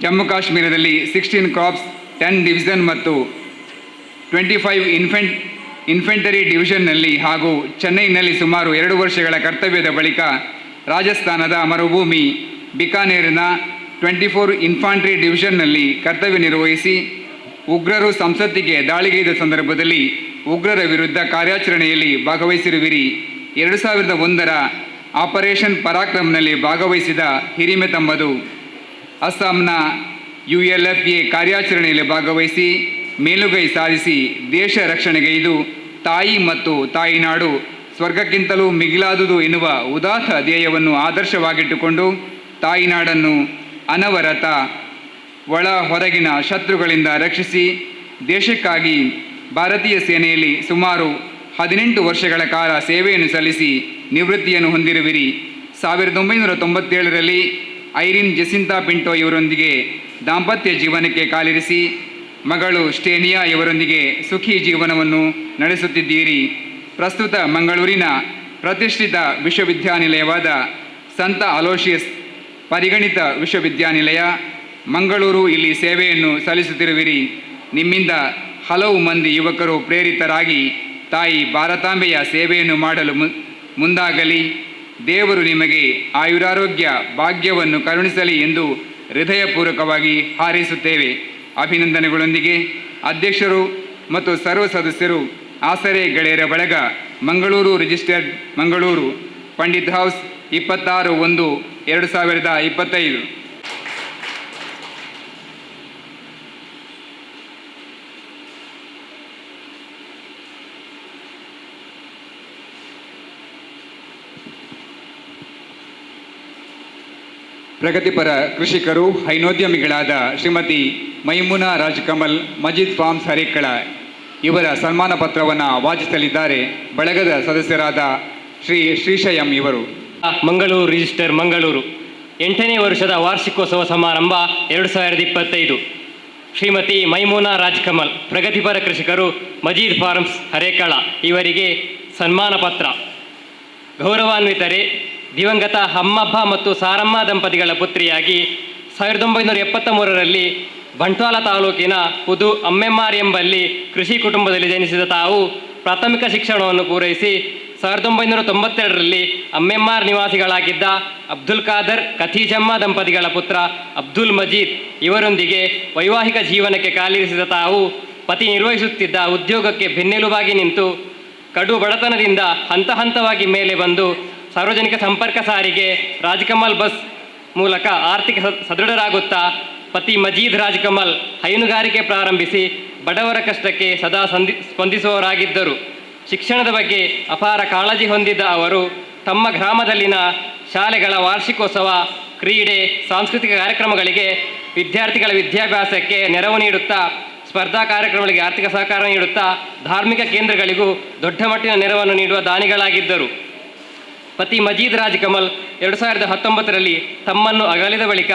ಜಮ್ಮು ಕಾಶ್ಮೀರದಲ್ಲಿ 16 ಕಾರ್ಪ್ಸ್, 10 ಡಿವಿಷನ್ ಮತ್ತು 25 ಇನ್ಫೆಂಟರಿ ಡಿವಿಷನ್ನಲ್ಲಿ ಹಾಗೂ ಚೆನ್ನೈನಲ್ಲಿ ಸುಮಾರು 2 ವರ್ಷಗಳ ಕರ್ತವ್ಯದ ಬಳಿಕ ರಾಜಸ್ಥಾನದ ಮರುಭೂಮಿ ಬಿಕಾನೇರಿನ 24 ಇನ್ಫಾಂಟ್ರಿ ಡಿವಿಷನ್ನಲ್ಲಿ ಕರ್ತವ್ಯ ನಿರ್ವಹಿಸಿ ಉಗ್ರರು ಸಂಸತ್ತಿಗೆ ದಾಳಿಗೈದ ಸಂದರ್ಭದಲ್ಲಿ ಉಗ್ರರ ವಿರುದ್ಧ ಕಾರ್ಯಾಚರಣೆಯಲ್ಲಿ ಭಾಗವಹಿಸಿರುವಿರಿ. 2001ರ ಆಪರೇಷನ್ ಪರಾಕ್ರಮ್ನಲ್ಲಿ ಭಾಗವಹಿಸಿದ ಹಿರಿಮೆ ತಮ್ಮದು. ಅಸ್ಸಾಂನ ULFA ಕಾರ್ಯಾಚರಣೆಯಲ್ಲಿ ಭಾಗವಹಿಸಿ ಮೇಲುಗೈ ಸಾಧಿಸಿ ದೇಶ ರಕ್ಷಣೆಗೈದು ತಾಯಿ ಮತ್ತು ತಾಯಿನಾಡು ಸ್ವರ್ಗಕ್ಕಿಂತಲೂ ಮಿಗಿಲಾದುದು ಎನ್ನುವ ಉದಾತ್ತ ಧ್ಯೇಯವನ್ನು ಆದರ್ಶವಾಗಿಟ್ಟುಕೊಂಡು ತಾಯಿನಾಡನ್ನು ಅನವರತ ಒಳ ಹೊರಗಿನ ಶತ್ರುಗಳಿಂದ ರಕ್ಷಿಸಿ ದೇಶಕ್ಕಾಗಿ ಭಾರತೀಯ ಸೇನೆಯಲ್ಲಿ ಸುಮಾರು 18 ವರ್ಷಗಳ ಕಾಲ ಸೇವೆಯನ್ನು ಸಲ್ಲಿಸಿ ನಿವೃತ್ತಿಯನ್ನು ಹೊಂದಿರುವಿರಿ. 1997ರಲ್ಲಿ ಐರಿನ್ ಜೆಸಿಂತಾ ಪಿಂಟೋ ಇವರೊಂದಿಗೆ ದಾಂಪತ್ಯ ಜೀವನಕ್ಕೆ ಕಾಲಿರಿಸಿ ಮಗಳು ಸ್ಟೇನಿಯಾ ಇವರೊಂದಿಗೆ ಸುಖಿ ಜೀವನವನ್ನು ನಡೆಸುತ್ತಿದ್ದೀರಿ. ಪ್ರಸ್ತುತ ಮಂಗಳೂರಿನ ಪ್ರತಿಷ್ಠಿತ ವಿಶ್ವವಿದ್ಯಾನಿಲಯವಾದ ಸಂತ ಅಲೋಷಿಯಸ್ ಪರಿಗಣಿತ ವಿಶ್ವವಿದ್ಯಾನಿಲಯ ಮಂಗಳೂರು ಇಲ್ಲಿ ಸೇವೆಯನ್ನು ಸಲ್ಲಿಸುತ್ತಿರುವಿರಿ. ನಿಮ್ಮಿಂದ ಹಲವು ಮಂದಿ ಯುವಕರು ಪ್ರೇರಿತರಾಗಿ ತಾಯಿ ಭಾರತಾಂಬೆಯ ಸೇವೆಯನ್ನು ಮಾಡಲು ಮುಂದಾಗಲಿ. ದೇವರು ನಿಮಗೆ ಆಯುರಾರೋಗ್ಯ ಭಾಗ್ಯವನ್ನು ಕರುಣಿಸಲಿ ಎಂದು ಹೃದಯಪೂರ್ವಕವಾಗಿ ಹಾರೈಸುತ್ತೇವೆ. ಅಭಿನಂದನೆಗಳೊಂದಿಗೆ ಅಧ್ಯಕ್ಷರು ಮತ್ತು ಸರ್ವ ಸದಸ್ಯರು, ಆಸರೆ ಗೆಳೆಯರ ಬಳಗ, ಮಂಗಳೂರು ರಿಜಿಸ್ಟರ್ಡ್ ಮಂಗಳೂರು, ಪಂಡಿತ್ ಹೌಸ್, 26/1/2025. ಪ್ರಗತಿಪರ ಕೃಷಿಕರು, ಹೈನೋದ್ಯಮಿಗಳಾದ ಶ್ರೀಮತಿ ಮೈಮುನಾ ರಾಜ್ಕಮಲ್, ಮಜೀದ್ ಫಾರ್ಮ್ಸ್ ಹರೇಕಳ ಇವರ ಸನ್ಮಾನ ಪತ್ರವನ್ನು ವಾಚಿಸಲಿದ್ದಾರೆ. ಬಳಗದ ಸದಸ್ಯರಾದ ಶ್ರೀ ಶ್ರೀಶಯಂ ಇವರು. ಮಂಗಳೂರು ರಿಜಿಸ್ಟರ್ ಮಂಗಳೂರು 8ನೇ ವರ್ಷದ ವಾರ್ಷಿಕೋತ್ಸವ ಸಮಾರಂಭ 2025. ಶ್ರೀಮತಿ ಮೈಮುನಾ ರಾಜ್ಕಮಲ್, ಪ್ರಗತಿಪರ ಕೃಷಿಕರು, ಮಜೀದ್ ಫಾರ್ಮ್ಸ್ ಹರೇಕಳ ಇವರಿಗೆ ಸನ್ಮಾನ ಪತ್ರ. ಗೌರವಾನ್ವಿತರೆ, ದಿವಂಗತ ಹಮ್ಮಬ್ಬ ಮತ್ತು ಸಾರಮ್ಮ ದಂಪತಿಗಳ ಪುತ್ರಿಯಾಗಿ 1973ರಲ್ಲಿ ಬಂಟ್ವಾಳ ತಾಲೂಕಿನ ಪುದು ಅಮ್ಮೆಮ್ಮಾರ್ ಎಂಬಲ್ಲಿ ಕೃಷಿ ಕುಟುಂಬದಲ್ಲಿ ಜನಿಸಿದ ತಾವು ಪ್ರಾಥಮಿಕ ಶಿಕ್ಷಣವನ್ನು ಪೂರೈಸಿ 1992ರಲ್ಲಿ ಅಮ್ಮೆಮ್ಮಾರ್ ನಿವಾಸಿಗಳಾಗಿದ್ದ ಅಬ್ದುಲ್ ಖಾದರ್ ಖತೀಜಮ್ಮ ದಂಪತಿಗಳ ಪುತ್ರ ಅಬ್ದುಲ್ ಮಜೀದ್ ಇವರೊಂದಿಗೆ ವೈವಾಹಿಕ ಜೀವನಕ್ಕೆ ಕಾಲಿರಿಸಿದ ತಾವು ಪತಿ ನಿರ್ವಹಿಸುತ್ತಿದ್ದ ಉದ್ಯೋಗಕ್ಕೆ ಬೆನ್ನೆಲುಬಾಗಿ ನಿಂತು ಕಡು ಬಡತನದಿಂದ ಹಂತ ಹಂತವಾಗಿ ಮೇಲೆ ಬಂದು ಸಾರ್ವಜನಿಕ ಸಂಪರ್ಕ ಸಾರಿಗೆ ರಾಜ್ಕಮಲ್ ಬಸ್ ಮೂಲಕ ಆರ್ಥಿಕ ಸದೃಢರಾಗುತ್ತಾ ಪತಿ ಮಜೀದ್ ರಾಜ್ಕಮಲ್ ಹೈನುಗಾರಿಕೆ ಪ್ರಾರಂಭಿಸಿ ಬಡವರ ಕಷ್ಟಕ್ಕೆ ಸದಾ ಸ್ಪಂದಿಸುವವರಾಗಿದ್ದರು. ಶಿಕ್ಷಣದ ಬಗ್ಗೆ ಅಪಾರ ಕಾಳಜಿ ಹೊಂದಿದ್ದ ಅವರು ತಮ್ಮ ಗ್ರಾಮದಲ್ಲಿನ ಶಾಲೆಗಳ ವಾರ್ಷಿಕೋತ್ಸವ, ಕ್ರೀಡೆ, ಸಾಂಸ್ಕೃತಿಕ ಕಾರ್ಯಕ್ರಮಗಳಿಗೆ ವಿದ್ಯಾರ್ಥಿಗಳ ವಿದ್ಯಾಭ್ಯಾಸಕ್ಕೆ ನೆರವು ನೀಡುತ್ತಾ, ಸ್ಪರ್ಧಾ ಕಾರ್ಯಕ್ರಮಗಳಿಗೆ ಆರ್ಥಿಕ ಸಹಕಾರ ನೀಡುತ್ತಾ, ಧಾರ್ಮಿಕ ಕೇಂದ್ರಗಳಿಗೂ ದೊಡ್ಡ ಮಟ್ಟಿನ ನೆರವನ್ನು ನೀಡುವ ದಾನಿಗಳಾಗಿದ್ದರು. ಪತಿ ಮಜೀದ್ ರಾಜ್ಕಮಲ್ 2019ರಲ್ಲಿ ತಮ್ಮನ್ನು ಅಗಲಿದ ಬಳಿಕ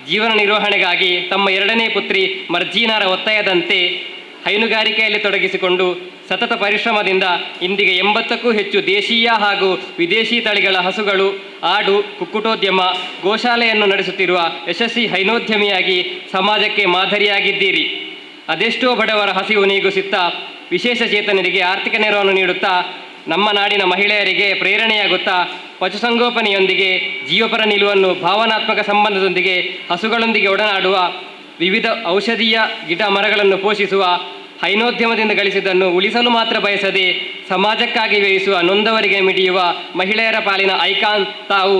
ಜೀವನ ನಿರ್ವಹಣೆಗಾಗಿ ತಮ್ಮ ಎರಡನೇ ಪುತ್ರಿ ಮರ್ಜೀನಾರ ಒತ್ತಾಯದಂತೆ ಹೈನುಗಾರಿಕೆಯಲ್ಲಿ ತೊಡಗಿಸಿಕೊಂಡು ಸತತ ಪರಿಶ್ರಮದಿಂದ ಇಂದಿಗೆ 80ಕ್ಕೂ ಹೆಚ್ಚು ದೇಶೀಯ ಹಾಗೂ ವಿದೇಶಿ ತಳಿಗಳ ಹಸುಗಳು, ಆಡು, ಕುಕ್ಕುಟೋದ್ಯಮ, ಗೋಶಾಲೆಯನ್ನು ನಡೆಸುತ್ತಿರುವ ಯಶಸ್ವಿ ಹೈನೋದ್ಯಮಿಯಾಗಿ ಸಮಾಜಕ್ಕೆ ಮಾದರಿಯಾಗಿದ್ದೀರಿ. ಅದೆಷ್ಟೋ ಬಡವರ ಹಸಿವು ನೀಗಿಸುತ್ತಾ, ವಿಶೇಷ ಚೇತನರಿಗೆ ಆರ್ಥಿಕ ನೆರವನ್ನು ನೀಡುತ್ತಾ, ನಮ್ಮ ನಾಡಿನ ಮಹಿಳೆಯರಿಗೆ ಪ್ರೇರಣೆಯಾಗುತ್ತಾ, ಪಶುಸಂಗೋಪನೆಯೊಂದಿಗೆ ಜೀವಪರ ನಿಲುವನ್ನು ಭಾವನಾತ್ಮಕ ಸಂಬಂಧದೊಂದಿಗೆ ಹಸುಗಳೊಂದಿಗೆ ಒಡನಾಡುವ, ವಿವಿಧ ಔಷಧೀಯ ಗಿಡ ಮರಗಳನ್ನು ಪೋಷಿಸುವ, ಹೈನೋದ್ಯಮದಿಂದ ಗಳಿಸಿದ್ದನ್ನು ಉಳಿಸಲು ಮಾತ್ರ ಬಯಸದೆ ಸಮಾಜಕ್ಕಾಗಿ ವ್ಯಯಿಸುವ, ನೊಂದವರಿಗೆ ಮಿಡಿಯುವ ಮಹಿಳೆಯರ ಪಾಲಿನ ಐಕಾನ್ ತಾವು.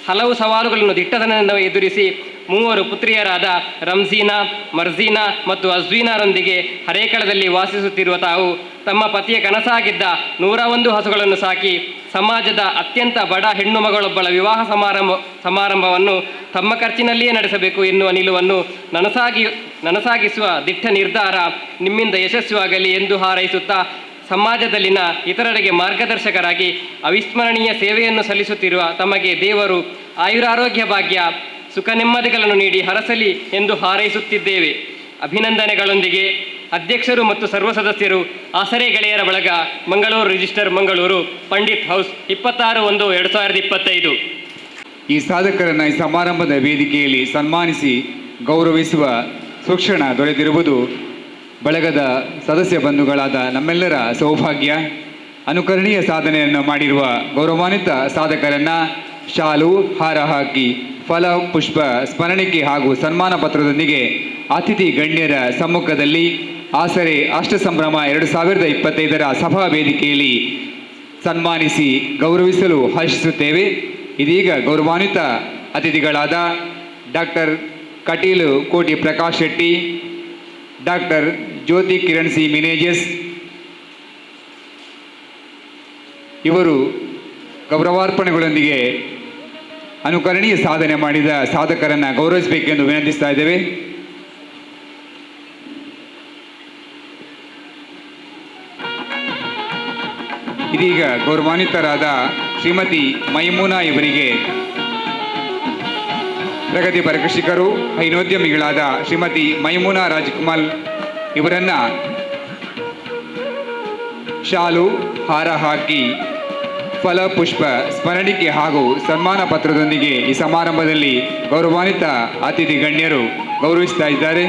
ಹಲವು ಸವಾಲುಗಳನ್ನು ದಿಟ್ಟತನದಿಂದ ಎದುರಿಸಿ 3 ಪುತ್ರಿಯರಾದ ರಂಜೀನಾ, ಮರ್ಜೀನಾ ಮತ್ತು ಅಜ್ವೀನಾರೊಂದಿಗೆ ಹರೇಕಳದಲ್ಲಿ ವಾಸಿಸುತ್ತಿರುವ ತಾವು ತಮ್ಮ ಪತಿಯ ಕನಸಾಗಿದ್ದ 101 ಹಸುಗಳನ್ನು ಸಾಕಿ ಸಮಾಜದ ಅತ್ಯಂತ ಬಡ ಹೆಣ್ಣು ಮಗಳೊಬ್ಬಳ ವಿವಾಹ ಸಮಾರಂಭವನ್ನು ತಮ್ಮ ಖರ್ಚಿನಲ್ಲಿಯೇ ನಡೆಸಬೇಕು ಎನ್ನುವ ನಿಲುವನ್ನು ನನಸಾಗಿಸುವ ದಿಟ್ಟ ನಿರ್ಧಾರ ನಿಮ್ಮಿಂದ ಯಶಸ್ವಿಯಾಗಲಿ ಎಂದು ಹಾರೈಸುತ್ತಾ, ಸಮಾಜದಲ್ಲಿನ ಇತರರಿಗೆ ಮಾರ್ಗದರ್ಶಕರಾಗಿ ಅವಿಸ್ಮರಣೀಯ ಸೇವೆಯನ್ನು ಸಲ್ಲಿಸುತ್ತಿರುವ ತಮಗೆ ದೇವರು ಆಯುರಾರೋಗ್ಯ ಭಾಗ್ಯ, ಸುಖ ನೆಮ್ಮದಿಗಳನ್ನು ನೀಡಿ ಹರಸಲಿ ಎಂದು ಹಾರೈಸುತ್ತಿದ್ದೇವೆ. ಅಭಿನಂದನೆಗಳೊಂದಿಗೆ ಅಧ್ಯಕ್ಷರು ಮತ್ತು ಸರ್ವ ಸದಸ್ಯರು, ಆಸರೆ ಗೆಳೆಯರ ಬಳಗ, ಮಂಗಳೂರು ರಿಜಿಸ್ಟರ್, ಮಂಗಳೂರು, ಪಂಡಿತ್ ಹೌಸ್, 26/1/2025. ಈ ಸಾಧಕರನ್ನು ಈ ಸಮಾರಂಭದ ವೇದಿಕೆಯಲ್ಲಿ ಸನ್ಮಾನಿಸಿ ಗೌರವಿಸುವ ಸುಕ್ಷಣ ದೊರೆತಿರುವುದು ಬಳಗದ ಸದಸ್ಯ ಬಂಧುಗಳಾದ ನಮ್ಮೆಲ್ಲರ ಸೌಭಾಗ್ಯ. ಅನುಕರಣೀಯ ಸಾಧನೆಯನ್ನು ಮಾಡಿರುವ ಗೌರವಾನ್ವಿತ ಸಾಧಕರನ್ನು ಶಾಲು, ಹಾರ ಹಾಕಿ ಫಲ ಪುಷ್ಪ ಸ್ಮರಣಿಕೆ ಹಾಗೂ ಸನ್ಮಾನ ಪತ್ರದೊಂದಿಗೆ ಅತಿಥಿ ಗಣ್ಯರ ಸಮ್ಮುಖದಲ್ಲಿ ಆಸರೆ ಅಷ್ಟಸಂಭ್ರಮ 2025ರ ಸಭಾ ವೇದಿಕೆಯಲ್ಲಿ ಸನ್ಮಾನಿಸಿ ಗೌರವಿಸಲು ಹರ್ಷಿಸುತ್ತೇವೆ. ಇದೀಗ ಗೌರವಾನ್ವಿತ ಅತಿಥಿಗಳಾದ ಡಾಕ್ಟರ್ ಕಟೀಲು ಕೋಟಿ Prakash Shetty, doctor Jyothi Kiran C Menezes ಇವರು ಗೌರವಾರ್ಪಣೆಗಳೊಂದಿಗೆ ಅನುಕರಣೀಯ ಸಾಧನೆ ಮಾಡಿದ ಸಾಧಕರನ್ನು ಗೌರವಿಸಬೇಕೆಂದು ವಿನಂತಿಸ್ತಾ ಇದ್ದೇವೆ. ಇದೀಗ ಗೌರವಾನ್ವಿತರಾದ ಶ್ರೀಮತಿ ಮೈಮೂನಾ ಇವರಿಗೆ ಪ್ರಗತಿಪರ ಕೃಷಿಕರು, ಹೈನೋದ್ಯಮಿಗಳಾದ ಶ್ರೀಮತಿ ಮೈಮೂನಾ ರಾಜ್ಕಮಲ್ ಇವರನ್ನು ಶಾಲು, ಹಾರ ಹಾಕಿ ಫಲ ಪುಷ್ಪ ಸ್ಮರಣಿಕೆ ಹಾಗೂ ಸನ್ಮಾನ ಪತ್ರದೊಂದಿಗೆ ಈ ಸಮಾರಂಭದಲ್ಲಿ ಗೌರವಾನ್ವಿತ ಅತಿಥಿ ಗಣ್ಯರು ಗೌರವಿಸ್ತಾ ಇದ್ದಾರೆ.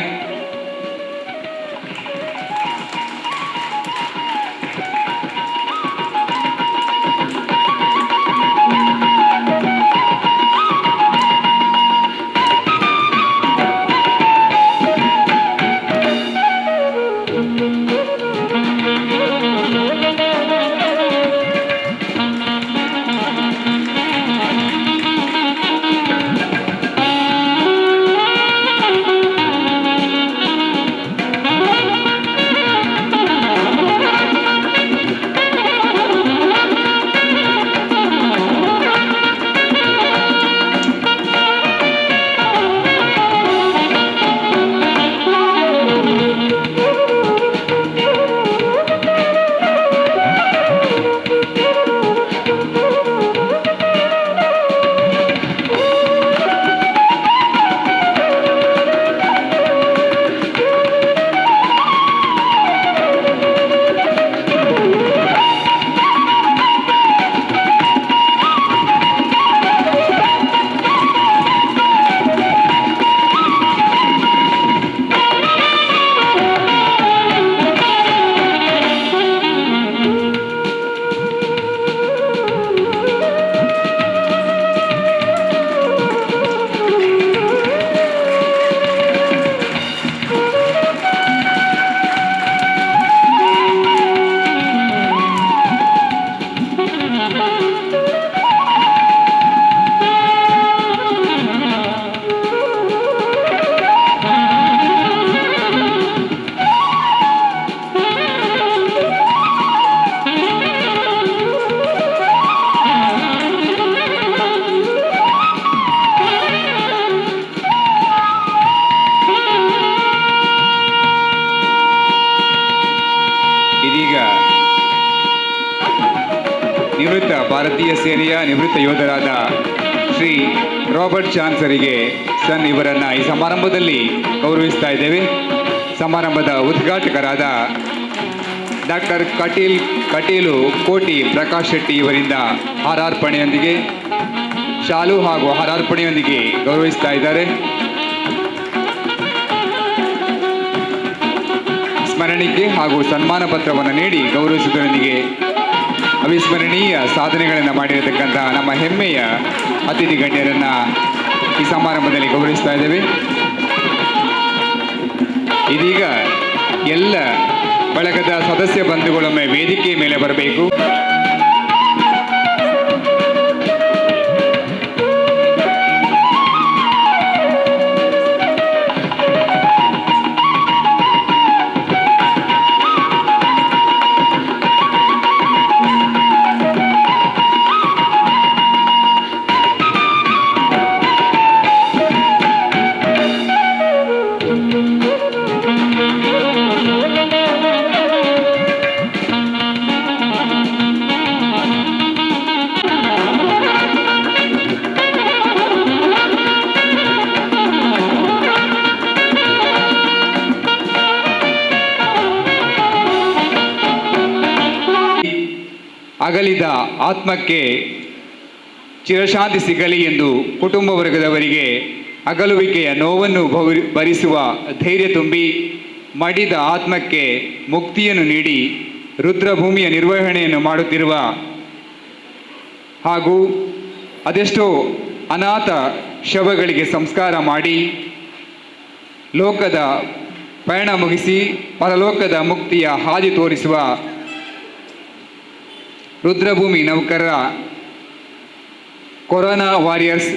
ಇದೀಗ ನಿವೃತ್ತ ಭಾರತೀಯ ಸೇನೆಯ ನಿವೃತ್ತ ಯೋಧರಾದ ಶ್ರೀ ರಾಬರ್ಟ್ ಚಾನ್ಸರಿಗೆ ಸನ್ ಇವರನ್ನು ಈ ಸಮಾರಂಭದಲ್ಲಿ ಗೌರವಿಸ್ತಾ ಇದ್ದೇವೆ. ಸಮಾರಂಭದ ಉದ್ಘಾಟಕರಾದ ಡಾಕ್ಟರ್ ಕಟೀಲು ಕೋಟಿ ಪ್ರಕಾಶ್ ಶೆಟ್ಟಿ ಇವರಿಂದ ಹಾರಾರ್ಪಣೆಯೊಂದಿಗೆ ಶಾಲು ಹಾಗೂ ಹಾರಾರ್ಪಣೆಯೊಂದಿಗೆ ಗೌರವಿಸ್ತಾ ಇದ್ದಾರೆ. ಸ್ಮರಣಿಕೆ ಹಾಗೂ ಸನ್ಮಾನ ಪತ್ರವನ್ನು ನೀಡಿ ಗೌರವಿಸುವುದರೊಂದಿಗೆ ಅವಿಸ್ಮರಣೀಯ ಸಾಧನೆಗಳನ್ನು ಮಾಡಿರತಕ್ಕಂಥ ನಮ್ಮ ಹೆಮ್ಮೆಯ ಅತಿಥಿ ಗಣ್ಯರನ್ನು ಈ ಸಮಾರಂಭದಲ್ಲಿ ಗೌರವಿಸ್ತಾ ಇದ್ದೇವೆ. ಇದೀಗ ಎಲ್ಲ ಬಳಗದ ಸದಸ್ಯ ಬಂಧುಗಳೊಮ್ಮೆ ವೇದಿಕೆ ಮೇಲೆ ಬರಬೇಕು. ಅಗಲಿದ ಆತ್ಮಕ್ಕೆ ಚಿರಶಾಂತಿ ಸಿಗಲಿ ಎಂದು ಕುಟುಂಬ ವರ್ಗದವರಿಗೆ ಅಗಲುವಿಕೆಯ ನೋವನ್ನು ಭರಿಸುವ ಧೈರ್ಯ ತುಂಬಿ ಮಡಿದ ಆತ್ಮಕ್ಕೆ ಮುಕ್ತಿಯನ್ನು ನೀಡಿ ರುದ್ರಭೂಮಿಯ ನಿರ್ವಹಣೆಯನ್ನು ಮಾಡುತ್ತಿರುವ ಹಾಗೂ ಅದೆಷ್ಟೋ ಅನಾಥ ಶವಗಳಿಗೆ ಸಂಸ್ಕಾರ ಮಾಡಿ ಲೋಕದ ಪಯಣ ಮುಗಿಸಿ ಪರಲೋಕದ ಮುಕ್ತಿಯ ಹಾದಿ ತೋರಿಸುವ ರುದ್ರಭೂಮಿ ನೌಕರರ ಕೊರೋನಾ ವಾರಿಯರ್ಸ್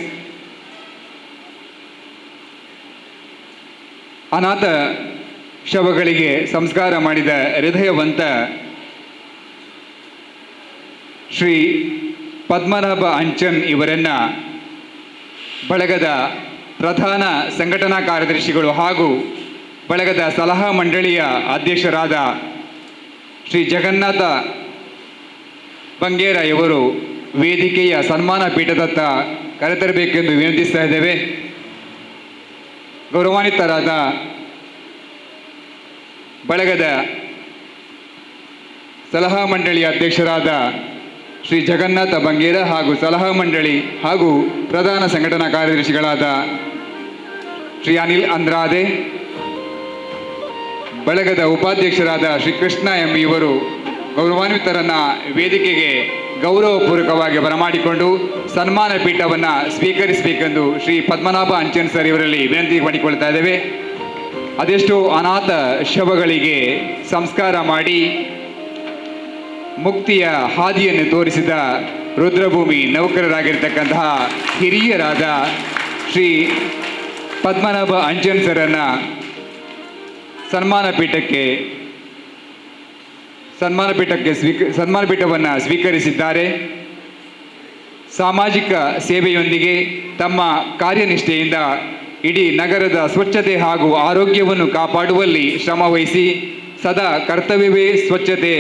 ಅನಾಥ ಶವಗಳಿಗೆ ಸಂಸ್ಕಾರ ಮಾಡಿದ ಹೃದಯವಂತ ಶ್ರೀ ಪದ್ಮನಾಭ ಅಂಚನ್ ಇವರನ್ನು ಬಳಗದ ಪ್ರಧಾನ ಸಂಘಟನಾ ಕಾರ್ಯದರ್ಶಿಗಳು ಹಾಗೂ ಬಳಗದ ಸಲಹಾ ಮಂಡಳಿಯ ಅಧ್ಯಕ್ಷರಾದ ಶ್ರೀ ಜಗನ್ನಾಥ ಬಂಗೇರ ಇವರು ವೇದಿಕೆಯ ಸನ್ಮಾನ ಪೀಠದತ್ತ ಕರೆತರಬೇಕೆಂದು ವಿನಂತಿಸ್ತಾ ಇದ್ದೇವೆ. ಗೌರವಾನ್ವಿತರಾದ ಬಳಗದ ಸಲಹಾ ಮಂಡಳಿಯ ಅಧ್ಯಕ್ಷರಾದ ಶ್ರೀ ಜಗನ್ನಾಥ ಬಂಗೇರ ಹಾಗೂ ಸಲಹಾ ಮಂಡಳಿ ಹಾಗೂ ಪ್ರಧಾನ ಸಂಘಟನಾ ಕಾರ್ಯದರ್ಶಿಗಳಾದ ಶ್ರೀ ಅನಿಲ್ ಅಂದ್ರಾದೆ, ಬಳಗದ ಉಪಾಧ್ಯಕ್ಷರಾದ ಶ್ರೀ ಕೃಷ್ಣ ಎಂ ಇವರು ಗೌರವಾನ್ವಿತರನ್ನು ವೇದಿಕೆಗೆ ಗೌರವಪೂರ್ವಕವಾಗಿ ಬರಮಾಡಿಕೊಂಡು ಸನ್ಮಾನ ಪೀಠವನ್ನು ಸ್ವೀಕರಿಸಬೇಕೆಂದು ಶ್ರೀ ಪದ್ಮನಾಭ ಅಂಚನ್ ಸರ್ ಇವರಲ್ಲಿ ವಿನಂತಿ ಮಾಡಿಕೊಳ್ತಾ ಇದ್ದೇವೆ. ಅದೆಷ್ಟೋ ಅನಾಥ ಶವಗಳಿಗೆ ಸಂಸ್ಕಾರ ಮಾಡಿ ಮುಕ್ತಿಯ ಹಾದಿಯನ್ನು ತೋರಿಸಿದ ರುದ್ರಭೂಮಿ ನೌಕರರಾಗಿರ್ತಕ್ಕಂತಹ ಹಿರಿಯರಾದ ಶ್ರೀ ಪದ್ಮನಾಭ ಅಂಚನ್ ಸರನ್ನು ಸನ್ಮಾನ ಪೀಠವನ್ನು ಸ್ವೀಕರಿಸಿದ್ದಾರೆ. ಸಾಮಾಜಿಕ ಸೇವೆಯೊಂದಿಗೆ ತಮ್ಮ ಕಾರ್ಯನಿಷ್ಠೆಯಿಂದ ಇಡೀ ನಗರದ ಸ್ವಚ್ಛತೆ ಹಾಗೂ ಆರೋಗ್ಯವನ್ನು ಕಾಪಾಡುವಲ್ಲಿ ಶ್ರಮವಹಿಸಿ ಸದಾ ಕರ್ತವ್ಯವೇ ಸ್ವಚ್ಛತೆ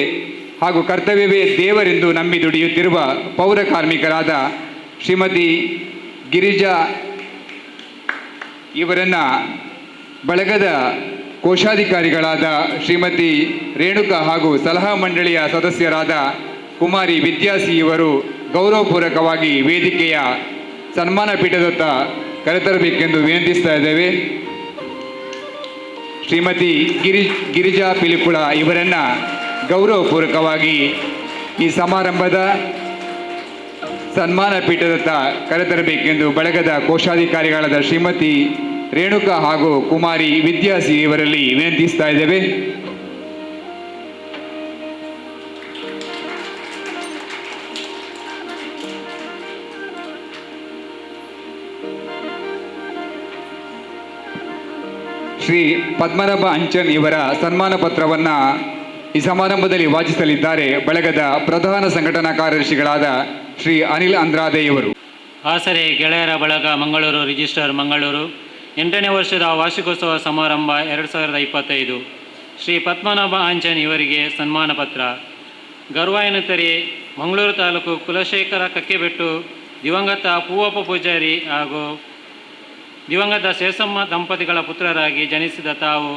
ಹಾಗೂ ಕರ್ತವ್ಯವೇ ದೇವರೆಂದು ನಂಬಿ ದುಡಿಯುತ್ತಿರುವ ಪೌರ ಕಾರ್ಮಿಕರಾದ ಶ್ರೀಮತಿ ಗಿರಿಜಾ ಇವರನ್ನು ಬಳಗದ ಕೋಶಾಧಿಕಾರಿಗಳಾದ ಶ್ರೀಮತಿ ರೇಣುಕಾ ಹಾಗೂ ಸಲಹಾ ಮಂಡಳಿಯ ಸದಸ್ಯರಾದ ಕುಮಾರಿ ವಿದ್ಯಾಸಿ ಇವರು ಗೌರವಪೂರ್ವಕವಾಗಿ ವೇದಿಕೆಯ ಸನ್ಮಾನ ಪೀಠದತ್ತ ಕರೆತರಬೇಕೆಂದು ವಿನಂತಿಸ್ತಾ ಇದ್ದೇವೆ. ಶ್ರೀಮತಿ ಗಿರಿಜಾ ಪಿಲಿಕುಳ ಇವರನ್ನು ಗೌರವಪೂರ್ವಕವಾಗಿ ಈ ಸಮಾರಂಭದ ಸನ್ಮಾನ ಪೀಠದತ್ತ ಕರೆತರಬೇಕೆಂದು ಬಳಗದ ಕೋಶಾಧಿಕಾರಿಗಳಾದ ಶ್ರೀಮತಿ ರೇಣುಕಾ ಹಾಗೂ ಕುಮಾರಿ ವಿದ್ಯಾಸಿ ಇವರಲ್ಲಿ ವಿನಂತಿಸ್ತಾ ಇದ್ದೇವೆ. ಶ್ರೀ ಪದ್ಮನಾಭ ಅಂಚನ್ ಇವರ ಸನ್ಮಾನ ಪತ್ರವನ್ನು ಈ ಸಮಾರಂಭದಲ್ಲಿ ವಾಚಿಸಲಿದ್ದಾರೆ ಬಳಗದ ಪ್ರಧಾನ ಸಂಘಟನಾ ಕಾರ್ಯದರ್ಶಿಗಳಾದ ಶ್ರೀ ಅನಿಲ್ ಅಂದ್ರಾದೆ ಇವರು. ಆಸರೆ ಗೆಳೆಯರ ಬಳಗ ಮಂಗಳೂರು ರಿಜಿಸ್ಟರ್ ಮಂಗಳೂರು 8ನೇ ವರ್ಷದ ವಾರ್ಷಿಕೋತ್ಸವ ಸಮಾರಂಭ 2025. ಶ್ರೀ ಪದ್ಮನಾಭ ಆಂಚನ್ ಇವರಿಗೆ ಸನ್ಮಾನ ಪತ್ರ. ಗೌರವಾನ್ವಿತರೇ, ಮಂಗಳೂರು ತಾಲೂಕು ಕುಲಶೇಖರ ಕಕ್ಕೆಬೆಟ್ಟು ದಿವಂಗತ ಪೂವಪ್ಪ ಪೂಜಾರಿ ಹಾಗೂ ದಿವಂಗತ ಶೇಷಮ್ಮ ದಂಪತಿಗಳ ಪುತ್ರರಾಗಿ ಜನಿಸಿದ ತಾವು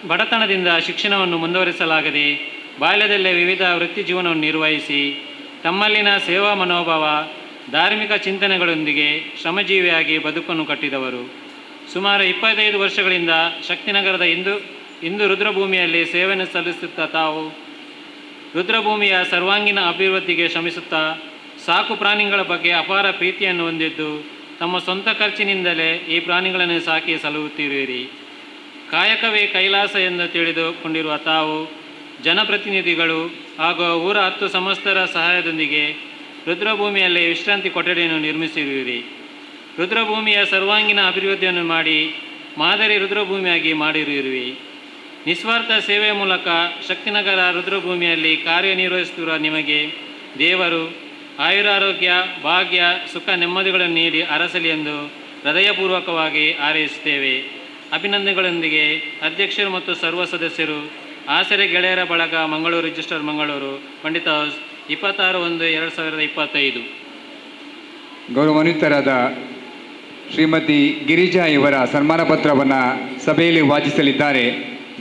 ಬಡತನದಿಂದ ಶಿಕ್ಷಣವನ್ನು ಮುಂದುವರಿಸಲಾಗದೆ ಬಾಲ್ಯದಲ್ಲೇ ವಿವಿಧ ವೃತ್ತಿ ಜೀವನವನ್ನು ನಿರ್ವಹಿಸಿ ತಮ್ಮಲ್ಲಿನ ಸೇವಾ ಮನೋಭಾವ ಧಾರ್ಮಿಕ ಚಿಂತನೆಗಳೊಂದಿಗೆ ಶ್ರಮಜೀವಿಯಾಗಿ ಬದುಕನ್ನು ಕಟ್ಟಿದವರು. ಸುಮಾರು 25 ವರ್ಷಗಳಿಂದ ಶಕ್ತಿನಗರದ ಇಂದು ರುದ್ರಭೂಮಿಯಲ್ಲಿ ಸೇವೆಯನ್ನು ಸಲ್ಲಿಸುತ್ತಾ ತಾವು ರುದ್ರಭೂಮಿಯ ಸರ್ವಾಂಗೀಣ ಅಭಿವೃದ್ಧಿಗೆ ಶ್ರಮಿಸುತ್ತಾ ಸಾಕು ಪ್ರಾಣಿಗಳ ಬಗ್ಗೆ ಅಪಾರ ಪ್ರೀತಿಯನ್ನು ಹೊಂದಿದ್ದು ತಮ್ಮ ಸ್ವಂತ ಖರ್ಚಿನಿಂದಲೇ ಈ ಪ್ರಾಣಿಗಳನ್ನು ಸಾಕಿ ಸಲಹುತ್ತಿರುವಿರಿ. ಕಾಯಕವೇ ಕೈಲಾಸ ಎಂದು ತಿಳಿದುಕೊಂಡಿರುವ ತಾವು ಜನಪ್ರತಿನಿಧಿಗಳು ಹಾಗೂ ಊರ 10 ಸಮಸ್ತರ ಸಹಾಯದೊಂದಿಗೆ ರುದ್ರಭೂಮಿಯಲ್ಲಿ ವಿಶ್ರಾಂತಿ ಕೊಠಡಿಯನ್ನು ನಿರ್ಮಿಸಿರುವಿರಿ. ರುದ್ರಭೂಮಿಯ ಸರ್ವಾಂಗೀಣ ಅಭಿವೃದ್ಧಿಯನ್ನು ಮಾಡಿ ಮಾದರಿ ರುದ್ರಭೂಮಿಯಾಗಿ ಮಾಡಿರುವಿರಿ. ನಿಸ್ವಾರ್ಥ ಸೇವೆಯ ಮೂಲಕ ಶಕ್ತಿನಗರ ರುದ್ರಭೂಮಿಯಲ್ಲಿ ಕಾರ್ಯನಿರ್ವಹಿಸುತ್ತಿರುವ ನಿಮಗೆ ದೇವರು ಆಯುರಾರೋಗ್ಯ ಭಾಗ್ಯ ಸುಖ ನೆಮ್ಮದಿಗಳನ್ನು ನೀಡಿ ಅರಸಲಿ ಎಂದು ಹೃದಯಪೂರ್ವಕವಾಗಿ ಹಾರೈಸುತ್ತೇವೆ. ಅಭಿನಂದನೆಗಳೊಂದಿಗೆ ಅಧ್ಯಕ್ಷರು ಮತ್ತು ಸರ್ವ ಸದಸ್ಯರು, ಆಸರೆ ಗೆಳೆಯರ ಬಳಗ ಮಂಗಳೂರು ರಿಜಿಸ್ಟರ್ ಮಂಗಳೂರು, ಪಂಡಿತ ಹೌಸ್, 26/1/2025. ಗೌರವಾನ್ವಿತರಾದ ಶ್ರೀಮತಿ ಗಿರಿಜಾ ಇವರ ಸನ್ಮಾನ ಪತ್ರವನ್ನು ಸಭೆಯಲ್ಲಿ ವಾಚಿಸಲಿದ್ದಾರೆ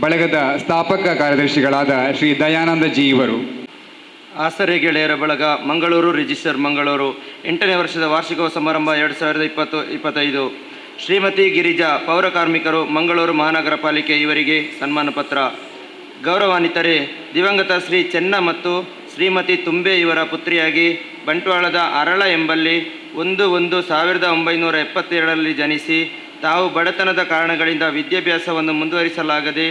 ಬಳಗದ ಸ್ಥಾಪಕ ಕಾರ್ಯದರ್ಶಿಗಳಾದ ಶ್ರೀ ದಯಾನಂದ ಜಿ ಇವರು. ಆಸರೆ ಗೆಳೆಯರ ಬಳಗ ಮಂಗಳೂರು ರಿಜಿಸ್ಟರ್ ಮಂಗಳೂರು 8ನೇ ವರ್ಷದ ವಾರ್ಷಿಕೋತ್ಸವ ಸಮಾರಂಭ 2025. ಶ್ರೀಮತಿ ಗಿರಿಜಾ, ಪೌರ ಕಾರ್ಮಿಕರು, ಮಂಗಳೂರು ಮಹಾನಗರ ಪಾಲಿಕೆ ಇವರಿಗೆ ಸನ್ಮಾನ ಪತ್ರ. ಗೌರವಾನ್ವಿತರೇ, ದಿವಂಗತ ಶ್ರೀ ಚೆನ್ನ ಮತ್ತು ಶ್ರೀಮತಿ ತುಂಬೆ ಇವರ ಪುತ್ರಿಯಾಗಿ ಬಂಟ್ವಾಳದ ಅರಳ ಎಂಬಲ್ಲಿ 1/1/1972 ಜನಿಸಿ ತಾವು ಬಡತನದ ಕಾರಣಗಳಿಂದ ವಿದ್ಯಾಭ್ಯಾಸವನ್ನು ಮುಂದುವರಿಸಲಾಗದೆ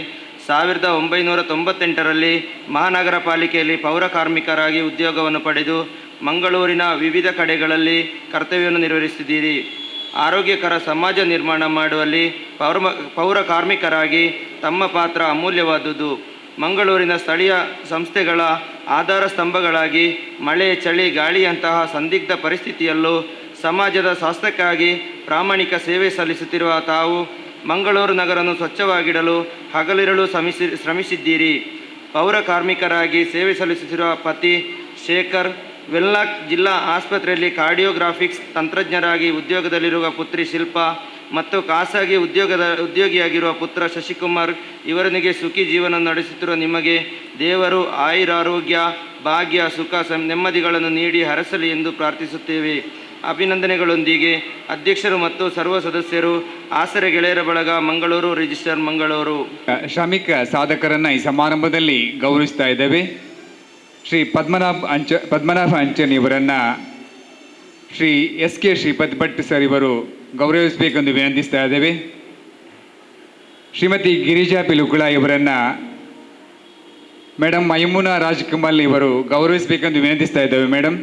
1998 ಮಹಾನಗರ ಪಾಲಿಕೆಯಲ್ಲಿ ಪೌರ ಕಾರ್ಮಿಕರಾಗಿ ಉದ್ಯೋಗವನ್ನು ಪಡೆದು ಮಂಗಳೂರಿನ ವಿವಿಧ ಕಡೆಗಳಲ್ಲಿ ಕರ್ತವ್ಯವನ್ನು ನಿರ್ವಹಿಸಿದ್ದೀರಿ. ಆರೋಗ್ಯಕರ ಸಮಾಜ ನಿರ್ಮಾಣ ಮಾಡುವಲ್ಲಿ ಪೌರ ಕಾರ್ಮಿಕರಾಗಿ ತಮ್ಮ ಪಾತ್ರ ಅಮೂಲ್ಯವಾದುದು. ಮಂಗಳೂರಿನ ಸ್ಥಳೀಯ ಸಂಸ್ಥೆಗಳ ಆಧಾರ ಸ್ತಂಭಗಳಾಗಿ ಮಳೆ, ಚಳಿ, ಗಾಳಿಯಂತಹ ಸಂದಿಗ್ಧ ಪರಿಸ್ಥಿತಿಯಲ್ಲೂ ಸಮಾಜದ ಸ್ವಾಸ್ಥ್ಯಕ್ಕಾಗಿ ಪ್ರಾಮಾಣಿಕ ಸೇವೆ ಸಲ್ಲಿಸುತ್ತಿರುವ ತಾವು ಮಂಗಳೂರು ನಗರವನ್ನು ಸ್ವಚ್ಛವಾಗಿಡಲು ಹಗಲಿರುಳು ಶ್ರಮಿಸಿದ್ದೀರಿ. ಪೌರ ಕಾರ್ಮಿಕರಾಗಿ ಸೇವೆ ಸಲ್ಲಿಸುತ್ತಿರುವ ಪತಿ ಶೇಖರ್, ವೆಲ್ಲಾಕ್ ಜಿಲ್ಲಾ ಆಸ್ಪತ್ರೆಯಲ್ಲಿ ಕಾರ್ಡಿಯೋಗ್ರಾಫಿಕ್ಸ್ ತಂತ್ರಜ್ಞರಾಗಿ ಉದ್ಯೋಗದಲ್ಲಿರುವ ಪುತ್ರಿ ಶಿಲ್ಪಾ ಮತ್ತು ಖಾಸಗಿ ಉದ್ಯೋಗಿಯಾಗಿರುವ ಪುತ್ರ ಶಶಿಕುಮಾರ್ ಇವರೊಂದಿಗೆ ಸುಖಿ ಜೀವನ ನಡೆಸುತ್ತಿರುವ ನಿಮಗೆ ದೇವರು ಆಯುರಾರೋಗ್ಯ ಭಾಗ್ಯ ಸುಖ ನೆಮ್ಮದಿಗಳನ್ನು ನೀಡಿ ಹರಸಲಿ ಎಂದು ಪ್ರಾರ್ಥಿಸುತ್ತೇವೆ. ಅಭಿನಂದನೆಗಳೊಂದಿಗೆ ಅಧ್ಯಕ್ಷರು ಮತ್ತು ಸರ್ವ ಸದಸ್ಯರು, ಆಸರೆ ಗೆಳೆಯರ ಬಳಗ ಮಂಗಳೂರು ರಿಜಿಸ್ಟರ್ ಮಂಗಳೂರು. ಶ್ರಮಿಕ ಸಾಧಕರನ್ನು ಈ ಸಮಾರಂಭದಲ್ಲಿ ಗೌರವಿಸ್ತಾ ಇದ್ದೇವೆ. ಶ್ರೀ ಪದ್ಮನಾಭ ಅಂಚನ್ ಇವರನ್ನು ಶ್ರೀ SK ಶ್ರೀಪದ್ ಭಟ್ ಸರ್ ಇವರು ಗೌರವಿಸಬೇಕೆಂದು ವಿನಂತಿಸ್ತಾ ಇದ್ದೇವೆ. ಶ್ರೀಮತಿ ಗಿರಿಜಾ ಪಿಲುಕುಳ ಇವರನ್ನು ಮೇಡಮ್ ಮೈಮುನಾ ರಾಜ್ಕಮಲ್ ಇವರು ಗೌರವಿಸಬೇಕೆಂದು ವಿನಂತಿಸ್ತಾ ಇದ್ದೇವೆ. ಮೇಡಮ್,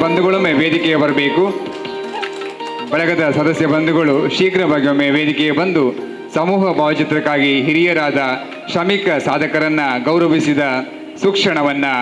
ಬಂಧುಗಳೊಮ್ಮೆ ವೇದಿಕೆಗೆ ಬರಬೇಕು. ಬಳಗದ ಸದಸ್ಯ ಬಂಧುಗಳು ಶೀಘ್ರವಾಗಿ ಒಮ್ಮೆ ವೇದಿಕೆಗೆ ಬಂದು ಸಮೂಹ ಭಾವಚಿತ್ರಕ್ಕಾಗಿ ಹಿರಿಯರಾದ ಶ್ರಮಿಕ ಸಾಧಕರನ್ನು ಗೌರವಿಸಿದ ಸುಕ್ಷಣವನ್ನು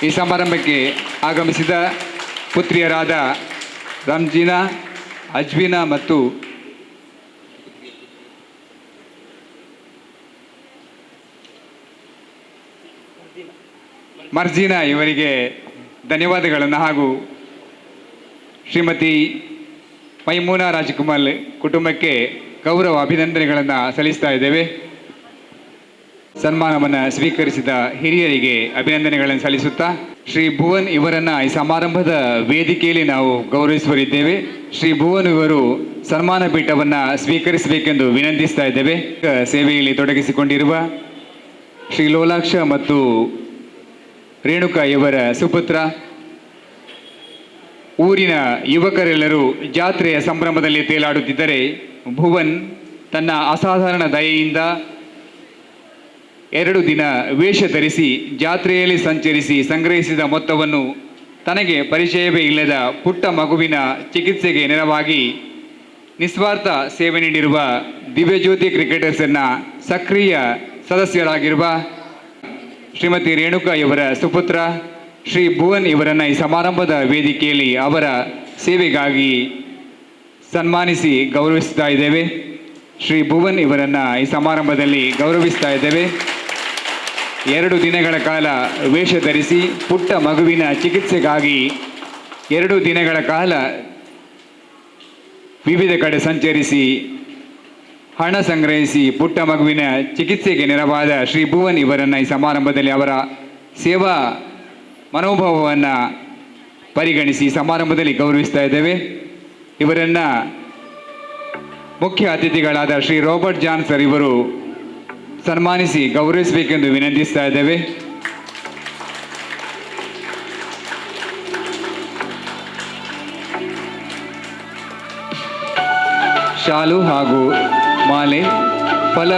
ಈ ಸಮಾರಂಭಕ್ಕೆ ಆಗಮಿಸಿದ ಪುತ್ರಿಯರಾದ ರಂಜೀನಾ, ಅಜ್ವಿನಾ ಮತ್ತು ಮರ್ಜೀನಾ ಇವರಿಗೆ ಧನ್ಯವಾದಗಳನ್ನು ಹಾಗೂ ಶ್ರೀಮತಿ ಮೈಮೂನಾ ರಾಜಕುಮಾರ್ ಕುಟುಂಬಕ್ಕೆ ಗೌರವ ಅಭಿನಂದನೆಗಳನ್ನು ಸಲ್ಲಿಸ್ತಾ ಇದ್ದೇವೆ. ಸನ್ಮಾನವನ್ನು ಸ್ವೀಕರಿಸಿದ ಹಿರಿಯರಿಗೆ ಅಭಿನಂದನೆಗಳನ್ನು ಸಲ್ಲಿಸುತ್ತಾ ಶ್ರೀ ಭುವನ್ ಇವರನ್ನು ಈ ಸಮಾರಂಭದ ವೇದಿಕೆಯಲ್ಲಿ ನಾವು ಗೌರವಿಸುವರಿದ್ದೇವೆ. ಶ್ರೀ ಭುವನ್ ಇವರು ಸನ್ಮಾನ ಪೀಠವನ್ನು ಸ್ವೀಕರಿಸಬೇಕೆಂದು ವಿನಂತಿಸ್ತಾ ಇದ್ದೇವೆ. ಸೇವೆಯಲ್ಲಿ ತೊಡಗಿಸಿಕೊಂಡಿರುವ ಶ್ರೀ ಲೋಲಾಕ್ಷ ಮತ್ತು ರೇಣುಕಾ ಇವರ ಸುಪುತ್ರ, ಊರಿನ ಯುವಕರೆಲ್ಲರೂ ಜಾತ್ರೆಯ ಸಂಭ್ರಮದಲ್ಲಿ ತೇಲಾಡುತ್ತಿದ್ದರೆ ಭುವನ್ ತನ್ನ ಅಸಾಧಾರಣ ದಯೆಯಿಂದ 2 ದಿನ ವೇಷ ಧರಿಸಿ ಜಾತ್ರೆಯಲ್ಲಿ ಸಂಚರಿಸಿ ಸಂಗ್ರಹಿಸಿದ ಮೊತ್ತವನ್ನು ತನಗೆ ಪರಿಚಯವೇ ಇಲ್ಲದ ಪುಟ್ಟ ಮಗುವಿನ ಚಿಕಿತ್ಸೆಗೆ ನೆರವಾಗಿ ನಿಸ್ವಾರ್ಥ ಸೇವೆ ನೀಡಿರುವ ದಿವ್ಯಜ್ಯೋತಿ ಕ್ರಿಕೆಟರ್ಸನ್ನ ಸಕ್ರಿಯ ಸದಸ್ಯರಾಗಿರುವ ಶ್ರೀಮತಿ ರೇಣುಕಾ ಇವರ ಸುಪುತ್ರ ಶ್ರೀ ಭುವನ್ ಇವರನ್ನು ಈ ಸಮಾರಂಭದ ವೇದಿಕೆಯಲ್ಲಿ ಅವರ ಸೇವೆಗಾಗಿ ಸನ್ಮಾನಿಸಿ ಗೌರವಿಸ್ತಾ ಇದ್ದೇವೆ. ಶ್ರೀ ಭುವನ್ ಇವರನ್ನು ಈ ಸಮಾರಂಭದಲ್ಲಿ ಗೌರವಿಸ್ತಾ ಇದ್ದೇವೆ. 2 ದಿನಗಳ ಕಾಲ ವೇಷ ಧರಿಸಿ ಪುಟ್ಟ ಮಗುವಿನ ಚಿಕಿತ್ಸೆಗಾಗಿ 2 ದಿನಗಳ ಕಾಲ ವಿವಿಧ ಕಡೆ ಸಂಚರಿಸಿ ಹಣ ಸಂಗ್ರಹಿಸಿ ಪುಟ್ಟ ಮಗುವಿನ ಚಿಕಿತ್ಸೆಗೆ ನೆರವಾದ ಶ್ರೀ ಭುವನ್ ಇವರನ್ನು ಈ ಸಮಾರಂಭದಲ್ಲಿ ಅವರ ಸೇವಾ ಮನೋಭಾವವನ್ನು ಪರಿಗಣಿಸಿ ಸಮಾರಂಭದಲ್ಲಿ ಗೌರವಿಸ್ತಾ ಇದ್ದೇವೆ. ಇವರನ್ನು ಮುಖ್ಯ ಅತಿಥಿಗಳಾದ ಶ್ರೀ ರಾಬರ್ಟ್ ಜಾನ್ ಸರ್ ಇವರು ಸನ್ಮಾನಿಸಿ ಗೌರವಿಸಬೇಕೆಂದು ವಿನಂತಿಸ್ತಾ ಇದ್ದೇವೆ. ಶಾಲು ಹಾಗೂ ಮಾಲೆ, ಫಲ,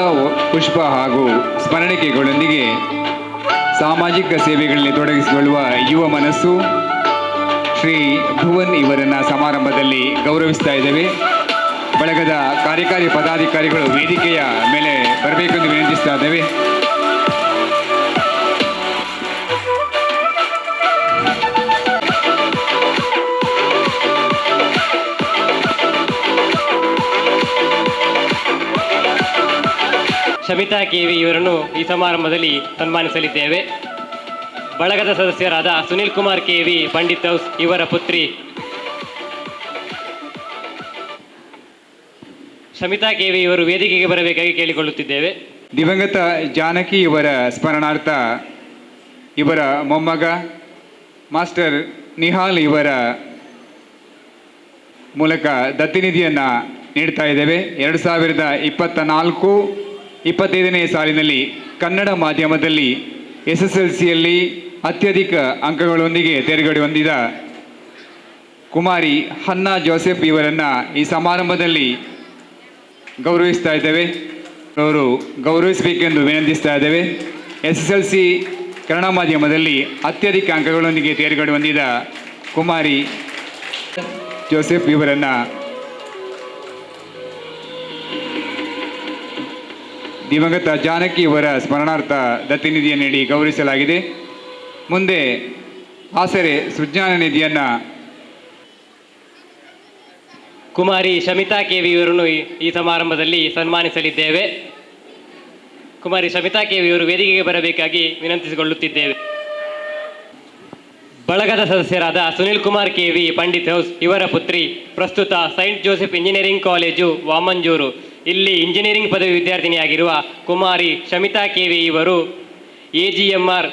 ಪುಷ್ಪ ಹಾಗೂ ಸ್ಮರಣಿಕೆಗಳೊಂದಿಗೆ ಸಾಮಾಜಿಕ ಸೇವೆಗಳಲ್ಲಿ ತೊಡಗಿಸಿಕೊಳ್ಳುವ ಯುವ ಮನಸ್ಸು ಶ್ರೀ ಭುವನ್ ಇವರನ್ನು ಸಮಾರಂಭದಲ್ಲಿ ಗೌರವಿಸ್ತಾ ಇದ್ದೇವೆ. ಬಳಗದ ಕಾರ್ಯಕಾರಿ ಪದಾಧಿಕಾರಿಗಳು ವೇದಿಕೆಯ ಮೇಲೆ ಬರಬೇಕೆಂದು ವಿನಂತಿಸ್ತಾ ಇದ್ದೇವೆ. ಶಮಿತಾ ಕೆವಿ ಇವರನ್ನು ಈ ಸಮಾರಂಭದಲ್ಲಿ ಸನ್ಮಾನಿಸಲಿದ್ದೇವೆ. ಬಳಗದ ಸದಸ್ಯರಾದ ಸುನಿಲ್ ಕುಮಾರ್ ಕೆವಿ ಪಂಡಿತ್ ಹೌಸ್ ಇವರ ಪುತ್ರಿ ಶಮಿತಾ ಕೆವಿ ಇವರು ವೇದಿಕೆಗೆ ಬರಬೇಕಾಗಿ ಕೇಳಿಕೊಳ್ಳುತ್ತಿದ್ದೇವೆ. ದಿವಂಗತ ಜಾನಕಿ ಇವರ ಸ್ಮರಣಾರ್ಥ ಇವರ ಮೊಮ್ಮಗ ಮಾಸ್ಟರ್ ನಿಹಾಲ್ ಇವರ ಮೂಲಕ ದತ್ತಿನಿಧಿಯನ್ನು ನೀಡ್ತಾ ಇದ್ದೇವೆ. 2024-25ನೇ ಸಾಲಿನಲ್ಲಿ ಕನ್ನಡ ಮಾಧ್ಯಮದಲ್ಲಿ SSLCಯಲ್ಲಿ ಅತ್ಯಧಿಕ ಅಂಕಗಳೊಂದಿಗೆ ತೇರ್ಗಡೆ ಹೊಂದಿದ ಕುಮಾರಿ ಹನ್ನಾ ಜೋಸೆಫ್ ಇವರನ್ನು ಈ ಸಮಾರಂಭದಲ್ಲಿ ಗೌರವಿಸ್ತಾ ಇದ್ದೇವೆ. ಅವರು ಗೌರವಿಸಬೇಕೆಂದು ವಿನಂತಿಸ್ತಾ ಇದ್ದೇವೆ. SSLC ಕನ್ನಡ ಮಾಧ್ಯಮದಲ್ಲಿ ಅತ್ಯಧಿಕ ಅಂಕಗಳೊಂದಿಗೆ ತೇರ್ಗಡೆ ಹೊಂದಿದ ಕುಮಾರಿ ಜೋಸೆಫ್ ಇವರನ್ನು ದಿವಂಗತ ಜಾನಕಿ ಇವರ ಸ್ಮರಣಾರ್ಥ ದತ್ತಿನಿಧಿಯನ್ನು ನೀಡಿ ಗೌರವಿಸಲಾಗಿದೆ. ಮುಂದೆ ಆಸರೆ ಸುಜ್ಞಾನ ನಿಧಿಯನ್ನು ಕುಮಾರಿ ಶಮಿತಾ ಕೆವಿ ಇವರನ್ನು ಈ ಸಮಾರಂಭದಲ್ಲಿ ಸನ್ಮಾನಿಸಲಿದ್ದೇವೆ. ಕುಮಾರಿ ಶಮಿತಾ ಕೆವಿ ಇವರು ವೇದಿಕೆಗೆ ಬರಬೇಕಾಗಿ ವಿನಂತಿಸಿಕೊಳ್ಳುತ್ತಿದ್ದೇವೆ. ಬಳಗದ ಸದಸ್ಯರಾದ ಸುನಿಲ್ ಕುಮಾರ್ ಕೆವಿ ಪಂಡಿತ್ ಹೌಸ್ ಇವರ ಪುತ್ರಿ ಪ್ರಸ್ತುತ Saint Joseph engineering college Vamanjoor ಇಲ್ಲಿ ಇಂಜಿನಿಯರಿಂಗ್ ಪದವಿ ವಿದ್ಯಾರ್ಥಿನಿಯಾಗಿರುವ ಕುಮಾರಿ ಶಮಿತಾ ಕೆವಿ ಇವರು AGMR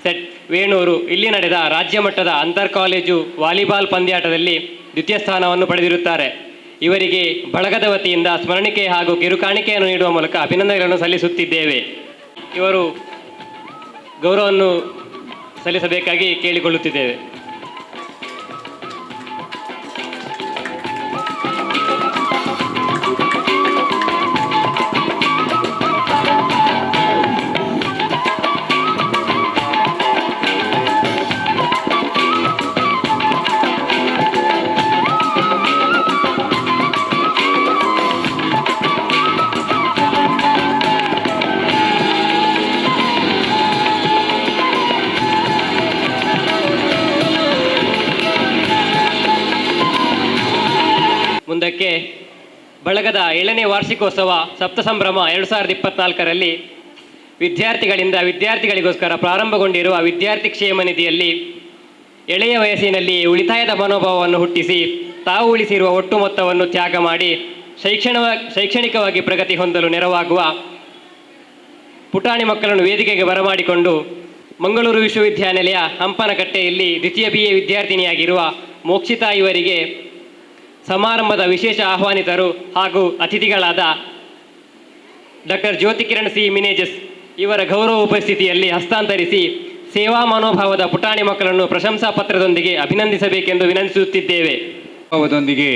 ಸೆಟ್ ವೇಣೂರು ಇಲ್ಲಿ ನಡೆದ ರಾಜ್ಯ ಮಟ್ಟದ ಅಂತರ್ ಕಾಲೇಜು ವಾಲಿಬಾಲ್ ಪಂದ್ಯಾಟದಲ್ಲಿ ದ್ವಿತೀಯ ಸ್ಥಾನವನ್ನು ಪಡೆದಿರುತ್ತಾರೆ. ಇವರಿಗೆ ಬಳಗದ ವತಿಯಿಂದ ಸ್ಮರಣಿಕೆ ಹಾಗೂ ಕಿರುಕಾಣಿಕೆಯನ್ನು ನೀಡುವ ಮೂಲಕ ಅಭಿನಂದನೆಗಳನ್ನು ಸಲ್ಲಿಸುತ್ತಿದ್ದೇವೆ. ಇವರು ಗೌರವವನ್ನು ಸಲ್ಲಿಸಬೇಕಾಗಿ ಕೇಳಿಕೊಳ್ಳುತ್ತಿದ್ದೇವೆ. ತಂದುಕೊಟ್ಟಿರುವುದಕ್ಕೆ ಬಳಗದ 7ನೇ ವಾರ್ಷಿಕೋತ್ಸವ ಸಪ್ತಸಂಭ್ರಮ 2024ರಲ್ಲಿ ವಿದ್ಯಾರ್ಥಿಗಳಿಗೋಸ್ಕರ ಪ್ರಾರಂಭಗೊಂಡಿರುವ ವಿದ್ಯಾರ್ಥಿ ಕ್ಷೇಮ ನಿಧಿಯಲ್ಲಿ ಎಳೆಯ ವಯಸ್ಸಿನಲ್ಲಿ ಉಳಿತಾಯದ ಮನೋಭಾವವನ್ನು ಹುಟ್ಟಿಸಿ ತಾವು ಉಳಿಸಿರುವ ಒಟ್ಟು ಮೊತ್ತವನ್ನು ತ್ಯಾಗ ಮಾಡಿ ಶೈಕ್ಷಣಿಕವಾಗಿ ಪ್ರಗತಿ ಹೊಂದಲು ನೆರವಾಗುವ ಪುಟಾಣಿ ಮಕ್ಕಳನ್ನು ವೇದಿಕೆಗೆ ಬರಮಾಡಿಕೊಂಡು ಮಂಗಳೂರು ವಿಶ್ವವಿದ್ಯಾನಿಲಯ ಹಂಪನಕಟ್ಟೆಯಲ್ಲಿ ದ್ವಿತೀಯ BA ವಿದ್ಯಾರ್ಥಿನಿಯಾಗಿರುವ ಮೋಕ್ಷಿತಾ ಇವರಿಗೆ ಸಮಾರಂಭದ ವಿಶೇಷ ಆಹ್ವಾನಿತರು ಹಾಗೂ ಅತಿಥಿಗಳಾದ doctor Jyothi Kiran C Menezes ಇವರ ಗೌರವ ಉಪಸ್ಥಿತಿಯಲ್ಲಿ ಹಸ್ತಾಂತರಿಸಿ ಸೇವಾ ಮನೋಭಾವದ ಪುಟಾಣಿ ಮಕ್ಕಳನ್ನು ಪ್ರಶಂಸಾ ಪತ್ರದೊಂದಿಗೆ ಅಭಿನಂದಿಸಬೇಕೆಂದು ವಿನಂತಿಸುತ್ತಿದ್ದೇವೆ. ಭಾವದೊಂದಿಗೆ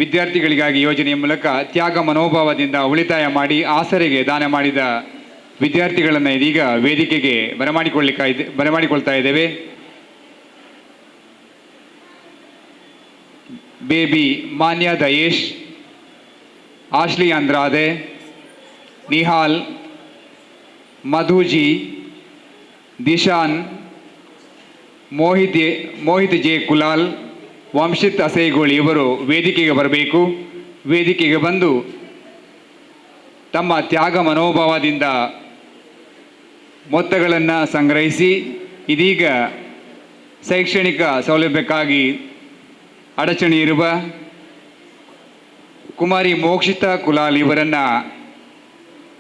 ವಿದ್ಯಾರ್ಥಿಗಳಿಗಾಗಿ ಯೋಜನೆಯ ಮೂಲಕ ತ್ಯಾಗ ಮನೋಭಾವದಿಂದ ಉಳಿತಾಯ ಮಾಡಿ ಆಸರೆಗೆ ದಾನ ಮಾಡಿದ ವಿದ್ಯಾರ್ಥಿಗಳನ್ನು ಇದೀಗ ವೇದಿಕೆಗೆ ಬರಮಾಡಿಕೊಳ್ತಾ ಇದ್ದೇವೆ. ಬೇಬಿ ಮಾನ್ಯ ದಯೇಶ್, ಆಶ್ಲಿ ಅಂದ್ರಾದೆ, ನಿಹಾಲ್, ಮಧುಜಿ, ದಿಶಾನ್, ಮೋಹಿತ್ ಜೆ ಕುಲಾಲ್, ವಂಶಿತ್ ಅಸೈಗೋಳಿ ಇವರು ವೇದಿಕೆಗೆ ಬರಬೇಕು. ವೇದಿಕೆಗೆ ಬಂದು ತಮ್ಮ ತ್ಯಾಗ ಮನೋಭಾವದಿಂದ ಮೊತ್ತಗಳನ್ನು ಸಂಗ್ರಹಿಸಿ ಇದೀಗ ಶೈಕ್ಷಣಿಕ ಸೌಲಭ್ಯಕ್ಕಾಗಿ ಅಡಚಣೆ ಇರುವ ಕುಮಾರಿ ಮೋಕ್ಷಿತಾ ಕುಲಾಲ್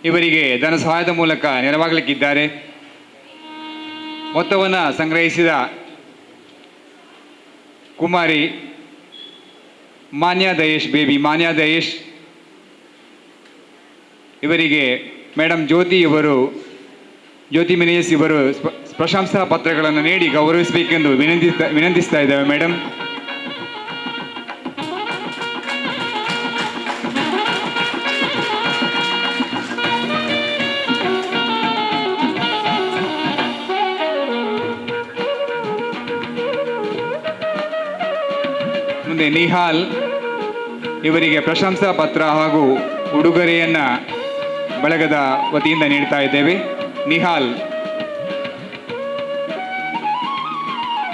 ಇವರಿಗೆ ಧನ ಸಹಾಯದ ಮೂಲಕ ನೆರವಾಗಲಿಕ್ಕಿದ್ದಾರೆ. ಮೊತ್ತವನ್ನು ಸಂಗ್ರಹಿಸಿದ ಕುಮಾರಿ ಮಾನ್ಯ ದಯೇಶ್, ಬೇಬಿ ಮಾನ್ಯ ದಯೇಶ್ ಇವರಿಗೆ ಮೇಡಮ್ ಜ್ಯೋತಿ ಮಿನೇಜಸ್ ಇವರು ಪ್ರಶಂಸಾ ಪತ್ರಗಳನ್ನು ನೀಡಿ ಗೌರವಿಸಬೇಕೆಂದು ವಿನಂತಿಸ್ತಾ ಇದ್ದೇವೆ. ಮೇಡಮ್, ಮುಂದೆ ನಿಹಾಲ್ ಇವರಿಗೆ ಪ್ರಶಂಸಾ ಪತ್ರ ಹಾಗೂ ಉಡುಗೊರೆಯನ್ನು ಬಳಗದ ವತಿಯಿಂದ ನೀಡ್ತಾ ಇದ್ದೇವೆ. Nihal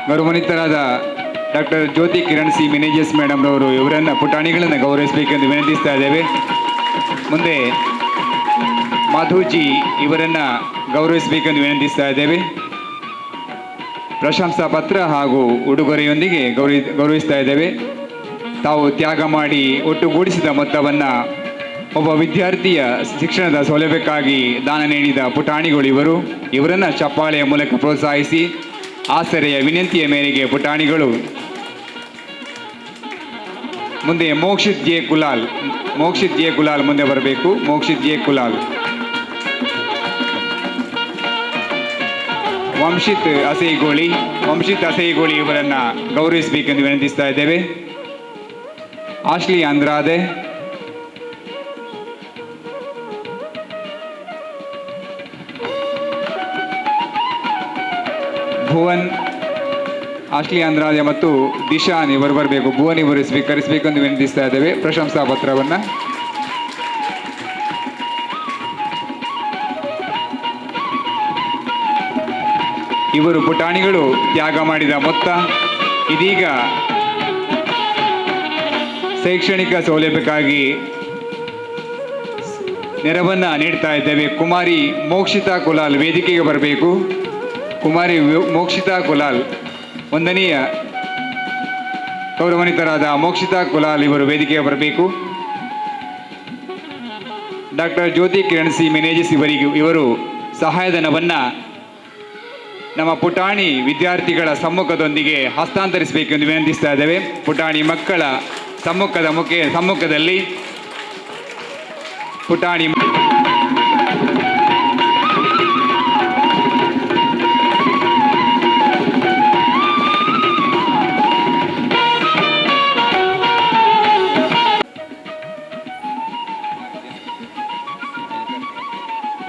ಗೌರವಾನ್ವಿತರಾದ doctor Jyothi Kiran C Menezes madam ರವರು ಇವರನ್ನು ಪುಟಾಣಿಗಳನ್ನು ಗೌರವಿಸಬೇಕೆಂದು ವಿನಂತಿಸ್ತಾ ಇದ್ದೇವೆ. ಮುಂದೆ ಮಧುಜಿ ಇವರನ್ನು ಗೌರವಿಸಬೇಕೆಂದು ವಿನಂತಿಸ್ತಾ ಇದ್ದೇವೆ. ಪ್ರಶಂಸಾ ಪತ್ರ ಹಾಗೂ ಉಡುಗೊರೆಯೊಂದಿಗೆ ಗೌರವಿಸ್ತಾ ಇದ್ದೇವೆ. ತಾವು ತ್ಯಾಗ ಮಾಡಿ ಒಟ್ಟುಗೂಡಿಸಿದ ಮೊತ್ತವನ್ನು ಒಬ್ಬ ವಿದ್ಯಾರ್ಥಿಯ ಶಿಕ್ಷಣದ ಸೌಲಭ್ಯಕ್ಕಾಗಿ ದಾನ ನೀಡಿದ ಪುಟಾಣಿಗಳು ಇವರನ್ನು ಚಪ್ಪಾಳೆಯ ಮೂಲಕ ಪ್ರೋತ್ಸಾಹಿಸಿ ಆಸರೆಯ ವಿನಂತಿಯ ಮೇರೆಗೆ ಪುಟಾಣಿಗಳು ಮುಂದೆ ಮೋಕ್ಷಿತ್ ಜೆ ಕುಲಾಲ್ ಮುಂದೆ ಬರಬೇಕು. ಮೋಕ್ಷಿತ್ ಜೆ ಕುಲಾಲ್, ವಂಶಿತ್ ಅಸೈಗೋಳಿ ಇವರನ್ನು ಗೌರವಿಸಬೇಕೆಂದು ವಿನಂತಿಸ್ತಾ ಇದ್ದೇವೆ. ಆಶ್ಲಿ ಅಂದ್ರಾದೆ, ಭುವನ್, ಆಶ್ಲಿ ಅಂದ್ರಾದೆ ಮತ್ತು ದಿಶಾನ್ ಇವರು ಬರಬೇಕು. ಭುವನ್ ಇವರು ಸ್ವೀಕರಿಸಬೇಕೆಂದು ವಿನಂತಿಸ್ತಾ ಇದ್ದೇವೆ ಪ್ರಶಂಸಾ ಪತ್ರವನ್ನು. ಇವರು ಪುಟಾಣಿಗಳು ತ್ಯಾಗ ಮಾಡಿದ ಮೊತ್ತ ಇದೀಗ ಶೈಕ್ಷಣಿಕ ಸೌಲಭ್ಯಕ್ಕಾಗಿ ನೆರವನ್ನು ನೀಡ್ತಾ ಇದ್ದೇವೆ. ಕುಮಾರಿ ಮೋಕ್ಷಿತಾ ಕುಲಾಲ್ ವೇದಿಕೆಗೆ ಬರಬೇಕು. ಕುಮಾರಿ ಮೋಕ್ಷಿತಾ ಕುಲಾಲ್, ವಂದನೀಯ ಗೌರವಾನ್ವಿತರಾದ ಮೋಕ್ಷಿತಾ ಕುಲಾಲ್ ಇವರು ವೇದಿಕೆಗೆ ಬರಬೇಕು. Doctor Jyothi Kiran C Menezes ಇವರು ಸಹಾಯಧನವನ್ನು ನಮ್ಮ ಪುಟಾಣಿ ವಿದ್ಯಾರ್ಥಿಗಳ ಸಮ್ಮುಖದೊಂದಿಗೆ ಹಸ್ತಾಂತರಿಸಬೇಕೆಂದು ವಿನಂತಿಸ್ತಾ ಇದ್ದೇವೆ. ಪುಟಾಣಿ ಮಕ್ಕಳ ಸಮ್ಮುಖದಲ್ಲಿ ಪುಟಾಣಿ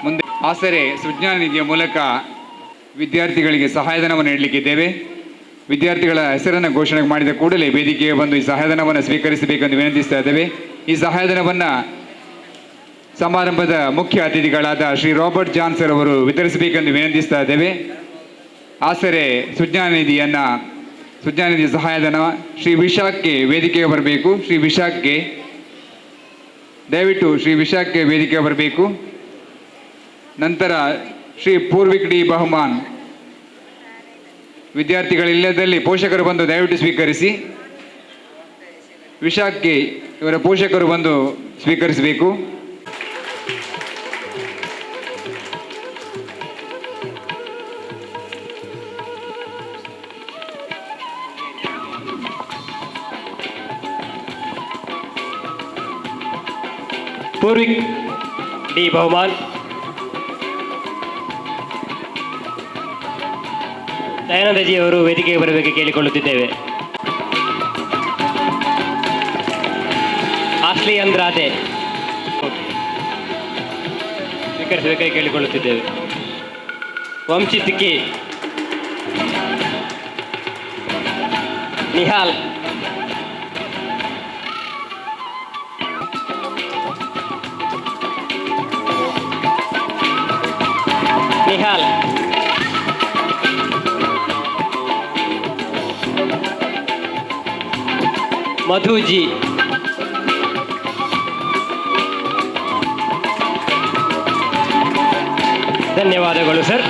ಮುಂದೆ ಆಸರೆ ಸುಜ್ಞಾನ ನಿಧಿಯ ಮೂಲಕ ವಿದ್ಯಾರ್ಥಿಗಳಿಗೆ ಸಹಾಯಧನವನ್ನು ನೀಡಲಿಕ್ಕಿದ್ದೇವೆ. ವಿದ್ಯಾರ್ಥಿಗಳ ಹೆಸರನ್ನು ಘೋಷಣೆ ಮಾಡಿದ ಕೂಡಲೇ ವೇದಿಕೆಗೆ ಬಂದು ಈ ಸಹಾಯಧನವನ್ನು ಸ್ವೀಕರಿಸಬೇಕೆಂದು ವಿನಂತಿಸ್ತಾ ಇದ್ದೇವೆ. ಈ ಸಹಾಯಧನವನ್ನು ಸಮಾರಂಭದ ಮುಖ್ಯ ಅತಿಥಿಗಳಾದ ಶ್ರೀ ರಾಬರ್ಟ್ ಜಾನ್ಸರ್ ಅವರು ವಿತರಿಸಬೇಕೆಂದು ವಿನಂತಿಸ್ತಾ ಇದ್ದೇವೆ. ಆಸರೆ ಸುಜ್ಞಾನ ನಿಧಿಯನ್ನು ಸುಜ್ಞಾನ ನಿಧಿ ಸಹಾಯಧನ ಶ್ರೀ ವಿಶಾಖ್ಗೆ ವೇದಿಕೆಗೆ ಬರಬೇಕು. ಶ್ರೀ ವಿಶಾಖ್ಗೆ ದಯವಿಟ್ಟು ಶ್ರೀ ವಿಶಾಖ್ಗೆ ವೇದಿಕೆಗೆ ಬರಬೇಕು. ನಂತರ ಶ್ರೀ ಪೂರ್ವಿಕ್ ಡಿ ಬಹುಮಾನ್ ವಿದ್ಯಾರ್ಥಿಗಳಿಲ್ಲದಲ್ಲಿ ಪೋಷಕರು ಬಂದು ದಯವಿಟ್ಟು ಸ್ವೀಕರಿಸಿ. ವಿಶಾಖ್ಗೆ ಇವರ ಪೋಷಕರು ಬಂದು ಸ್ವೀಕರಿಸಬೇಕು. ಪೂರ್ವಿಕ್ ಡಿ ಬಹುಮಾನ್, ದಯಾನಂದಜಿ ಅವರು ವೇದಿಕೆಗೆ ಬರಬೇಕು ಕೇಳಿಕೊಳ್ಳುತ್ತಿದ್ದೇವೆ. ಆಶ್ಲಿ ಅಂದ್ರಾದೆ ಸ್ವೀಕರಿಸಬೇಕಾಗಿ ಕೇಳಿಕೊಳ್ಳುತ್ತಿದ್ದೇವೆ. ವಂಶಿತ್ ಕೆ, ನಿಹಾಲ್, ನಿಹಾಲ್, ಮಧುಜಿ, ಧನ್ಯವಾದಗಳು ಸರ್.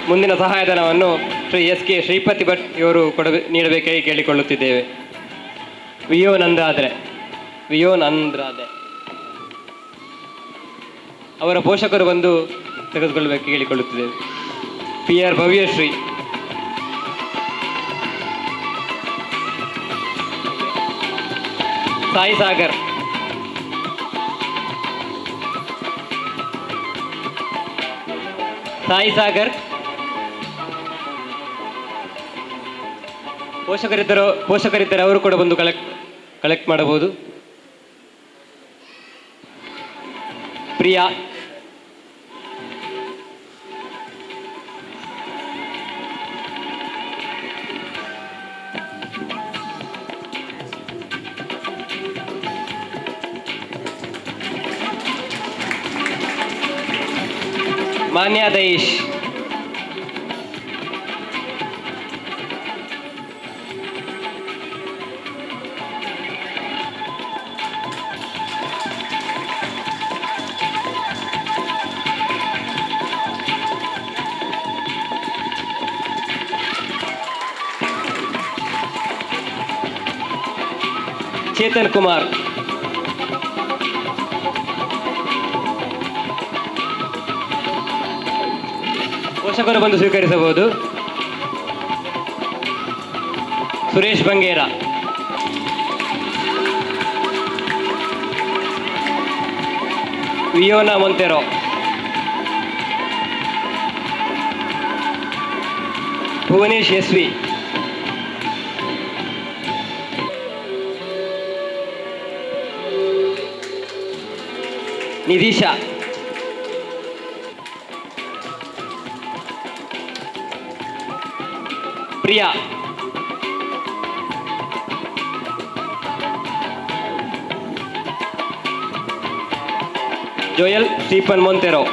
ಮುಂದಿನ ಸಹಾಯಧನವನ್ನು ಶ್ರೀ ಎಸ್ ಕೆ ಶ್ರೀಪತಿ ಭಟ್ ಇವರು ನೀಡಬೇಕಾಗಿ ಕೇಳಿಕೊಳ್ಳುತ್ತಿದ್ದೇವೆ. ವಿಯೋನಂದ್ರಾದೆ ಅವರ ಪೋಷಕರು ಬಂದು ತೆಗೆದುಕೊಳ್ಳಬೇಕು ಕೇಳಿಕೊಳ್ಳುತ್ತಿದ್ದೇವೆ. ಪಿ ಆರ್ ಭವ್ಯಶ್ರೀ, ಸಾಯಿ ಸಾಗರ್, ಪೋಷಕರಿದ್ದರೆ ಅವರು ಕೂಡ ಬಂದು ಕಲೆಕ್ಟ್ ಮಾಡಬಹುದು. ಪ್ರಿಯಾ, ಮಾನ್ಯ ದಯೇಶ್, ಚೇತನ್ ಕುಮಾರ್, ಪೋಷಕರು ಬಂದು ಸ್ವೀಕರಿಸಬಹುದು. ಸುರೇಶ್ ಬಂಗೇರ, ವಿಯೋನಾ ಮೊಂತೆರೋ, ಭುವನೇಶ್ ಎಸ್ವಿ, ನಿಧಿಶಾ, ಪ್ರಿಯಾ, ಜೋಯಲ್ ಸ್ಟೀಫನ್ ಮೊಂತೆರೋ,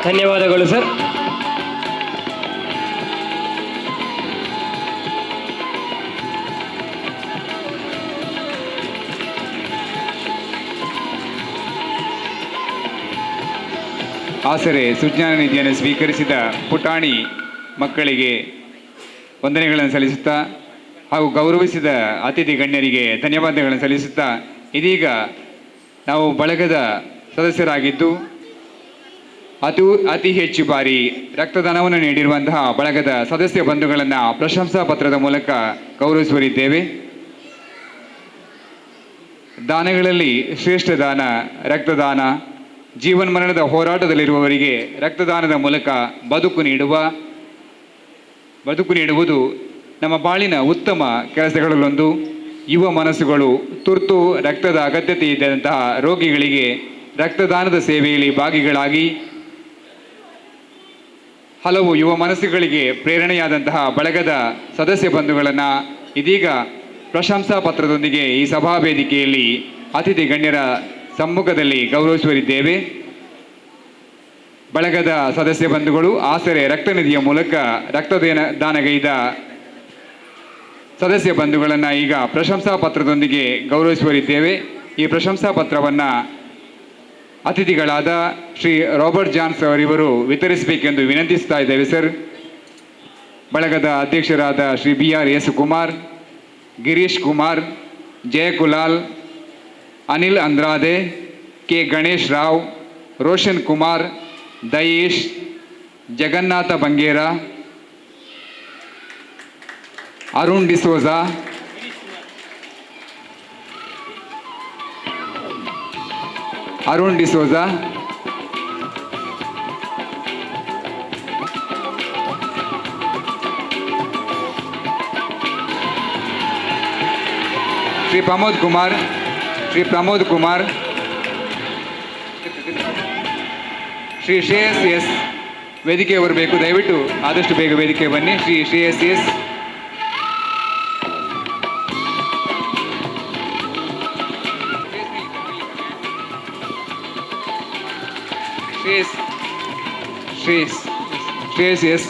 ಧನ್ಯವಾದಗಳು ಸರ್. ಆಸರೆ ಸುಜ್ಞಾನ ನಿಧಿಯನ್ನು ಸ್ವೀಕರಿಸಿದ ಪುಟಾಣಿ ಮಕ್ಕಳಿಗೆ ವಂದನೆಗಳನ್ನು ಸಲ್ಲಿಸುತ್ತಾ ಹಾಗೂ ಗೌರವಿಸಿದ ಅತಿಥಿ ಗಣ್ಯರಿಗೆ ಧನ್ಯವಾದಗಳನ್ನು ಸಲ್ಲಿಸುತ್ತಾ, ಇದೀಗ ನಾವು ಬಳಗದ ಸದಸ್ಯರಾಗಿದ್ದು ಅತಿ ಹೆಚ್ಚು ಬಾರಿ ರಕ್ತದಾನವನ್ನು ನೀಡಿರುವಂತಹ ಬಳಗದ ಸದಸ್ಯ ಬಂಧುಗಳನ್ನು ಪ್ರಶಂಸಾ ಪತ್ರದ ಮೂಲಕ ಗೌರವಿಸುವರಿದ್ದೇವೆ. ದಾನಗಳಲ್ಲಿ ಶ್ರೇಷ್ಠ ದಾನ ರಕ್ತದಾನ. ಜೀವನ್ಮರಣದ ಹೋರಾಟದಲ್ಲಿರುವವರಿಗೆ ರಕ್ತದಾನದ ಮೂಲಕ ಬದುಕು ನೀಡುವುದು ನಮ್ಮ ಬಾಳಿನ ಉತ್ತಮ ಕೆಲಸಗಳಲ್ಲೊಂದು. ಯುವ ಮನಸ್ಸುಗಳು ತುರ್ತು ರಕ್ತದ ಅಗತ್ಯತೆ ಇದ್ದಂತಹ ರೋಗಿಗಳಿಗೆ ರಕ್ತದಾನದ ಸೇವೆಯಲ್ಲಿ ಭಾಗಿಗಳಾಗಿ ಹಲವು ಯುವ ಮನಸ್ಸುಗಳಿಗೆ ಪ್ರೇರಣೆಯಾದಂತಹ ಬಳಗದ ಸದಸ್ಯ ಬಂಧುಗಳನ್ನು ಇದೀಗ ಪ್ರಶಂಸಾ ಪತ್ರದೊಂದಿಗೆ ಈ ಸಭಾ ವೇದಿಕೆಯಲ್ಲಿ ಅತಿಥಿ ಗಣ್ಯರ ಸಮ್ಮುಖದಲ್ಲಿ ಗೌರವಿಸುವರಿದ್ದೇವೆ. ಬಳಗದ ಸದಸ್ಯ ಬಂಧುಗಳು ಆಸರೆ ರಕ್ತನಿಧಿಯ ಮೂಲಕ ದಾನಗೈದ ಸದಸ್ಯ ಬಂಧುಗಳನ್ನು ಈಗ ಪ್ರಶಂಸಾ ಪತ್ರದೊಂದಿಗೆ ಗೌರವಿಸುವರಿದ್ದೇವೆ. ಈ ಪ್ರಶಂಸಾ ಪತ್ರವನ್ನು ಅತಿಥಿಗಳಾದ ಶ್ರೀ ರಾಬರ್ಟ್ ಜಾನ್ಸ್ ಅವರಿವರು ವಿತರಿಸಬೇಕೆಂದು ವಿನಂತಿಸ್ತಾ ಇದ್ದೇವೆ ಸರ್. ಬಳಗದ ಅಧ್ಯಕ್ಷರಾದ Shri BR Kumar, Girish Kumar, Jayakulal, Anil Andrade, K Ganesh Rao, Roshan Kumar, Dayesh, Jagannatha Bangera, Arun D'Souza, Shri Pramod Kumar, Shri Shreyas S ವೇದಿಕೆ ಬರಬೇಕು. ದಯವಿಟ್ಟು ಆದಷ್ಟು ಬೇಗ ವೇದಿಕೆ ಬನ್ನಿ. ಶ್ರೀ ಶ್ರೇಯಸ್ ಎಸ್, ಶ್ರೇಯಸ್ ಎಸ್,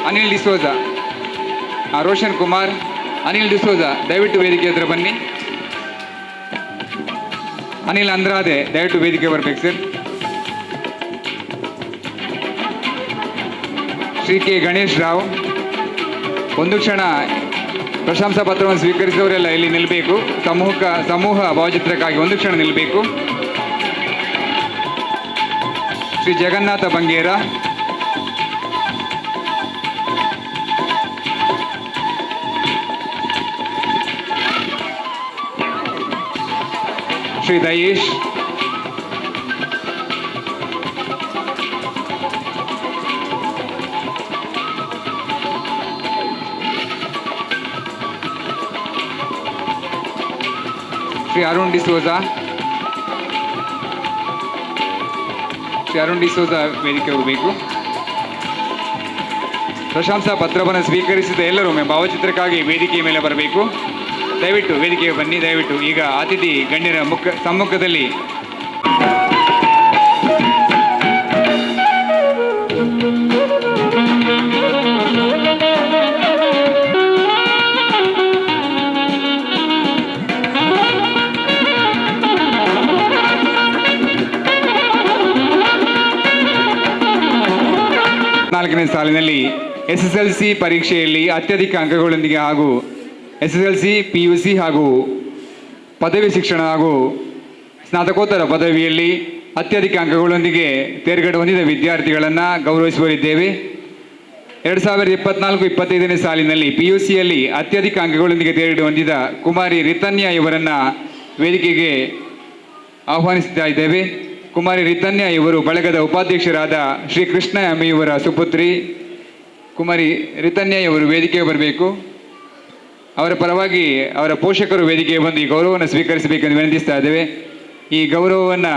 ಅನಿಲ್ ಡಿಸೋಜಾ, ರೋಷನ್ ಕುಮಾರ್, ಅನಿಲ್ ಡಿಸೋಜಾ ದಯವಿಟ್ಟು ವೇದಿಕೆ ಹತ್ರ ಬನ್ನಿ. ಅನಿಲ್ ಅಂದ್ರಾದೆ ದಯವಿಟ್ಟು ವೇದಿಕೆ ಬರಬೇಕು ಸರ್. ಶ್ರೀ ಕೆ ಗಣೇಶ್ ರಾವ್, ಒಂದು ಕ್ಷಣ ಪ್ರಶಂಸಾ ಪತ್ರವನ್ನು ಸ್ವೀಕರಿಸಿದವರೆಲ್ಲ ಇಲ್ಲಿ ನಿಲ್ಲಬೇಕು. ಸಮೂಹ ಭಾವಚಿತ್ರಕ್ಕಾಗಿ ಒಂದು ಕ್ಷಣ ನಿಲ್ಲಬೇಕು. ಶ್ರೀ ಜಗನ್ನಾಥ ಬಂಗೇರ, ಶ್ರೀ ದಯೇಶ್, ಶ್ರೀ ಅರುಣ್ ಡಿಸೋಜಾ ವೇದಿಕೆ ಹೋಗಬೇಕು. ಪ್ರಶಂಸಾ ಪತ್ರವನ್ನು ಸ್ವೀಕರಿಸಿದ ಎಲ್ಲರೂ ಭಾವಚಿತ್ರಕ್ಕಾಗಿ ವೇದಿಕೆಯ ಮೇಲೆ ಬರಬೇಕು. ದಯವಿಟ್ಟು ವೇದಿಕೆಗೆ ಬನ್ನಿ. ದಯವಿಟ್ಟು ಈಗ ಅತಿಥಿ ಗಣ್ಯರ ಸಮ್ಮುಖದಲ್ಲಿ ನಾಲ್ಕನೇ ಸಾಲಿನಲ್ಲಿ SSLC ಪರೀಕ್ಷೆಯಲ್ಲಿ ಅತ್ಯಧಿಕ ಅಂಕಗಳೊಂದಿಗೆ ಹಾಗೂ SSLC, PUC ಹಾಗೂ ಪದವಿ ಶಿಕ್ಷಣ ಹಾಗೂ ಸ್ನಾತಕೋತ್ತರ ಪದವಿಯಲ್ಲಿ ಅತ್ಯಧಿಕ ಅಂಕಗಳೊಂದಿಗೆ ತೇರ್ಗಡೆ ಹೊಂದಿದ ವಿದ್ಯಾರ್ಥಿಗಳನ್ನು ಗೌರವಿಸುವರಿದ್ದೇವೆ. 2024-25ನೇ ಸಾಲಿನಲ್ಲಿ PUCಯಲ್ಲಿ ಅತ್ಯಧಿಕ ಅಂಕಗಳೊಂದಿಗೆ ತೇರ್ಗಡೆ ಹೊಂದಿದ ಕುಮಾರಿ ರಿತನ್ಯಾ ಇವರನ್ನು ವೇದಿಕೆಗೆ ಆಹ್ವಾನಿಸ್ತಾ ಇದ್ದೇವೆ. ಕುಮಾರಿ ರಿತನ್ಯಾ ಇವರು ಬಳಗದ ಉಪಾಧ್ಯಕ್ಷರಾದ ಶ್ರೀ ಕೃಷ್ಣ ಎಂ ಇವರ ಸುಪುತ್ರಿ. ಕುಮಾರಿ ರಿತನ್ಯಾ ಇವರು ವೇದಿಕೆಗೆ ಬರಬೇಕು. ಅವರ ಪರವಾಗಿ ಅವರ ಪೋಷಕರು ವೇದಿಕೆಗೆ ಬಂದು ಈ ಗೌರವವನ್ನು ಸ್ವೀಕರಿಸಬೇಕೆಂದು ವಿನಂತಿಸ್ತಾ ಇದ್ದೇವೆ. ಈ ಗೌರವವನ್ನು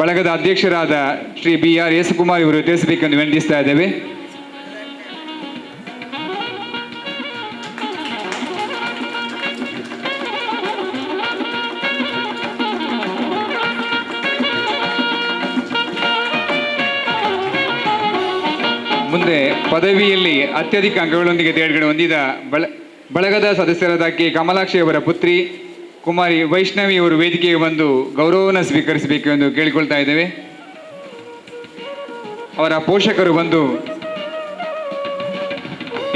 ಬಳಗದ ಅಧ್ಯಕ್ಷರಾದ ಶ್ರೀ BR ಕುಮಾರ್ ಇವರು ತಿಳಿಸಬೇಕೆಂದು ವಿನಂತಿಸ್ತಾ ಇದ್ದೇವೆ. ಮುಂದೆ ಪದವಿಯಲ್ಲಿ ಅತ್ಯಧಿಕ ಅಂಕಗಳೊಂದಿಗೆ ತೇರ್ಗಡೆ ಹೊಂದಿದ ಬಳಗದ ಸದಸ್ಯರಾದ ಕೆ ಕಮಲಾಕ್ಷಿ ಅವರ ಪುತ್ರಿ ಕುಮಾರಿ ವೈಷ್ಣವಿ ಅವರು ವೇದಿಕೆಗೆ ಬಂದು ಗೌರವವನ್ನು ಸ್ವೀಕರಿಸಬೇಕು ಎಂದು ಕೇಳಿಕೊಳ್ತಾ ಇದ್ದೇವೆ. ಅವರ ಪೋಷಕರು ಬಂದು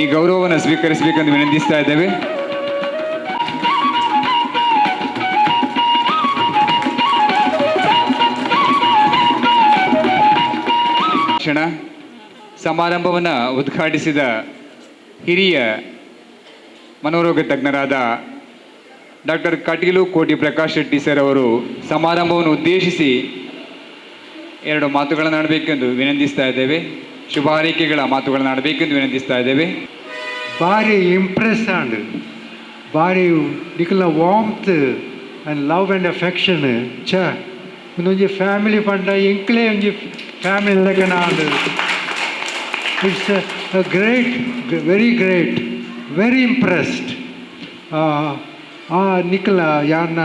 ಈ ಗೌರವವನ್ನು ಸ್ವೀಕರಿಸಬೇಕೆಂದು ವಿನಂತಿಸ್ತಾ ಇದ್ದೇವೆ. ಸಮಾರಂಭವನ್ನು ಉದ್ಘಾಟಿಸಿದ ಹಿರಿಯ ಮನೋರೋಗ ತಜ್ಞರಾದ ಡಾಕ್ಟರ್ ಕಟೀಲು ಕೋಟಿ ಪ್ರಕಾಶ್ ಶೆಟ್ಟಿ ಸರ್ ಅವರು ಸಮಾರಂಭವನ್ನು ಉದ್ದೇಶಿಸಿ 2 ಮಾತುಗಳನ್ನು ಆಡಬೇಕೆಂದು ವಿನಂತಿಸ್ತಾ ಇದ್ದೇವೆ. ಶುಭ ಹಾರೈಕೆಗಳ ಮಾತುಗಳನ್ನು ಆಡಬೇಕೆಂದು ವಿನಂತಿಸ್ತಾ ಇದ್ದೇವೆ. ಭಾರಿ ಇಂಪ್ರೆಸ್ ಆಂಡ್ ಭಾರಿ ನಿಖಲ warmth and love and affection ಒಂದೊಂದು ಫ್ಯಾಮಿಲಿ ಪಂಡ ಎಂಕ್ಲೇ ಒಂಜಿ ಫ್ಯಾಮಿಲಿ ಲೆಕ್ಕನ and it's great, very great, very impressed. ನಿಖಲ ಯಾನ್ನ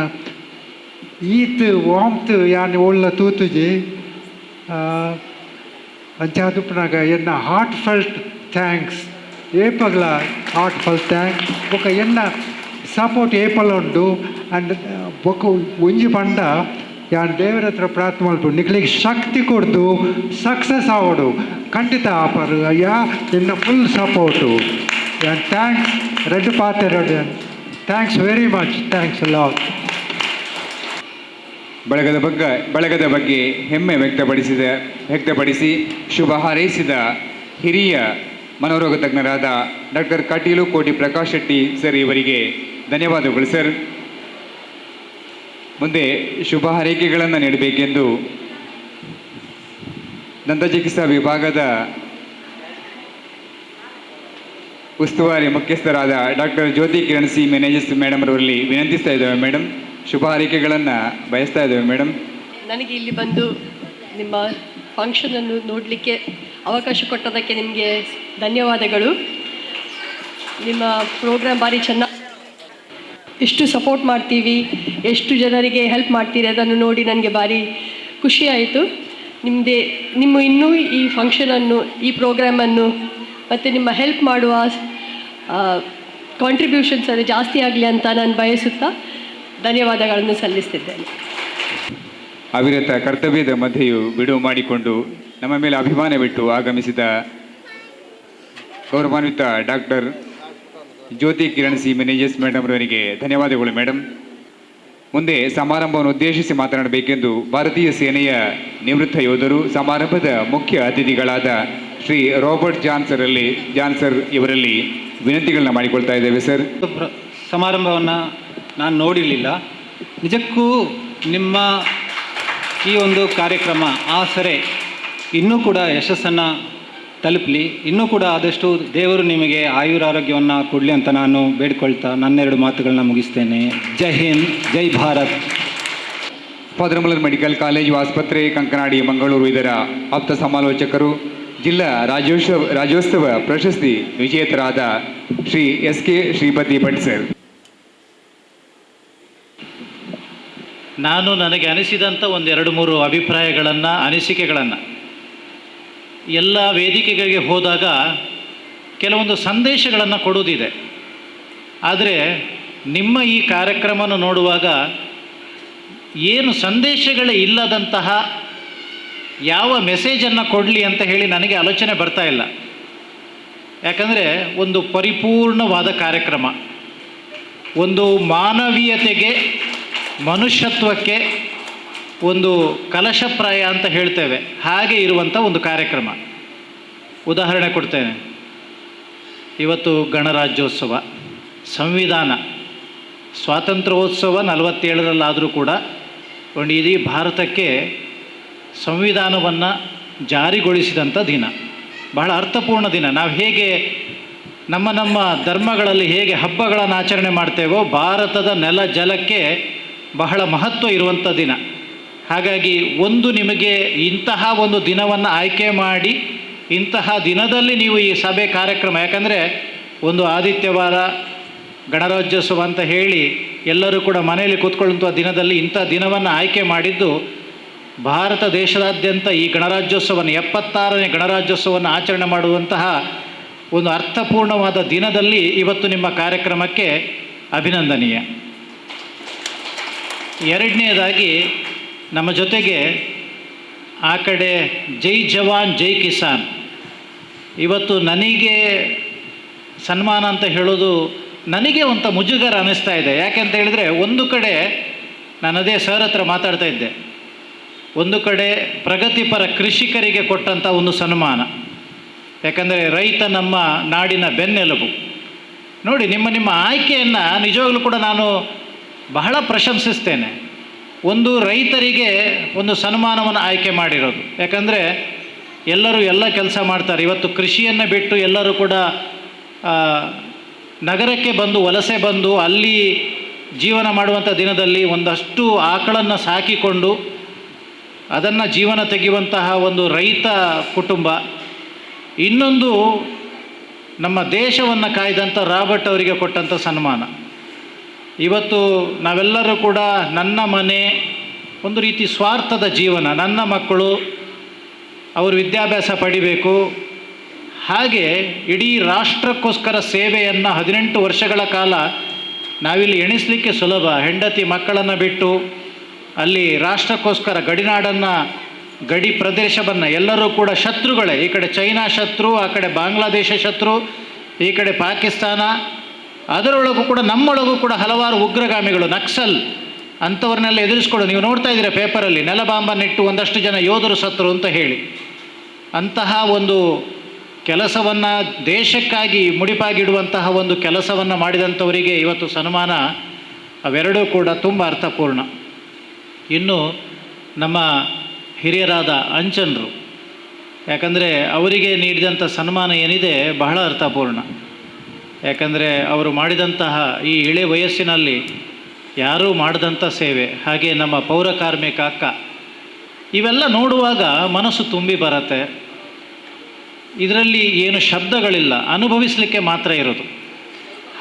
ಈತ್ ವಾಮ್ತ್ ಯಾನ್ ಒಳ್ಳ ತೂತುಜಿ ಅಂಚಾದುಪ್ಪನಾಗ ಎನ್ನ ಹಾರ್ಟ್ ಫೆಲ್ಟ್ ಥ್ಯಾಂಕ್ಸ್ ಏಪಗ್ಲ ಹಾರ್ಟ್ ಫೆಲ್ಟ್ ಥ್ಯಾಂಕ್ಸ್ ಬೊಕ ಎನ್ನ ಸಪೋರ್ಟ್ ಏಪಲ ಉಂಡು. ಆ್ಯಂಡ್ ಬೊಕ ಒಂಜಿ ಪಂಡ ಯಾನ್ ದೇವರ ಹತ್ರ ಪ್ರಾರ್ಥನೆ ಮಾಡ್ಬೋದು ನಿಕ್ಲಿಗೆ ಶಕ್ತಿ ಕೊಡ್ದು ಸಕ್ಸಸ್ ಆವಡು ಖಂಡಿತ ಆಪರು ಯಾ ಎನ್ನ ಫುಲ್ ಸಪೋರ್ಟು. ಆ್ಯಂಡ್ ಥ್ಯಾಂಕ್ಸ್ ರೆಡ್ ಪಾತೆರಡು, thanks very much, thanks lot. ಬಳಗದ ಬಗ್ಗೆ ಹೆಮ್ಮೆ ವ್ಯಕ್ತಪಡಿಸಿ ಶುಭ ಹಾರೈಸಿದ ಹಿರಿಯ ಮನೋರೋಗ ತಜ್ಞರಾದ ಡಾಕ್ಟರ್ ಕಟೀಲು ಕೋಟಿ ಪ್ರಕಾಶ್ ಶೆಟ್ಟಿ ಸರ್ ಇವರಿಗೆ ಧನ್ಯವಾದಗಳು ಸರ್. ಮುಂದೆ ಶುಭ ಹಾರೈಕೆಗಳನ್ನು ನೀಡಬೇಕೆಂದು ದಂತಚಿಕಿತ್ಸಾ ವಿಭಾಗದ ಉಸ್ತುವಾರಿ ಮುಖ್ಯಸ್ಥರಾದ doctor Jyothi Kiran C managers madam ಅವರಲ್ಲಿ ವಿನಂತಿಸ್ತಾ ಇದ್ದೇವೆ ಮೇಡಮ್. ಶುಭ ಹಾರೈಕೆಗಳನ್ನು ಬಯಸ್ತಾ ಇದ್ದೇವೆ ಮೇಡಮ್. ನನಗೆ ಇಲ್ಲಿ ಬಂದು ನಿಮ್ಮ ಫಂಕ್ಷನನ್ನು ನೋಡಲಿಕ್ಕೆ ಅವಕಾಶ ಕೊಟ್ಟದಕ್ಕೆ ನಿಮಗೆ ಧನ್ಯವಾದಗಳು. ನಿಮ್ಮ ಪ್ರೋಗ್ರಾಮ್ ಭಾರಿ ಚೆನ್ನಾಗಿ, ಎಷ್ಟು ಸಪೋರ್ಟ್ ಮಾಡ್ತೀವಿ, ಎಷ್ಟು ಜನರಿಗೆ ಹೆಲ್ಪ್ ಮಾಡ್ತೀರಿ ಅದನ್ನು ನೋಡಿ ನನಗೆ ಭಾರಿ ಖುಷಿಯಾಯಿತು. ನಿಮ್ಮ ಇನ್ನೂ ಈ ಫಂಕ್ಷನನ್ನು, ಈ ಪ್ರೋಗ್ರಾಮನ್ನು ಮತ್ತು ನಿಮ್ಮ ಹೆಲ್ಪ್ ಮಾಡುವ ಕಾಂಟ್ರಿಬ್ಯೂಷನ್ಸ್ ಅದು ಜಾಸ್ತಿ ಆಗಲಿ ಅಂತ ನಾನು ಬಯಸುತ್ತಾ ಧನ್ಯವಾದಗಳನ್ನು ಸಲ್ಲಿಸ್ತಿದ್ದೇನೆ. ಅವಿರತ ಕರ್ತವ್ಯದ ಮಧ್ಯೆಯೂ ಬಿಡುವು ಮಾಡಿಕೊಂಡು ನಮ್ಮ ಮೇಲೆ ಅಭಿಮಾನವಿಟ್ಟು ಆಗಮಿಸಿದ ಗೌರವಾನ್ವಿತ doctor Jyothi Kiran C managers madam ಅವರಿಗೆ ಧನ್ಯವಾದಗಳು ಮೇಡಮ್. ಮುಂದೆ ಸಮಾರಂಭವನ್ನು ಉದ್ದೇಶಿಸಿ ಮಾತನಾಡಬೇಕೆಂದು ಭಾರತೀಯ ಸೇನೆಯ ನಿವೃತ್ತ ಯೋಧರು, ಸಮಾರಂಭದ ಮುಖ್ಯ ಅತಿಥಿಗಳಾದ ಶ್ರೀ ರಾಬರ್ಟ್ ಜಾನ್ಸರ್ ಇವರಲ್ಲಿ ವಿನಂತಿಗಳನ್ನ ಮಾಡಿಕೊಳ್ತಾ ಇದ್ದೇವೆ ಸರ್. ಸಮಾರಂಭವನ್ನು ನಾನು ನೋಡಿರಲಿಲ್ಲ. ನಿಜಕ್ಕೂ ನಿಮ್ಮ ಈ ಒಂದು ಕಾರ್ಯಕ್ರಮ ಆಸರೆ ಇನ್ನೂ ಕೂಡ ಯಶಸ್ಸನ್ನು ತಲುಪಲಿ, ಇನ್ನೂ ಕೂಡ ಆದಷ್ಟು ದೇವರು ನಿಮಗೆ ಆಯುರಾರೋಗ್ಯವನ್ನು ಕೊಡಲಿ ಅಂತ ನಾನು ಬೇಡ್ಕೊಳ್ತಾ ನನ್ನೆರಡು ಮಾತುಗಳನ್ನ ಮುಗಿಸ್ತೇನೆ. ಜೈ ಹಿಂದ್, ಜೈ Bharat. Father Muller medical college ಆಸ್ಪತ್ರೆ ಕಂಕನಾಡಿ ಮಂಗಳೂರು ಇದರ ಆಪ್ತ ಸಮಾಲೋಚಕರು, ಜಿಲ್ಲಾ ರಾಜ್ಯೋತ್ಸವ ಪ್ರಶಸ್ತಿ ವಿಜೇತರಾದ ಶ್ರೀ SK ಶ್ರೀಪತಿ ಭಟ್ ಸರ್. ನಾನು ನನಗೆ ಅನಿಸಿದಂಥ ಒಂದೆರಡು ಮೂರು ಅಭಿಪ್ರಾಯಗಳನ್ನು, ಅನಿಸಿಕೆಗಳನ್ನು ಎಲ್ಲ ವೇದಿಕೆಗಳಿಗೆ ಹೋದಾಗ ಕೆಲವೊಂದು ಸಂದೇಶಗಳನ್ನು ಕೊಡುವುದಿದೆ. ಆದರೆ ನಿಮ್ಮ ಈ ಕಾರ್ಯಕ್ರಮವನ್ನು ನೋಡುವಾಗ ಏನು ಸಂದೇಶಗಳೇ ಇಲ್ಲದಂತಹ ಯಾವ ಮೆಸೇಜನ್ನು ಕೊಡಲಿ ಅಂತ ಹೇಳಿ ನನಗೆ ಆಲೋಚನೆ ಬರ್ತಾ ಇಲ್ಲ. ಯಾಕಂದರೆ ಒಂದು ಪರಿಪೂರ್ಣವಾದ ಕಾರ್ಯಕ್ರಮ, ಒಂದು ಮಾನವೀಯತೆಗೆ, ಮನುಷ್ಯತ್ವಕ್ಕೆ ಒಂದು ಕಲಶಪ್ರಾಯ ಅಂತ ಹೇಳ್ತೇವೆ, ಹಾಗೆ ಇರುವಂಥ ಒಂದು ಕಾರ್ಯಕ್ರಮ. ಉದಾಹರಣೆ ಕೊಡ್ತೇನೆ. ಇವತ್ತು ಗಣರಾಜ್ಯೋತ್ಸವ, ಸಂವಿಧಾನ, ಸ್ವಾತಂತ್ರ್ಯೋತ್ಸವ 47ರಲ್ಲಾದರೂ ಕೂಡ ಒಂದು ಇಡೀ ಭಾರತಕ್ಕೆ ಸಂವಿಧಾನವನ್ನು ಜಾರಿಗೊಳಿಸಿದಂಥ ದಿನ, ಬಹಳ ಅರ್ಥಪೂರ್ಣ ದಿನ. ನಾವು ಹೇಗೆ ನಮ್ಮ ಧರ್ಮಗಳಲ್ಲಿ ಹೇಗೆ ಹಬ್ಬಗಳನ್ನು ಆಚರಣೆ ಮಾಡ್ತೇವೋ, ಭಾರತದ ನೆಲ ಜಲಕ್ಕೆ ಬಹಳ ಮಹತ್ವ ಇರುವಂಥ ದಿನ. ಹಾಗಾಗಿ ಒಂದು ನಿಮಗೆ ಇಂತಹ ಒಂದು ದಿನವನ್ನು ಆಯ್ಕೆ ಮಾಡಿ, ಇಂತಹ ದಿನದಲ್ಲಿ ನೀವು ಈ ಸಭೆ ಕಾರ್ಯಕ್ರಮ, ಯಾಕಂದರೆ ಒಂದು ಆದಿತ್ಯವಾರ ಗಣರಾಜ್ಯೋತ್ಸವ ಅಂತ ಹೇಳಿ ಎಲ್ಲರೂ ಕೂಡ ಮನೆಯಲ್ಲಿ ಕೂತ್ಕೊಳ್ಳುವಂಥ ದಿನದಲ್ಲಿ ಇಂಥ ದಿನವನ್ನು ಆಯ್ಕೆ ಮಾಡಿದ್ದು, ಭಾರತ ದೇಶದಾದ್ಯಂತ ಈ ಗಣರಾಜ್ಯೋತ್ಸವವನ್ನು 76ನೇ ಗಣರಾಜ್ಯೋತ್ಸವವನ್ನು ಆಚರಣೆ ಮಾಡುವಂತಹ ಒಂದು ಅರ್ಥಪೂರ್ಣವಾದ ದಿನದಲ್ಲಿ ಇವತ್ತು ನಿಮ್ಮ ಕಾರ್ಯಕ್ರಮಕ್ಕೆ ಅಭಿನಂದನೀಯ. ಎರಡನೇದಾಗಿ ನಮ್ಮ ಜೊತೆಗೆ ಆ ಕಡೆ ಜೈ ಜವಾನ್ ಜೈ ಕಿಸಾನ್, ಇವತ್ತು ನನಗೆ ಸನ್ಮಾನ ಅಂತ ಹೇಳೋದು ನನಗೆ ಒಂದು ಮುಜುಗರ ಅನ್ನಿಸ್ತಾ ಇದೆ. ಯಾಕೆಂತ ಹೇಳಿದರೆ, ಒಂದು ಕಡೆ ನಾನು ಅದೇ ಸರ್ ಹತ್ರ ಮಾತಾಡ್ತಾ ಇದ್ದೆ, ಒಂದು ಕಡೆ ಪ್ರಗತಿಪರ ಕೃಷಿಕರಿಗೆ ಕೊಟ್ಟಂಥ ಒಂದು ಸನ್ಮಾನ. ಯಾಕಂದರೆ ರೈತ ನಮ್ಮ ನಾಡಿನ ಬೆನ್ನೆಲುಬು. ನೋಡಿ, ನಿಮ್ಮ ಆಯ್ಕೆಯನ್ನು ನಿಜವಾಗ್ಲೂ ಕೂಡ ನಾನು ಬಹಳ ಪ್ರಶಂಸಿಸ್ತೇನೆ. ಒಂದು ರೈತರಿಗೆ ಒಂದು ಸನ್ಮಾನವನ್ನು ಆಯ್ಕೆ ಮಾಡಿರೋದು. ಯಾಕಂದರೆ ಎಲ್ಲರೂ ಎಲ್ಲ ಕೆಲಸ ಮಾಡ್ತಾರೆ. ಇವತ್ತು ಕೃಷಿಯನ್ನು ಬಿಟ್ಟು ಎಲ್ಲರೂ ಕೂಡ ನಗರಕ್ಕೆ ಬಂದು ವಲಸೆ ಬಂದು ಅಲ್ಲಿ ಜೀವನ ಮಾಡುವಂಥ ದಿನದಲ್ಲಿ ಒಂದಷ್ಟು ಆಕಳನ್ನು ಸಾಕಿಕೊಂಡು ಅದನ್ನು ಜೀವನ ತೆಗೆಯುವಂತಹ ಒಂದು ರೈತ ಕುಟುಂಬ, ಇನ್ನೊಂದು ನಮ್ಮ ದೇಶವನ್ನು ಕಾಯ್ದಂಥ ರಾಬರ್ಟ್ ಅವರಿಗೆ ಕೊಟ್ಟಂಥ ಸನ್ಮಾನ. ಇವತ್ತು ನಾವೆಲ್ಲರೂ ಕೂಡ ನನ್ನ ಮನೆ, ಒಂದು ರೀತಿ ಸ್ವಾರ್ಥದ ಜೀವನ, ನನ್ನ ಮಕ್ಕಳು ಅವರು ವಿದ್ಯಾಭ್ಯಾಸ ಪಡಿಬೇಕು, ಹಾಗೆ ಇಡೀ ರಾಷ್ಟ್ರಕ್ಕೋಸ್ಕರ ಸೇವೆಯನ್ನು 18 ವರ್ಷಗಳ ಕಾಲ ನಾವಿಲ್ಲಿ ಎಣಿಸಲಿಕ್ಕೆ ಸುಲಭ. ಹೆಂಡತಿ ಮಕ್ಕಳನ್ನು ಬಿಟ್ಟು ಅಲ್ಲಿ ರಾಷ್ಟ್ರಕ್ಕೋಸ್ಕರ ಗಡಿನಾಡನ್ನು, ಗಡಿ ಪ್ರದೇಶವನ್ನು, ಎಲ್ಲರೂ ಕೂಡ ಶತ್ರುಗಳೇ, ಈ ಕಡೆ ಚೈನಾ ಶತ್ರು, ಆ ಕಡೆ ಬಾಂಗ್ಲಾದೇಶ ಶತ್ರು, ಈ ಕಡೆ ಪಾಕಿಸ್ತಾನ, ಅದರೊಳಗೂ ಕೂಡ ನಮ್ಮೊಳಗೂ ಕೂಡ ಹಲವಾರು ಉಗ್ರಗಾಮಿಗಳು, ನಕ್ಸಲ್ ಅಂಥವ್ರನ್ನೆಲ್ಲ ಎದುರಿಸ್ಕೊಂಡು ನೀವು ನೋಡ್ತಾ ಇದ್ದೀರ ಪೇಪರಲ್ಲಿ, ನೆಲಬಾಂಬನ್ನಿಟ್ಟು ಒಂದಷ್ಟು ಜನ ಯೋಧರು ಸತ್ರು ಅಂತ ಹೇಳಿ. ಅಂತಹ ಒಂದು ಕೆಲಸವನ್ನು, ದೇಶಕ್ಕಾಗಿ ಮುಡಿಪಾಗಿಡುವಂತಹ ಒಂದು ಕೆಲಸವನ್ನು ಮಾಡಿದಂಥವರಿಗೆ ಇವತ್ತು ಸನ್ಮಾನ, ಅವೆರಡೂ ಕೂಡ ತುಂಬ ಅರ್ಥಪೂರ್ಣ. ಇನ್ನು ನಮ್ಮ ಹಿರಿಯರಾದ ಅಂಚನರು, ಯಾಕಂದರೆ ಅವರಿಗೆ ನೀಡಿದಂಥ ಸನ್ಮಾನ ಏನಿದೆ ಬಹಳ ಅರ್ಥಪೂರ್ಣ. ಯಾಕಂದರೆ ಅವರು ಮಾಡಿದಂತಹ ಈ ಇಳೆ ವಯಸ್ಸಿನಲ್ಲಿ ಯಾರೂ ಮಾಡಿದಂಥ ಸೇವೆ, ಹಾಗೆ ನಮ್ಮ ಪೌರ ಕಾರ್ಮಿಕ ಅಕ್ಕ, ಇವೆಲ್ಲ ನೋಡುವಾಗ ಮನಸ್ಸು ತುಂಬಿ ಬರುತ್ತೆ. ಇದರಲ್ಲಿ ಏನು ಶಬ್ದಗಳಿಲ್ಲ, ಅನುಭವಿಸಲಿಕ್ಕೆ ಮಾತ್ರ ಇರೋದು.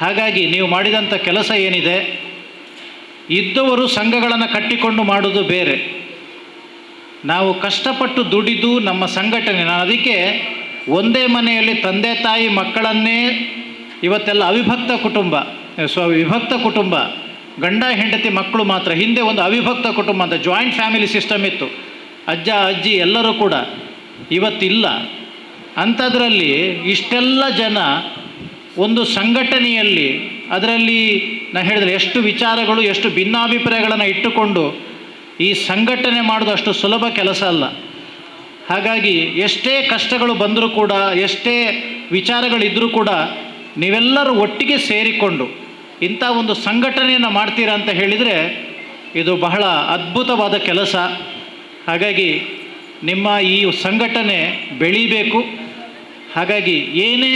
ಹಾಗಾಗಿ ನೀವು ಮಾಡಿದಂಥ ಕೆಲಸ ಏನಿದೆ, ಇದ್ದವರು ಸಂಘಗಳನ್ನು ಕಟ್ಟಿಕೊಂಡು ಮಾಡೋದು ಬೇರೆ, ನಾವು ಕಷ್ಟಪಟ್ಟು ದುಡಿದು ನಮ್ಮ ಸಂಘಟನೆ, ನಾನು ಅದಕ್ಕೆ ಒಂದೇ ಮನೆಯಲ್ಲಿ ತಂದೆ ತಾಯಿ ಮಕ್ಕಳನ್ನೇ ಇವತ್ತೆಲ್ಲ ಅವಿಭಕ್ತ ಕುಟುಂಬ, ವಿಭಕ್ತ ಕುಟುಂಬ, ಗಂಡ ಹೆಂಡತಿ ಮಕ್ಕಳು ಮಾತ್ರ. ಹಿಂದೆ ಒಂದು ಅವಿಭಕ್ತ ಕುಟುಂಬ ಅಂತ ಜಾಯಿಂಟ್ ಫ್ಯಾಮಿಲಿ ಸಿಸ್ಟಮ್ ಇತ್ತು, ಅಜ್ಜ ಅಜ್ಜಿ ಎಲ್ಲರೂ ಕೂಡ, ಇವತ್ತಿಲ್ಲ. ಅಂಥದ್ರಲ್ಲಿ ಇಷ್ಟೆಲ್ಲ ಜನ ಒಂದು ಸಂಘಟನೆಯಲ್ಲಿ, ಅದರಲ್ಲಿ ನಾನು ಹೇಳಿದ್ರೆ ಎಷ್ಟು ವಿಚಾರಗಳು, ಎಷ್ಟು ಭಿನ್ನಾಭಿಪ್ರಾಯಗಳನ್ನು ಇಟ್ಟುಕೊಂಡು ಈ ಸಂಘಟನೆ ಮಾಡೋದು ಅಷ್ಟು ಸುಲಭ ಕೆಲಸ ಅಲ್ಲ. ಹಾಗಾಗಿ ಎಷ್ಟೇ ಕಷ್ಟಗಳು ಬಂದರೂ ಕೂಡ, ಎಷ್ಟೇ ವಿಚಾರಗಳಿದ್ದರೂ ಕೂಡ ನೀವೆಲ್ಲರೂ ಒಟ್ಟಿಗೆ ಸೇರಿಕೊಂಡು ಇಂಥ ಒಂದು ಸಂಘಟನೆಯನ್ನು ಮಾಡ್ತೀರಾ ಅಂತ ಹೇಳಿದರೆ ಇದು ಬಹಳ ಅದ್ಭುತವಾದ ಕೆಲಸ. ಹಾಗಾಗಿ ನಿಮ್ಮ ಈ ಸಂಘಟನೆ ಬೆಳೀಬೇಕು. ಹಾಗಾಗಿ ಏನೇ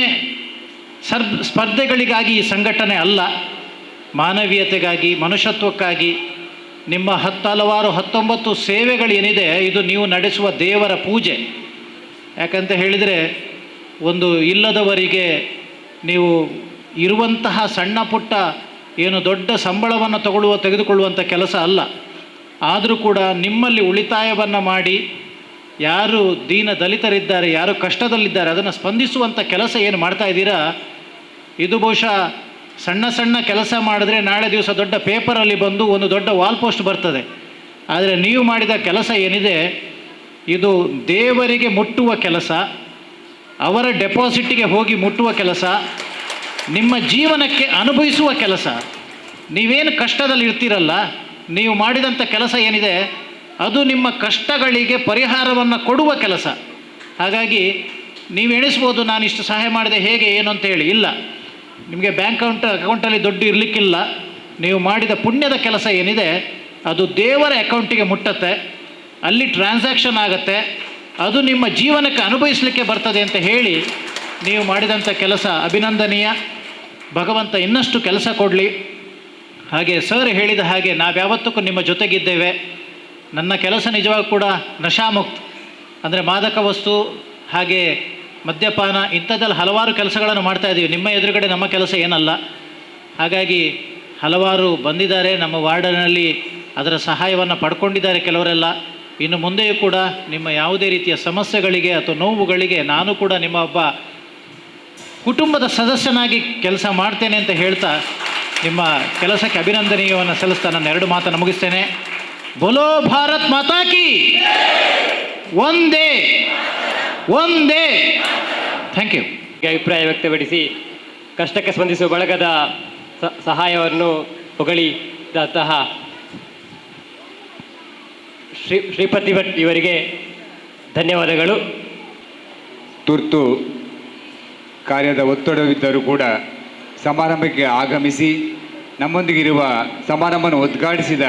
ಸ್ಪರ್ಧೆಗಳಿಗಾಗಿ ಈ ಸಂಘಟನೆ ಅಲ್ಲ, ಮಾನವೀಯತೆಗಾಗಿ, ಮನುಷ್ಯತ್ವಕ್ಕಾಗಿ, ನಿಮ್ಮ ಹಲವಾರು 19 ಸೇವೆಗಳೇನಿದೆ ಇದು ನೀವು ನಡೆಸುವ ದೇವರ ಪೂಜೆ. ಯಾಕಂತ ಹೇಳಿದರೆ ಒಂದು ಇಲ್ಲದವರಿಗೆ ನೀವು ಇರುವಂತಹ ಸಣ್ಣ ಪುಟ್ಟ ಏನು ದೊಡ್ಡ ಸಂಬಳವನ್ನು ತೆಗೆದುಕೊಳ್ಳುವಂಥ ಕೆಲಸ ಅಲ್ಲ. ಆದರೂ ಕೂಡ ನಿಮ್ಮಲ್ಲಿ ಉಳಿತಾಯವನ್ನು ಮಾಡಿ ಯಾರು ದೀನ ದಲಿತರಿದ್ದಾರೆ, ಯಾರು ಕಷ್ಟದಲ್ಲಿದ್ದಾರೆ ಅದನ್ನು ಸ್ಪಂದಿಸುವಂಥ ಕೆಲಸ ಏನು ಮಾಡ್ತಾ ಇದ್ದೀರಾ, ಇದು ಬಹುಶಃ ಸಣ್ಣ ಸಣ್ಣ ಕೆಲಸ ಮಾಡಿದ್ರೆ ನಾಳೆ ದಿವಸ ದೊಡ್ಡ ಪೇಪರಲ್ಲಿ ಬಂದು ಒಂದು ದೊಡ್ಡ ವಾಲ್ ಪೋಸ್ಟ್ ಬರ್ತದೆ. ಆದರೆ ನೀವು ಮಾಡಿದ ಕೆಲಸ ಏನಿದೆ ಇದು ದೇವರಿಗೆ ಮುಟ್ಟುವ ಕೆಲಸ, ಅವರ ಡೆಪಾಸಿಟ್ಗೆ ಹೋಗಿ ಮುಟ್ಟುವ ಕೆಲಸ, ನಿಮ್ಮ ಜೀವನಕ್ಕೆ ಅನುಭವಿಸುವ ಕೆಲಸ. ನೀವೇನು ಕಷ್ಟದಲ್ಲಿ ಇರ್ತೀರಲ್ಲ, ನೀವು ಮಾಡಿದಂಥ ಕೆಲಸ ಏನಿದೆ ಅದು ನಿಮ್ಮ ಕಷ್ಟಗಳಿಗೆ ಪರಿಹಾರವನ್ನು ಕೊಡುವ ಕೆಲಸ. ಹಾಗಾಗಿ ನೀವು ಎಣಿಸ್ಬೋದು ನಾನು ಇಷ್ಟು ಸಹಾಯ ಮಾಡಿದೆ ಹೇಗೆ ಏನು ಅಂತ ಹೇಳಿ. ಇಲ್ಲ, ನಿಮಗೆ ಬ್ಯಾಂಕ್ ಅಕೌಂಟಲ್ಲಿ ದುಡ್ಡು ಇರಲಿಕ್ಕಿಲ್ಲ. ನೀವು ಮಾಡಿದ ಪುಣ್ಯದ ಕೆಲಸ ಏನಿದೆ ಅದು ದೇವರ ಅಕೌಂಟಿಗೆ ಮುಟ್ಟತ್ತೆ, ಅಲ್ಲಿ ಟ್ರಾನ್ಸಾಕ್ಷನ್ ಆಗುತ್ತೆ, ಅದು ನಿಮ್ಮ ಜೀವನಕ್ಕೆ ಅನುಭವಿಸಲಿಕ್ಕೆ ಬರ್ತದೆ ಅಂತ ಹೇಳಿ ನೀವು ಮಾಡಿದಂಥ ಕೆಲಸ ಅಭಿನಂದನೀಯ. ಭಗವಂತ ಇನ್ನಷ್ಟು ಕೆಲಸ ಕೊಡಲಿ. ಹಾಗೆ ಸರ್ ಹೇಳಿದ ಹಾಗೆ ನಾವ್ಯಾವತ್ತಕ್ಕೂ ನಿಮ್ಮ ಜೊತೆಗಿದ್ದೇವೆ. ನನ್ನ ಕೆಲಸ ನಿಜವಾಗ ಕೂಡ ನಶಾಮುಕ್ತ, ಅಂದರೆ ಮಾದಕ ವಸ್ತು ಹಾಗೆ ಮದ್ಯಪಾನ ಇಂಥದ್ದೆಲ್ಲ ಹಲವಾರು ಕೆಲಸಗಳನ್ನು ಮಾಡ್ತಾಯಿದ್ದೀವಿ. ನಿಮ್ಮ ಎದುರುಗಡೆ ನಮ್ಮ ಕೆಲಸ ಏನಲ್ಲ. ಹಾಗಾಗಿ ಹಲವಾರು ಬಂದಿದ್ದಾರೆ ನಮ್ಮ ವಾರ್ಡನಲ್ಲಿ, ಅದರ ಸಹಾಯವನ್ನು ಪಡ್ಕೊಂಡಿದ್ದಾರೆ ಕೆಲವರೆಲ್ಲ. ಇನ್ನು ಮುಂದೆಯೂ ಕೂಡ ನಿಮ್ಮ ಯಾವುದೇ ರೀತಿಯ ಸಮಸ್ಯೆಗಳಿಗೆ ಅಥವಾ ನೋವುಗಳಿಗೆ ನಾನು ಕೂಡ ನಿಮ್ಮ ಒಬ್ಬ ಕುಟುಂಬದ ಸದಸ್ಯನಾಗಿ ಕೆಲಸ ಮಾಡ್ತೇನೆ ಅಂತ ಹೇಳ್ತಾ ನಿಮ್ಮ ಕೆಲಸಕ್ಕೆ ಅಭಿನಂದನೀಯವನ್ನು ಸಲ್ಲಿಸ್ತಾ ನನ್ನ 2 ಮಾತನ್ನು ಮುಗಿಸ್ತೇನೆ. ಬೋಲೋ ಭಾರತ್ ಮಾತಾ ಕಿ ಒಂದೇ ಒಂದೇ. Thank you. ಅಭಿಪ್ರಾಯ ವ್ಯಕ್ತಪಡಿಸಿ ಕಷ್ಟಕ್ಕೆ ಸ್ಪಂದಿಸುವ ಬಳಗದ ಸಹಾಯವನ್ನು ಹೊಗಳಿದಂತಹ ಶ್ರೀಪತಿ ಭಟ್ ಇವರಿಗೆ ಧನ್ಯವಾದಗಳು. ತುರ್ತು ಕಾರ್ಯದ ಒತ್ತಡವಿದ್ದರೂ ಕೂಡ ಸಮಾರಂಭಕ್ಕೆ ಆಗಮಿಸಿ ನಮ್ಮೊಂದಿಗಿರುವ ಸಮಾರಂಭವನ್ನು ಉದ್ಘಾಟಿಸಿದ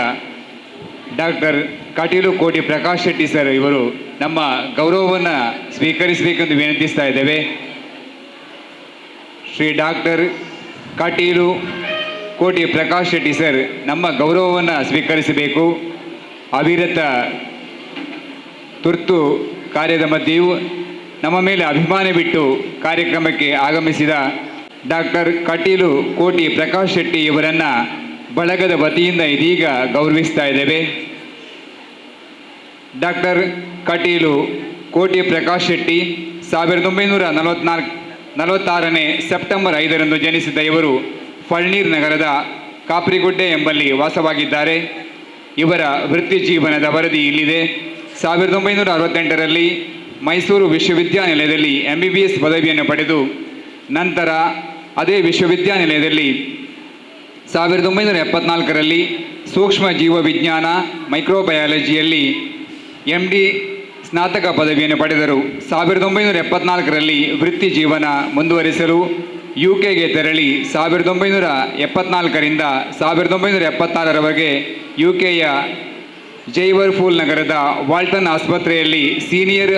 ಡಾಕ್ಟರ್ ಕಟೀಲು ಕೋಟಿ ಪ್ರಕಾಶ್ ಶೆಟ್ಟಿ ಸರ್ ಇವರು ನಮ್ಮ ಗೌರವವನ್ನು ಸ್ವೀಕರಿಸಬೇಕೆಂದು ವಿನಂತಿಸ್ತಾ ಇದ್ದೇವೆ. ಶ್ರೀ ಡಾಕ್ಟರ್ ಕಾಟೀಲು ಕೋಟಿ ಪ್ರಕಾಶ್ ಶೆಟ್ಟಿ ಸರ್ ನಮ್ಮ ಗೌರವವನ್ನು ಸ್ವೀಕರಿಸಬೇಕು. ಅವಿರತ ತುರ್ತು ಕಾರ್ಯದ ಮಧ್ಯೆಯೂ ನಮ್ಮ ಮೇಲೆ ಅಭಿಮಾನ ಬಿಟ್ಟು ಕಾರ್ಯಕ್ರಮಕ್ಕೆ ಆಗಮಿಸಿದ ಡಾಕ್ಟರ್ ಕಾಟೀಲು ಕೋಟಿ ಪ್ರಕಾಶ್ ಶೆಟ್ಟಿ ಇವರನ್ನು ಬಳಗದ ವತಿಯಿಂದ ಇದೀಗ ಗೌರವಿಸ್ತಾ ಇದ್ದೇವೆ. ಡಾಕ್ಟರ್ ಕಾಟೀಲು ಕೋಟಿ ಪ್ರಕಾಶ್ ಶೆಟ್ಟಿ 1946 ಸೆಪ್ಟೆಂಬರ್ 5 ಜನಿಸಿದ ಇವರು ಫಳ್ನೀರ್ ನಗರದ ಕಾಪ್ರಿಗುಡ್ಡೆ ಎಂಬಲ್ಲಿ ವಾಸವಾಗಿದ್ದಾರೆ. ಇವರ ವೃತ್ತಿ ಜೀವನದ ವರದಿ ಇಲ್ಲಿದೆ. 1968 ಮೈಸೂರು ವಿಶ್ವವಿದ್ಯಾನಿಲಯದಲ್ಲಿ MBBS ಪದವಿಯನ್ನು ಪಡೆದು ನಂತರ ಅದೇ ವಿಶ್ವವಿದ್ಯಾನಿಲಯದಲ್ಲಿ 1974 ಸೂಕ್ಷ್ಮ ಜೀವ ವಿಜ್ಞಾನ ಮೈಕ್ರೋಬಯಾಲಜಿಯಲ್ಲಿ MD ಸ್ನಾತಕ ಪದವಿಯನ್ನು ಪಡೆದರು. 1974 ವೃತ್ತಿ ಜೀವನ ಮುಂದುವರಿಸಲು UKಗೆ ತೆರಳಿ 1974 1976 UKಯ ಜೈವರ್ಫೂಲ್ ನಗರದ ವಾಲ್ಟನ್ ಆಸ್ಪತ್ರೆಯಲ್ಲಿ ಸೀನಿಯರ್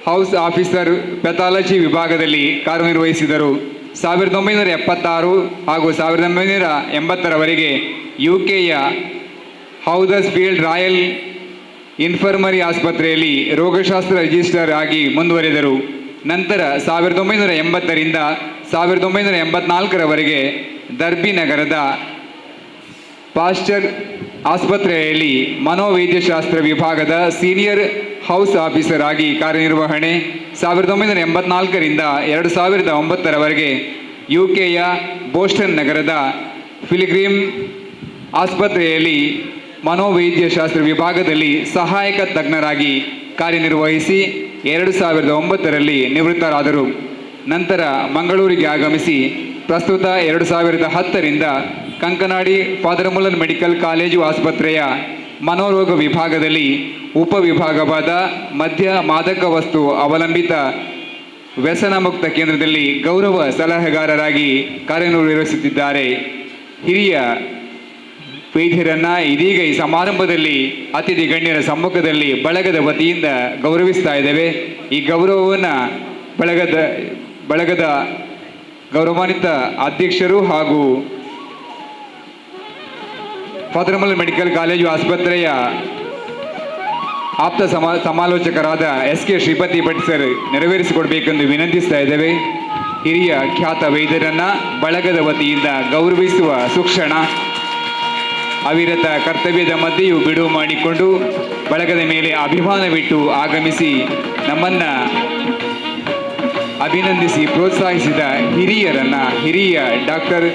ಹೌಸ್ ಆಫೀಸರ್ ಪೆಥಾಲಜಿ ವಿಭಾಗದಲ್ಲಿ ಕಾರ್ಯನಿರ್ವಹಿಸಿದರು. 1976 ಹಾಗೂ 1980 UKಯ ಹೌದರ್ಸ್ಫೀಲ್ಡ್ ರಾಯಲ್ ಇನ್ಫರ್ಮರಿ ಆಸ್ಪತ್ರೆಯಲ್ಲಿ ರೋಗಶಾಸ್ತ್ರ ರಿಜಿಸ್ಟ್ರಾರ್ ಆಗಿ ಮುಂದುವರೆದರು. ನಂತರ 1980 1984 ದರ್ಬಿ ನಗರದ ಪಾಶ್ಚರ್ ಆಸ್ಪತ್ರೆಯಲ್ಲಿ ಮನೋವೈದ್ಯಶಾಸ್ತ್ರ ವಿಭಾಗದ ಸೀನಿಯರ್ ಹೌಸ್ ಆಫೀಸರ್ ಆಗಿ ಕಾರ್ಯನಿರ್ವಹಣೆ. 1984 2009 UKಯ ಬೋಸ್ಟನ್ ನಗರದ ಫಿಲಿಗ್ರಿಮ್ ಆಸ್ಪತ್ರೆಯಲ್ಲಿ ಮನೋವೈದ್ಯಶಾಸ್ತ್ರ ವಿಭಾಗದಲ್ಲಿ ಸಹಾಯಕ ತಜ್ಞರಾಗಿ ಕಾರ್ಯನಿರ್ವಹಿಸಿ 2009 ನಿವೃತ್ತರಾದರು. ನಂತರ ಮಂಗಳೂರಿಗೆ ಆಗಮಿಸಿ ಪ್ರಸ್ತುತ 2010 Kankanadi father Muller medical college ಆಸ್ಪತ್ರೆಯ ಮನೋರೋಗ ವಿಭಾಗದಲ್ಲಿ ಉಪವಿಭಾಗವಾದ ಮದ್ಯ ಮಾದಕ ವಸ್ತು ಅವಲಂಬಿತ ವ್ಯಸನ ಮುಕ್ತ ಕೇಂದ್ರದಲ್ಲಿ ಗೌರವ ಸಲಹೆಗಾರರಾಗಿ ಕಾರ್ಯನಿರ್ವಹಿಸುತ್ತಿದ್ದಾರೆ. ಹಿರಿಯ ವೈದ್ಯರನ್ನು ಇದೀಗ ಈ ಸಮಾರಂಭದಲ್ಲಿ ಅತಿಥಿ ಗಣ್ಯರ ಸಮ್ಮುಖದಲ್ಲಿ ಬಳಗದ ವತಿಯಿಂದ ಗೌರವಿಸ್ತಾ ಇದ್ದೇವೆ. ಈ ಗೌರವವನ್ನು ಬಳಗದ ಗೌರವಾನ್ವಿತ ಅಧ್ಯಕ್ಷರು ಹಾಗೂ ಫಾದರ್ ಮುಲ್ಲರ್ ಮೆಡಿಕಲ್ ಕಾಲೇಜು ಆಸ್ಪತ್ರೆಯ ಆಪ್ತ ಸಮಾಲೋಚಕರಾದ SK ಶ್ರೀಪತಿ ಭಟ್ ಸರ್ ನೆರವೇರಿಸಿಕೊಡ್ಬೇಕೆಂದು ವಿನಂತಿಸ್ತಾ ಇದ್ದೇವೆ. ಹಿರಿಯ ಖ್ಯಾತ ವೈದ್ಯರನ್ನು ಬಳಗದ ವತಿಯಿಂದ ಗೌರವಿಸುವ ಸುಕ್ಷಣ. ಅವಿರತ ಕರ್ತವ್ಯದ ಮಧ್ಯೆಯೂ ಬಿಡುವು ಮಾಡಿಕೊಂಡು ಬಳಗದ ಮೇಲೆ ಅಭಿಮಾನವಿಟ್ಟು ಆಗಮಿಸಿ ನಮ್ಮನ್ನು ಅಭಿನಂದಿಸಿ ಪ್ರೋತ್ಸಾಹಿಸಿದ ಹಿರಿಯ ಡಾಕ್ಟರ್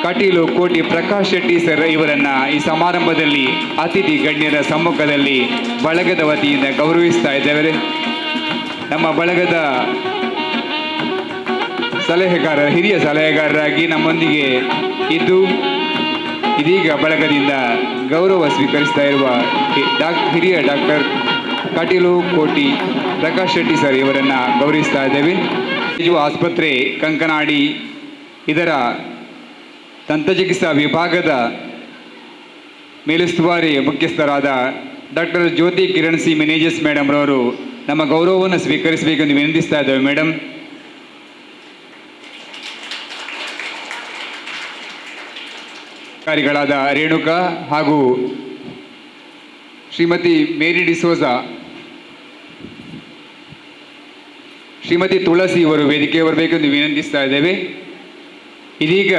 ಕಾಟೀಲು ಕೋಟಿ ಪ್ರಕಾಶ್ ಶೆಟ್ಟಿ ಸರ್ ಇವರನ್ನು ಈ ಸಮಾರಂಭದಲ್ಲಿ ಅತಿಥಿ ಗಣ್ಯರ ಸಮ್ಮುಖದಲ್ಲಿ ಬಳಗದ ವತಿಯಿಂದ ಗೌರವಿಸ್ತಾ ಇದ್ದೇವೆ. ನಮ್ಮ ಬಳಗದ ಹಿರಿಯ ಸಲಹೆಗಾರರಾಗಿ ನಮ್ಮೊಂದಿಗೆ ಇದ್ದು ಇದೀಗ ಬಳಗದಿಂದ ಗೌರವ ಸ್ವೀಕರಿಸ್ತಾ ಇರುವ ಹಿರಿಯ ಡಾಕ್ಟರ್ ಕಾಟೀಲು ಕೋಟಿ ಪ್ರಕಾಶ್ ಶೆಟ್ಟಿ ಸರ್ ಇವರನ್ನು ಗೌರವಿಸ್ತಾ ಇದ್ದೇವೆ. ಆಸ್ಪತ್ರೆ ಕಂಕನಾಡಿ ಇದರ ದಂತಚಿಕಿತ್ಸಾ ವಿಭಾಗದ ಮೇಲುಸ್ತುವಾರಿ ಮುಖ್ಯಸ್ಥರಾದ doctor Jyothi Kiran C Menezes madam ರವರು ನಮ್ಮ ಗೌರವವನ್ನು ಸ್ವೀಕರಿಸಬೇಕೆಂದು ವಿನಂತಿಸ್ತಾ ಇದ್ದೇವೆ. ಮೇಡಮ್, ಅಧಿಕಾರಿಗಳಾದ ರೇಣುಕಾ ಹಾಗೂ ಶ್ರೀಮತಿ ಮೇರಿ ಡಿಸೋಜಾ, ಶ್ರೀಮತಿ ತುಳಸಿ ಇವರು ವೇದಿಕೆ ಬರಬೇಕೆಂದು ವಿನಂತಿಸ್ತಾ ಇದ್ದೇವೆ. ಇದೀಗ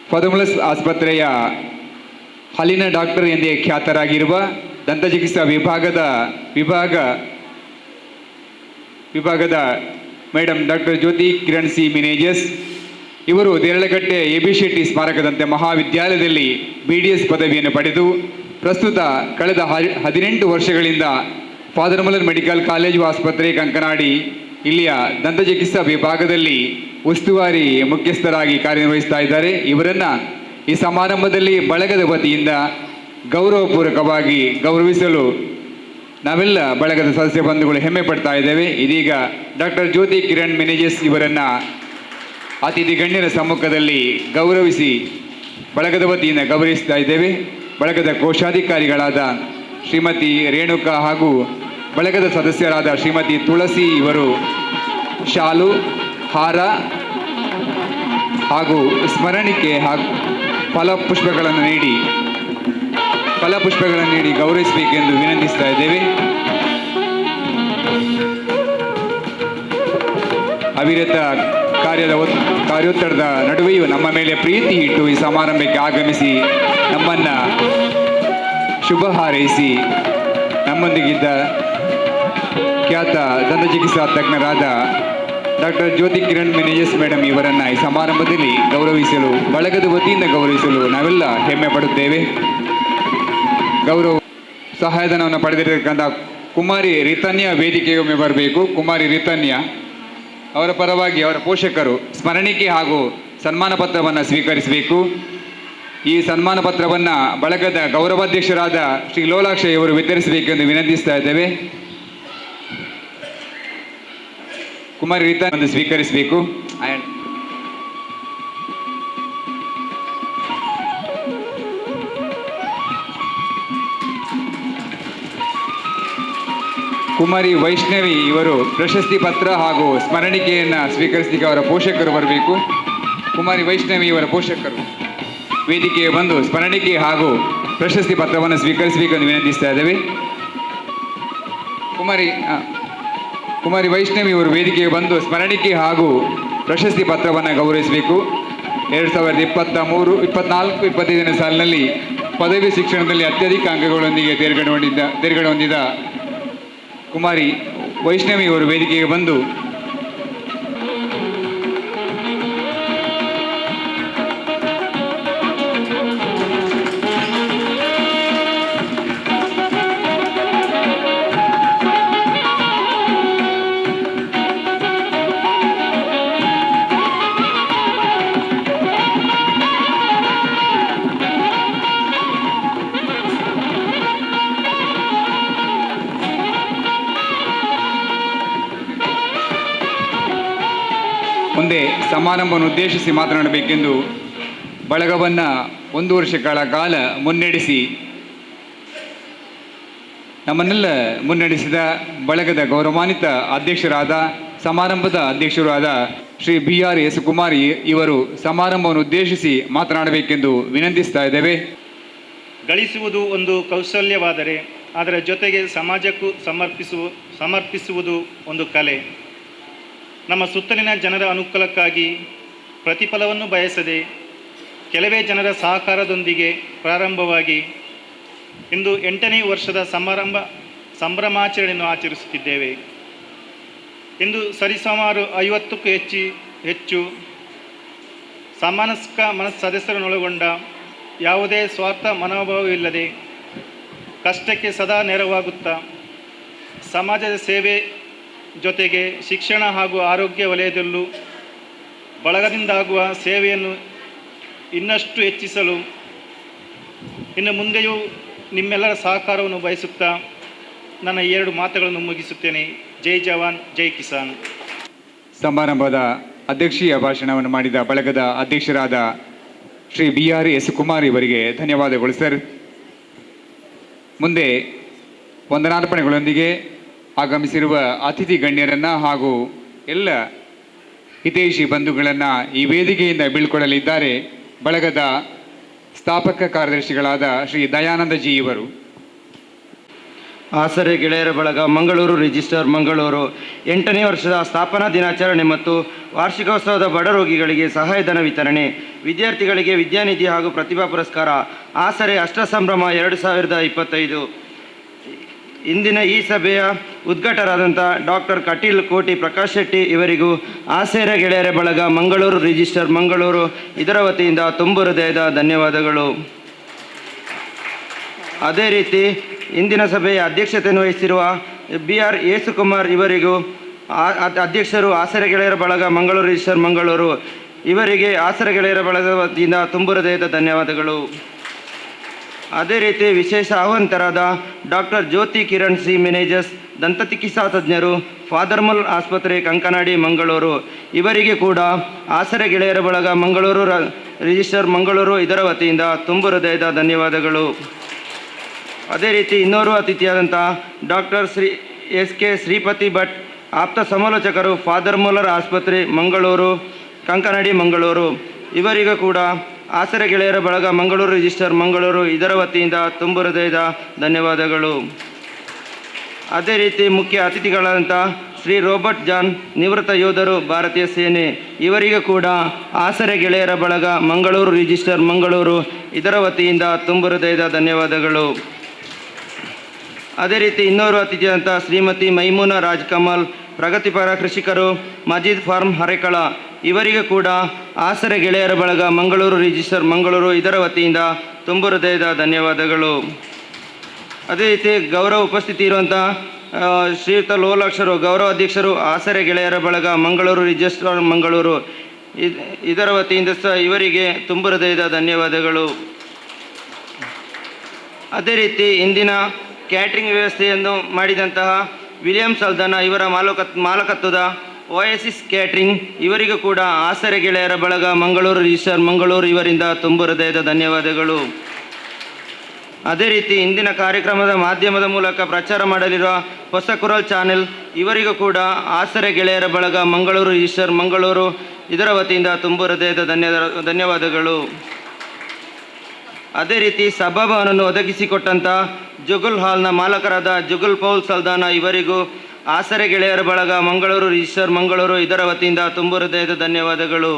ಫಾದರ್ ಮುಲ್ಲರ್ ಆಸ್ಪತ್ರೆಯ ಹಲ್ಲಿನ ಡಾಕ್ಟರ್ ಎಂದೇ ಖ್ಯಾತರಾಗಿರುವ ದಂತಚಿಕಿತ್ಸಾ ವಿಭಾಗದ madam doctor Jyothi Kiran C Menezes ಇವರು ದೇರಳಕಟ್ಟೆ AB ಶೆಟ್ಟಿ ಸ್ಮಾರಕದಂತೆ ಮಹಾವಿದ್ಯಾಲಯದಲ್ಲಿ BDS ಪದವಿಯನ್ನು ಪಡೆದು ಪ್ರಸ್ತುತ ಕಳೆದ 18 ವರ್ಷಗಳಿಂದ ಫಾದರ್ ಮುಲ್ಲರ್ ಮೆಡಿಕಲ್ ಕಾಲೇಜು ಆಸ್ಪತ್ರೆ ಕಂಕನಾಡಿ ಇಲ್ಲಿಯ ದಂತಚಿಕಿತ್ಸಾ ವಿಭಾಗದಲ್ಲಿ ಉಸ್ತುವಾರಿ ಮುಖ್ಯಸ್ಥರಾಗಿ ಕಾರ್ಯನಿರ್ವಹಿಸ್ತಾ ಇದ್ದಾರೆ. ಇವರನ್ನು ಈ ಸಮಾರಂಭದಲ್ಲಿ ಬಳಗದ ವತಿಯಿಂದ ಗೌರವಪೂರ್ವಕವಾಗಿ ಗೌರವಿಸಲು ನಾವೆಲ್ಲ ಬಳಗದ ಸದಸ್ಯ ಬಂಧುಗಳು ಹೆಮ್ಮೆ ಪಡ್ತಾ ಇದ್ದೇವೆ. ಇದೀಗ ಡಾಕ್ಟರ್ ಜ್ಯೋತಿ ಕಿರಣ್ ಮೆನೇಜಸ್ ಇವರನ್ನು ಅತಿಥಿ ಗಣ್ಯರ ಸಮ್ಮುಖದಲ್ಲಿ ಗೌರವಿಸಿ ಬಳಗದ ವತಿಯಿಂದ ಗೌರವಿಸ್ತಾ ಇದ್ದೇವೆ. ಬಳಗದ ಕೋಶಾಧಿಕಾರಿಗಳಾದ ಶ್ರೀಮತಿ ರೇಣುಕಾ ಹಾಗೂ ಬಳಗದ ಸದಸ್ಯರಾದ ಶ್ರೀಮತಿ ತುಳಸಿ ಇವರು ಶಾಲು ಹಾರ ಹಾಗೂ ಸ್ಮರಣಿಕೆ ಹಾಗೂ ಫಲಪುಷ್ಪಗಳನ್ನು ನೀಡಿ ಗೌರವಿಸಬೇಕೆಂದು ವಿನಂತಿಸ್ತಾ ಇದ್ದೇವೆ. ಅವಿರತ ಕಾರ್ಯೋತ್ತರದ ನಡುವೆಯೂ ನಮ್ಮ ಮೇಲೆ ಪ್ರೀತಿ ಇಟ್ಟು ಈ ಸಮಾರಂಭಕ್ಕೆ ಆಗಮಿಸಿ ನಮ್ಮನ್ನು ಶುಭ ಹಾರೈಸಿ ನಮ್ಮೊಂದಿಗಿದ್ದ ಖ್ಯಾತ ದಂತ ಚಿಕಿತ್ಸಾ ತಜ್ಞರಾದ ಡಾಕ್ಟರ್ ಜ್ಯೋತಿ ಕಿರಣ್ ಮೆನೇಜಸ್ ಮೇಡಮ್ ಇವರನ್ನು ಈ ಸಮಾರಂಭದಲ್ಲಿ ಬಳಗದ ವತಿಯಿಂದ ಗೌರವಿಸಲು ನಾವೆಲ್ಲ ಹೆಮ್ಮೆ ಪಡುತ್ತೇವೆ. ಗೌರವ ಸಹಾಯಧನವನ್ನು ಪಡೆದಿರತಕ್ಕಂಥ ಕುಮಾರಿ ರಿತನ್ಯ ವೇದಿಕೆಯೊಮ್ಮೆ ಬರಬೇಕು. ಕುಮಾರಿ ರಿತನ್ಯ ಅವರ ಪರವಾಗಿ ಅವರ ಪೋಷಕರು ಸ್ಮರಣಿಕೆ ಹಾಗೂ ಸನ್ಮಾನ ಪತ್ರವನ್ನು ಸ್ವೀಕರಿಸಬೇಕು. ಈ ಸನ್ಮಾನ ಪತ್ರವನ್ನು ಬಳಗದ ಗೌರವಾಧ್ಯಕ್ಷರಾದ ಶ್ರೀ ಲೋಲಾಕ್ಷ ಇವರು ವಿತರಿಸಬೇಕೆಂದು ವಿನಂತಿಸ್ತಾ ಇದ್ದೇವೆ. ಕುಮಾರಿ ರಿತನ್ಯ ಸ್ವೀಕರಿಸಬೇಕು. ಕುಮಾರಿ ವೈಷ್ಣವಿ ಇವರು ಪ್ರಶಸ್ತಿ ಪತ್ರ ಹಾಗೂ ಸ್ಮರಣಿಕೆಯನ್ನು ಸ್ವೀಕರಿಸಲಿಕ್ಕೆ ಅವರ ಪೋಷಕರು ಬರಬೇಕು. ಕುಮಾರಿ ವೈಷ್ಣವಿ ಇವರ ಪೋಷಕರು ವೇದಿಕೆಗೆ ಬಂದು ಸ್ಮರಣಿಕೆ ಹಾಗೂ ಪ್ರಶಸ್ತಿ ಪತ್ರವನ್ನು ಸ್ವೀಕರಿಸಬೇಕೆಂದು ವಿನಂತಿಸ್ತಾ ಇದ್ದೇವೆ. ಕುಮಾರಿ ವೈಷ್ಣವಿ ಇವರು ವೇದಿಕೆಗೆ ಬಂದು ಸ್ಮರಣಿಕೆ ಹಾಗೂ ಪ್ರಶಸ್ತಿ ಪತ್ರವನ್ನು ಗೌರವಿಸಬೇಕು. 2023-24-25ನೇ ಸಾಲಿನಲ್ಲಿ ಪದವಿ ಶಿಕ್ಷಣದಲ್ಲಿ ಅತ್ಯಧಿಕ ಅಂಕಗಳೊಂದಿಗೆ ತೇರ್ಗಡೆ ಹೊಂದಿದ ಕುಮಾರಿ ವೈಷ್ಣವಿ ಅವರು ವೇದಿಕೆಗೆ ಬಂದು ಮುಂದೆ ಸಮಾರಂಭವನ್ನು ಉದ್ದೇಶಿಸಿ ಮಾತನಾಡಬೇಕೆಂದು ಬಳಗವನ್ನು 1 ವರ್ಷಗಳ ಕಾಲ ನಮ್ಮನ್ನೆಲ್ಲ ಮುನ್ನಡೆಸಿದ ಬಳಗದ ಗೌರವಾನ್ವಿತ ಅಧ್ಯಕ್ಷರಾದ ಸಮಾರಂಭದ ಅಧ್ಯಕ್ಷರಾದ ಶ್ರೀ BR.S. ಕುಮಾರಿ ಇವರು ಸಮಾರಂಭವನ್ನು ಉದ್ದೇಶಿಸಿ ಮಾತನಾಡಬೇಕೆಂದು ವಿನಂತಿಸ್ತಾ ಇದ್ದೇವೆ. ಗಳಿಸುವುದು ಒಂದು ಕೌಶಲ್ಯವಾದರೆ ಅದರ ಜೊತೆಗೆ ಸಮಾಜಕ್ಕೂ ಸಮರ್ಪಿಸುವುದು ಒಂದು ಕಲೆ. ನಮ್ಮ ಸುತ್ತಲಿನ ಜನರ ಅನುಕೂಲಕ್ಕಾಗಿ ಪ್ರತಿಫಲವನ್ನು ಬಯಸದೆ ಕೆಲವೇ ಜನರ ಸಹಕಾರದೊಂದಿಗೆ ಪ್ರಾರಂಭವಾಗಿ ಇಂದು 8ನೇ ವರ್ಷದ ಸಂಭ್ರಮಾಚರಣೆಯನ್ನು ಆಚರಿಸುತ್ತಿದ್ದೇವೆ. ಇಂದು ಸರಿಸುಮಾರು 50ಕ್ಕೂ ಹೆಚ್ಚು ಸಾಮನಸ್ಕ ಸದಸ್ಯರನ್ನೊಳಗೊಂಡ ಯಾವುದೇ ಸ್ವಾರ್ಥ ಮನೋಭಾವವಿಲ್ಲದೆ ಕಷ್ಟಕ್ಕೆ ಸದಾ ನೆರವಾಗುತ್ತಾ ಸಮಾಜದ ಸೇವೆ ಜೊತೆಗೆ ಶಿಕ್ಷಣ ಹಾಗೂ ಆರೋಗ್ಯ ವಲಯದಲ್ಲೂ ಬಳಗದಿಂದಾಗುವ ಸೇವೆಯನ್ನು ಇನ್ನಷ್ಟು ಹೆಚ್ಚಿಸಲು ಇನ್ನು ಮುಂದೆಯೂ ನಿಮ್ಮೆಲ್ಲರ ಸಹಕಾರವನ್ನು ಬಯಸುತ್ತಾ ನನ್ನ 2 ಮಾತುಗಳನ್ನು ಮುಗಿಸುತ್ತೇನೆ. ಜೈ ಜವಾನ್ ಜೈ ಕಿಸಾನ್. ಸಮಾರಂಭದ ಅಧ್ಯಕ್ಷೀಯ ಭಾಷಣವನ್ನು ಮಾಡಿದ ಬಳಗದ ಅಧ್ಯಕ್ಷರಾದ ಶ್ರೀ BR.S. ಕುಮಾರ್ ಇವರಿಗೆ ಧನ್ಯವಾದಗಳು ಸರ್. ಮುಂದೆ ವಂದನಾರ್ಪಣೆಗಳೊಂದಿಗೆ ಆಗಮಿಸಿರುವ ಅತಿಥಿ ಗಣ್ಯರನ್ನು ಹಾಗೂ ಎಲ್ಲ ಹಿತೈಷಿ ಬಂಧುಗಳನ್ನು ಈ ವೇದಿಕೆಯಿಂದ ಬೀಳ್ಕೊಡಲಿದ್ದಾರೆ ಬಳಗದ ಸ್ಥಾಪಕ ಕಾರ್ಯದರ್ಶಿಗಳಾದ ಶ್ರೀ ದಯಾನಂದ ಜಿ ಇವರು. ಆಸರೆ ಗೆಳೆಯರ ಬಳಗ ಮಂಗಳೂರು ರಿಜಿಸ್ಟರ್ ಮಂಗಳೂರು 8ನೇ ವರ್ಷದ ಸ್ಥಾಪನಾ ದಿನಾಚರಣೆ ಮತ್ತು ವಾರ್ಷಿಕೋತ್ಸವದ ಬಡ ರೋಗಿಗಳಿಗೆ ಸಹಾಯಧನ ವಿತರಣೆ, ವಿದ್ಯಾರ್ಥಿಗಳಿಗೆ ವಿದ್ಯಾನಿಧಿ ಹಾಗೂ ಪ್ರತಿಭಾ ಪುರಸ್ಕಾರ, ಆಸರೆ ಅಷ್ಟಸಂಭ್ರಮ 2025. ಇಂದಿನ ಈ ಸಭೆಯ ಉದ್ಘಾಟಕರಾದಂಥ ಡಾಕ್ಟರ್ ಕಟೀಲ್ ಕೋಟಿ ಪ್ರಕಾಶ್ ಶೆಟ್ಟಿ ಇವರಿಗೂ ಆಸರೆ ಗೆಳೆಯರ ಬಳಗ ಮಂಗಳೂರು ರಿಜಿಸ್ಟರ್ ಮಂಗಳೂರು ಇದರ ವತಿಯಿಂದ ತುಂಬು ಹೃದಯದ ಧನ್ಯವಾದಗಳು. ಅದೇ ರೀತಿ ಇಂದಿನ ಸಭೆಯ ಅಧ್ಯಕ್ಷತೆಯನ್ನು ವಹಿಸಿರುವ BR.S. ಕುಮಾರ್ ಇವರಿಗೂ ಅಧ್ಯಕ್ಷರು ಆಸರೆ ಗೆಳೆಯರ ಬಳಗ ಮಂಗಳೂರು ರಿಜಿಸ್ಟರ್ ಮಂಗಳೂರು ಇವರಿಗೆ ಆಸರೆ ಗೆಳೆಯರ ಬಳಗದ ವತಿಯಿಂದ ತುಂಬು ಹೃದಯದ ಧನ್ಯವಾದಗಳು. ಅದೇ ರೀತಿ ವಿಶೇಷ ಆಹ್ವಾನಿತರಾದ ಡಾಕ್ಟರ್ ಜ್ಯೋತಿ ಕಿರಣ್ ಸಿ ಮೆನೇಜಸ್ ದಂತ ಚಿಕಿತ್ಸಾ ತಜ್ಞರು ಫಾದರ್ಮಲ್ ಆಸ್ಪತ್ರೆ ಕಂಕನಾಡಿ ಮಂಗಳೂರು ಇವರಿಗೆ ಕೂಡ ಆಸರೆ ಗೆಳೆಯರ ಬಳಗ ಮಂಗಳೂರು ರಿಜಿಸ್ಟರ್ ಮಂಗಳೂರು ಇದರ ವತಿಯಿಂದ ತುಂಬು ಹೃದಯದ ಧನ್ಯವಾದಗಳು. ಅದೇ ರೀತಿ ಇನ್ನೋರ್ವ ಅತಿಥಿಯಾದಂಥ ಡಾಕ್ಟರ್ S.K. ಶ್ರೀಪತಿ ಭಟ್ ಆಪ್ತ ಸಮಾಲೋಚಕರು ಫಾದರ್ ಮುಲ್ಲರ್ ಆಸ್ಪತ್ರೆ ಮಂಗಳೂರು ಕಂಕನಾಡಿ ಮಂಗಳೂರು ಇವರಿಗೂ ಕೂಡ ಆಸರೆ ಗೆಳೆಯರ ಬಳಗ ಮಂಗಳೂರು ರಿಜಿಸ್ಟರ್ ಮಂಗಳೂರು ಇದರ ವತಿಯಿಂದ ತುಂಬ ಹೃದಯದ ಧನ್ಯವಾದಗಳು. ಅದೇ ರೀತಿ ಮುಖ್ಯ ಅತಿಥಿಗಳಾದಂಥ ಶ್ರೀ ರೋಬರ್ಟ್ ಜಾನ್ ನಿವೃತ್ತ ಯೋಧರು ಭಾರತೀಯ ಸೇನೆ ಇವರಿಗೂ ಕೂಡ ಆಸರೆ ಗೆಳೆಯರ ಬಳಗ ಮಂಗಳೂರು ರಿಜಿಸ್ಟರ್ ಮಂಗಳೂರು ಇದರ ವತಿಯಿಂದ ತುಂಬ ಹೃದಯದ ಧನ್ಯವಾದಗಳು. ಅದೇ ರೀತಿ ಇನ್ನೋರು ಅತಿಥಿಯಾದಂಥ ಶ್ರೀಮತಿ ಮೈಮೂನಾ ರಾಜ್ ಕಮಲ್ ಪ್ರಗತಿಪರ ಕೃಷಿಕರು ಮಜೀದ್ ಫಾರ್ಮ್ ಹರೇಕಳ ಇವರಿಗೂ ಕೂಡ ಆಸರೆ ಗೆಳೆಯರ ಬಳಗ ಮಂಗಳೂರು ರಿಜಿಸ್ಟರ್ ಮಂಗಳೂರು ಇದರ ವತಿಯಿಂದ ತುಂಬ ಹೃದಯದ ಧನ್ಯವಾದಗಳು. ಅದೇ ರೀತಿ ಗೌರವ ಉಪಸ್ಥಿತಿ ಇರುವಂಥ ಶ್ರೀಯುತ ಲೋಲಾಕ್ಷರು ಗೌರವ ಅಧ್ಯಕ್ಷರು ಆಸರೆ ಗೆಳೆಯರ ಬಳಗ ಮಂಗಳೂರು ರಿಜಿಸ್ಟರ್ ಮಂಗಳೂರು ಇದರ ವತಿಯಿಂದ ಸಹ ಇವರಿಗೆ ತುಂಬ ಹೃದಯದ ಧನ್ಯವಾದಗಳು. ಅದೇ ರೀತಿ ಇಂದಿನ ಕ್ಯಾಟ್ರಿಂಗ್ ವ್ಯವಸ್ಥೆಯನ್ನು ಮಾಡಿದಂತಹ ವಿಲಿಯಂ ಸಲ್ದಾನ ಇವರ ಮಾಲಕತ್ವದ ಓಯಸಿಸ್ ಕ್ಯಾಟ್ರಿಂಗ್ ಇವರಿಗೂ ಕೂಡ ಆಸರೆ ಗೆಳೆಯರ ಬಳಗ ಮಂಗಳೂರು ರಿಜಿಸ್ಟರ್ ಮಂಗಳೂರು ಇವರಿಂದ ತುಂಬ ಹೃದಯದ ಧನ್ಯವಾದಗಳು. ಅದೇ ರೀತಿ ಇಂದಿನ ಕಾರ್ಯಕ್ರಮದ ಮಾಧ್ಯಮದ ಮೂಲಕ ಪ್ರಚಾರ ಮಾಡಲಿರುವ ಹೊಸ ಕುರಲ್ ಚಾನೆಲ್ ಇವರಿಗೂ ಕೂಡ ಆಸರೆ ಗೆಳೆಯರ ಬಳಗ ಮಂಗಳೂರು ರಿಜಿಸ್ಟರ್ ಮಂಗಳೂರು ಇದರ ವತಿಯಿಂದ ತುಂಬ ಹೃದಯದ ಧನ್ಯವಾದಗಳು. ಅದೇ ರೀತಿ ಸಭಾಭವನವನ್ನು ಒದಗಿಸಿಕೊಟ್ಟಂಥ ಜುಗುಲ್ ಹಾಲ್ನ ಮಾಲಕರಾದ ಜುಗುಲ್ ಪೌಲ್ ಸಲ್ದಾನ ಇವರಿಗೂ ಆಸರೆ ಗೆಳೆಯರ ಬಳಗ ಮಂಗಳೂರು ರಿಜಿಸ್ಟರ್ ಮಂಗಳೂರು ಇದರ ವತಿಯಿಂದ ತುಂಬ ಹೃದಯದ ಧನ್ಯವಾದಗಳು.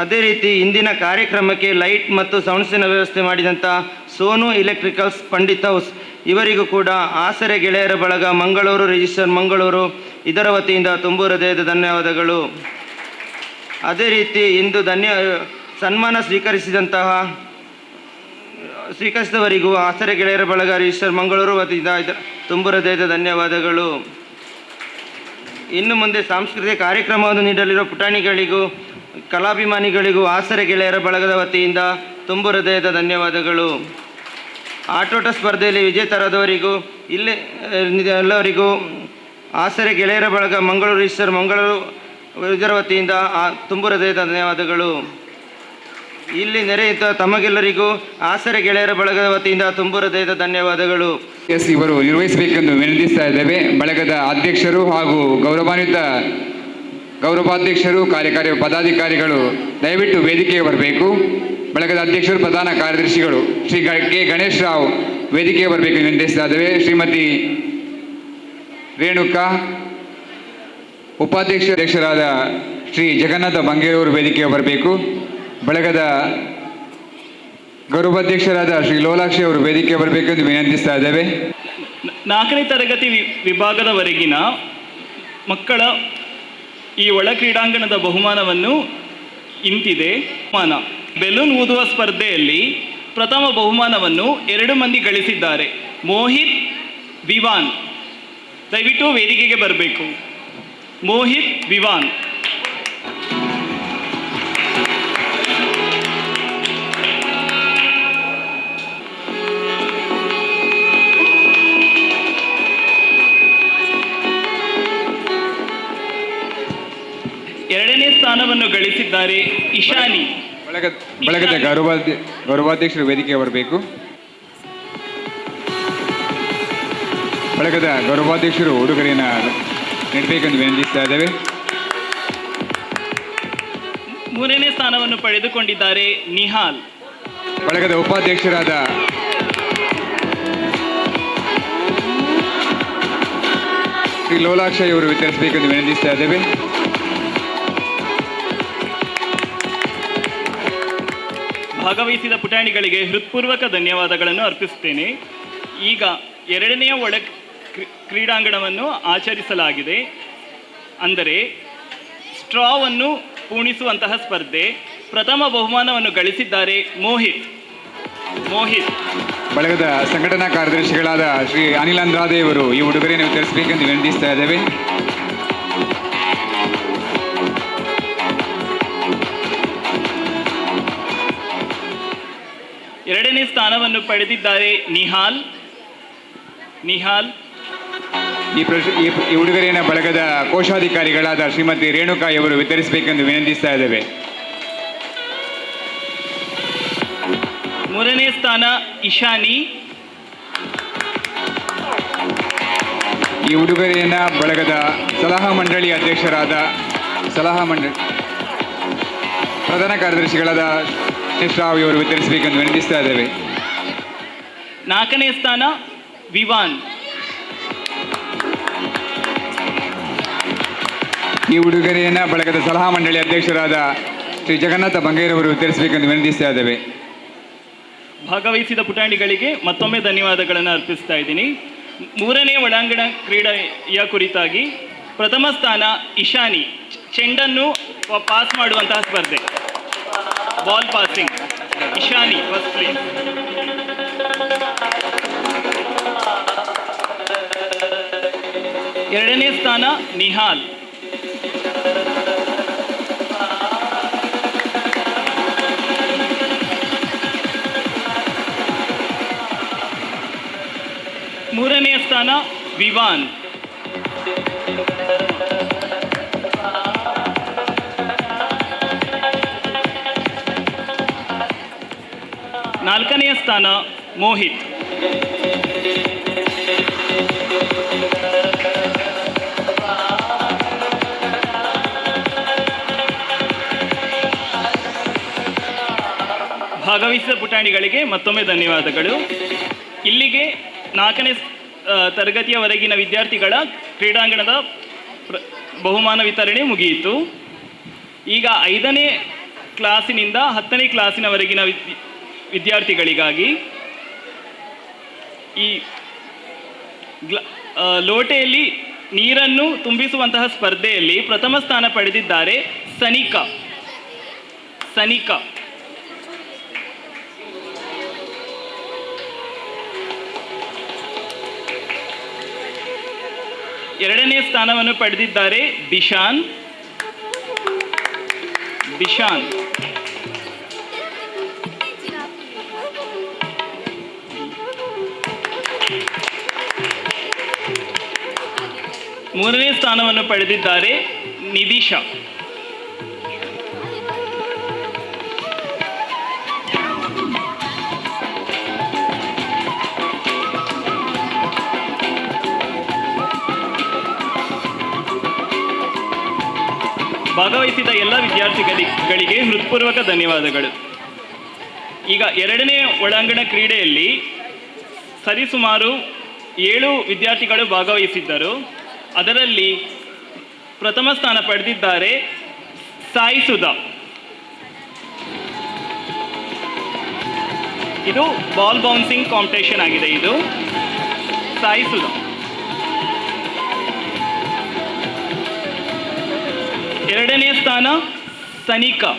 ಅದೇ ರೀತಿ ಇಂದಿನ ಕಾರ್ಯಕ್ರಮಕ್ಕೆ ಲೈಟ್ ಮತ್ತು ಸೌಂಡ್ಸಿನ ವ್ಯವಸ್ಥೆ ಮಾಡಿದಂಥ ಸೋನು ಎಲೆಕ್ಟ್ರಿಕಲ್ಸ್ ಪಂಡಿತ್ ಹೌಸ್ ಇವರಿಗೂ ಕೂಡ ಆಸರೆ ಗೆಳೆಯರ ಬಳಗ ಮಂಗಳೂರು ರಿಜಿಸ್ಟರ್ ಮಂಗಳೂರು ಇದರ ವತಿಯಿಂದ ತುಂಬ ಹೃದಯದ ಧನ್ಯವಾದಗಳು. ಅದೇ ರೀತಿ ಇಂದು ಸನ್ಮಾನ ಸ್ವೀಕರಿಸಿದವರಿಗೂ ಆಸರೆ ಗೆಳೆಯರ ಬಳಗ ರಿಜಿಸ್ಟರ್ ಮಂಗಳೂರು ವತಿಯಿಂದ ತುಂಬ ಹೃದಯದ ಧನ್ಯವಾದಗಳು. ಇನ್ನು ಮುಂದೆ ಸಾಂಸ್ಕೃತಿಕ ಕಾರ್ಯಕ್ರಮವನ್ನು ನೀಡಲಿರುವ ಪುಟಾಣಿಗಳಿಗೂ ಕಲಾಭಿಮಾನಿಗಳಿಗೂ ಆಸರೆ ಗೆಳೆಯರ ಬಳಗದ ವತಿಯಿಂದ ತುಂಬ ಹೃದಯದ ಧನ್ಯವಾದಗಳು. ಆಟೋಟ ಸ್ಪರ್ಧೆಯಲ್ಲಿ ವಿಜೇತರಾದವರಿಗೂ ಎಲ್ಲರಿಗೂ ಆಸರೆ ಗೆಳೆಯರ ಬಳಗ ಮಂಗಳೂರು ರಿಜಿಸ್ಟರ್ ಮಂಗಳೂರು ಇದರ ವತಿಯಿಂದ ತುಂಬ ಹೃದಯದ ಧನ್ಯವಾದಗಳು. ಇಲ್ಲಿ ನೆರೆಯಿತ ತಮಗೆಲ್ಲರಿಗೂ ಆಸರೆ ಗೆಳೆಯರ ಬಳಗದ ವತಿಯಿಂದ ತುಂಬ ಹೃದಯದ ಧನ್ಯವಾದಗಳು. ಇವರು ನಿರ್ವಹಿಸಬೇಕೆಂದು ವಿನಂತಿಸ್ತಾ ಇದ್ದೇವೆ. ಬಳಗದ ಅಧ್ಯಕ್ಷರು ಹಾಗೂ ಗೌರವಾಧ್ಯಕ್ಷರು ಕಾರ್ಯಕಾರಿ ಪದಾಧಿಕಾರಿಗಳು ದಯವಿಟ್ಟು ವೇದಿಕೆಗೆ ಬರಬೇಕು. ಬಳಗದ ಅಧ್ಯಕ್ಷರು ಪ್ರಧಾನ ಕಾರ್ಯದರ್ಶಿಗಳು ಶ್ರೀ ಕೆ ಗಣೇಶ್ ರಾವ್ ವೇದಿಕೆಗೆ ಬರಬೇಕು ವಿನಂತಿಸ್ತಾ ಇದ್ದೇವೆ. ಶ್ರೀಮತಿ ರೇಣುಕಾ ಅಧ್ಯಕ್ಷರಾದ ಶ್ರೀ ಜಗನ್ನಾಥ ಬಂಗೇರವರು ವೇದಿಕೆಗೆ ಬರಬೇಕು. ಬಳಗದ ಗೌರವಾಧ್ಯಕ್ಷರಾದ ಶ್ರೀ ಲೋಲಾಕ್ಷಿ ಅವರು ವೇದಿಕೆಗೆ ಬರಬೇಕೆಂದು ವಿನಂತಿಸ್ತಾ ಇದ್ದೇವೆ. 4ನೇ ತರಗತಿ ವಿಭಾಗದವರೆಗಿನ ಮಕ್ಕಳ ಈ ಒಳ ಕ್ರೀಡಾಂಗಣದ ಬಹುಮಾನವನ್ನು ಇಂತಿದೆ. ಬೆಲೂನ್ ಊದುವ ಸ್ಪರ್ಧೆಯಲ್ಲಿ ಪ್ರಥಮ ಬಹುಮಾನವನ್ನು 2 ಮಂದಿ ಗಳಿಸಿದ್ದಾರೆ. ಮೋಹಿತ್ ವಿವಾನ್ ದಯವಿಟ್ಟು ವೇದಿಕೆಗೆ ಬರಬೇಕು. ಮೋಹಿತ್ ವಿವಾನ್. ಎರಡನೇ ಸ್ಥಾನವನ್ನು ಗಳಿಸಿದ್ದಾರೆ ಇಶಾನಿ. ಬಳಗದ ಗೌರವಾಧ್ಯಕ್ಷರು ವೇದಿಕೆಗೆ ಬರಬೇಕು. ಬಳಗದ ಗೌರವಾಧ್ಯಕ್ಷರು ಉಡುಗೊರೆಯನ್ನು ನೀಡಬೇಕೆಂದು ವಿನಂತಿಸ್ತಾ ಇದ್ದೇವೆ. 3ನೇ ಸ್ಥಾನವನ್ನು ಪಡೆದುಕೊಂಡಿದ್ದಾರೆ ನಿಹಾಲ್. ಬಳಗದ ಉಪಾಧ್ಯಕ್ಷರಾದ ಶ್ರೀ ಲೋಲಾಕ್ಷ ಇವರು ವಿತರಿಸಬೇಕೆಂದು ವಿನಂತಿಸ್ತಾ ಇದ್ದೇವೆ. ಭಾಗವಹಿಸಿದ ಪುಟಾಣಿಗಳಿಗೆ ಹೃತ್ಪೂರ್ವಕ ಧನ್ಯವಾದಗಳನ್ನು ಅರ್ಪಿಸುತ್ತೇನೆ. ಈಗ 2ನೆಯ ಒಳ ಕ್ರೀಡಾಂಗಣವನ್ನು ಆಚರಿಸಲಾಗಿದೆ. ಅಂದರೆ ಸ್ಟ್ರಾವನ್ನು ಪೂಣಿಸುವಂತಹ ಸ್ಪರ್ಧೆ. ಪ್ರಥಮ ಬಹುಮಾನವನ್ನು ಗಳಿಸಿದ್ದಾರೆ ಮೋಹಿತ್. ಬಳಗದ ಸಂಘಟನಾ ಕಾರ್ಯದರ್ಶಿಗಳಾದ ಶ್ರೀ ಅನಿಲ್ ಅಂದ್ರಾದೆ ಇವರು ಈ ಉಡುಗೊರೆಯನ್ನು ವಿತರಿಸಬೇಕೆಂದು ವಿನಂತಿಸ್ತಾ ಇದ್ದೇವೆ. ಎರಡನೇ ಸ್ಥಾನವನ್ನು ಪಡೆದಿದ್ದಾರೆ ನಿಹಾಲ್. ಈ ಉಡುಗೊರೆಯನ್ನು ಬಳಗದ ಕೋಶಾಧಿಕಾರಿಗಳಾದ ಶ್ರೀಮತಿ ರೇಣುಕಾ ಇವರು ವಿತರಿಸಬೇಕೆಂದು ವಿನಂತಿಸ್ತಾ ಇದ್ದೇವೆ. 3ನೇ ಸ್ಥಾನ ಇಶಾನಿ. ಈ ಉಡುಗೊರೆಯನ್ನು ಬಳಗದ ಸಲಹಾ ಮಂಡಳಿ ಅಧ್ಯಕ್ಷರಾದ ಪ್ರಧಾನ ಕಾರ್ಯದರ್ಶಿಗಳಾದ ಶ್ರೀರಾವ್ ಇವರು ವಿತರಿಸಬೇಕೆಂದು ವಿನಂತಿಸ್ತಾ ಇದ್ದೇವೆ. 4ನೇ ಸ್ಥಾನ ವಿವಾನ್. ಈ ಉಡುಗೊರೆಯನ್ನು ಬಳಗದ ಸಲಹಾ ಮಂಡಳಿ ಅಧ್ಯಕ್ಷರಾದ ಶ್ರೀ ಜಗನ್ನಾಥ ಬಂಗೇರವರು ವಿತರಿಸಬೇಕೆಂದು ವಿನಂತಿಸ್ತಾ ಇದ್ದೇವೆ. ಭಾಗವಹಿಸಿದ ಪುಟಾಣಿಗಳಿಗೆ ಮತ್ತೊಮ್ಮೆ ಧನ್ಯವಾದಗಳನ್ನು ಅರ್ಪಿಸ್ತಾ ಇದ್ದೀನಿ. 3ನೇ ಒಳಾಂಗಣ ಕ್ರೀಡೆಯ ಕುರಿತಾಗಿ ಪ್ರಥಮ ಸ್ಥಾನ ಇಶಾನಿ, ಚೆಂಡನ್ನು ಪಾಸ್ ಮಾಡುವಂತಹ ಸ್ಪರ್ಧೆ, ball passing. Ishani first place. ಎರಡನೇ ಸ್ಥಾನ ನಿಹಾಲ್. ಮೂರನೇ ಸ್ಥಾನ ವಿವಾನ್. ನಾಲ್ಕನೆಯ ಸ್ಥಾನ ಮೋಹಿತ್. ಭಾಗವಹಿಸಿದ ಪುಟಾಣಿಗಳಿಗೆ ಮತ್ತೊಮ್ಮೆ ಧನ್ಯವಾದಗಳು. ಇಲ್ಲಿಗೆ 4ನೇ ತರಗತಿಯವರೆಗಿನ ವಿದ್ಯಾರ್ಥಿಗಳ ಕ್ರೀಡಾಂಗಣದ ಬಹುಮಾನ ವಿತರಣೆ ಮುಗಿಯಿತು. ಈಗ 5ನೇ ಕ್ಲಾಸಿನಿಂದ 10ನೇ ಕ್ಲಾಸಿನವರೆಗಿನ ವಿದ್ಯಾರ್ಥಿಗಳಿಗಾಗಿ ಈ ಲೋಟೆಯಲ್ಲಿ ನೀರನ್ನು ತುಂಬಿಸುವಂತಹ ಸ್ಪರ್ಧೆಯಲ್ಲಿ ಪ್ರಥಮ ಸ್ಥಾನ ಪಡೆದಿದ್ದಾರೆ ಸನಿಕಾ. ಎರಡನೇ ಸ್ಥಾನವನ್ನು ಪಡೆದಿದ್ದಾರೆ ದಿಶಾನ್. ಮೂರನೇ ಸ್ಥಾನವನ್ನು ಪಡೆದಿದ್ದಾರೆ ನಿದಿಶಾ. ಭಾಗವಹಿಸಿದ ಎಲ್ಲ ವಿದ್ಯಾರ್ಥಿಗಳಿಗೆ ಹೃತ್ಪೂರ್ವಕ ಧನ್ಯವಾದಗಳು. ಈಗ 2ನೇ ಒಳಾಂಗಣ ಕ್ರೀಡೆಯಲ್ಲಿ ಸರಿಸುಮಾರು 7 ವಿದ್ಯಾರ್ಥಿಗಳು ಭಾಗವಹಿಸಿದ್ದರು. ಅದರಲ್ಲಿ ಪ್ರಥಮ ಸ್ಥಾನ ಪಡೆದಿದ್ದಾರೆ ಸಾಯಿ ಸುಧಾ. ಇದು ಬಾಲ್ ಬೌನ್ಸಿಂಗ್ ಕಾಂಪಿಟೇಷನ್ ಆಗಿದೆ. ಇದು ಸಾಯಿ ಸುಧಾ. ಎರಡನೇ ಸ್ಥಾನ ಸನಿಕಾ.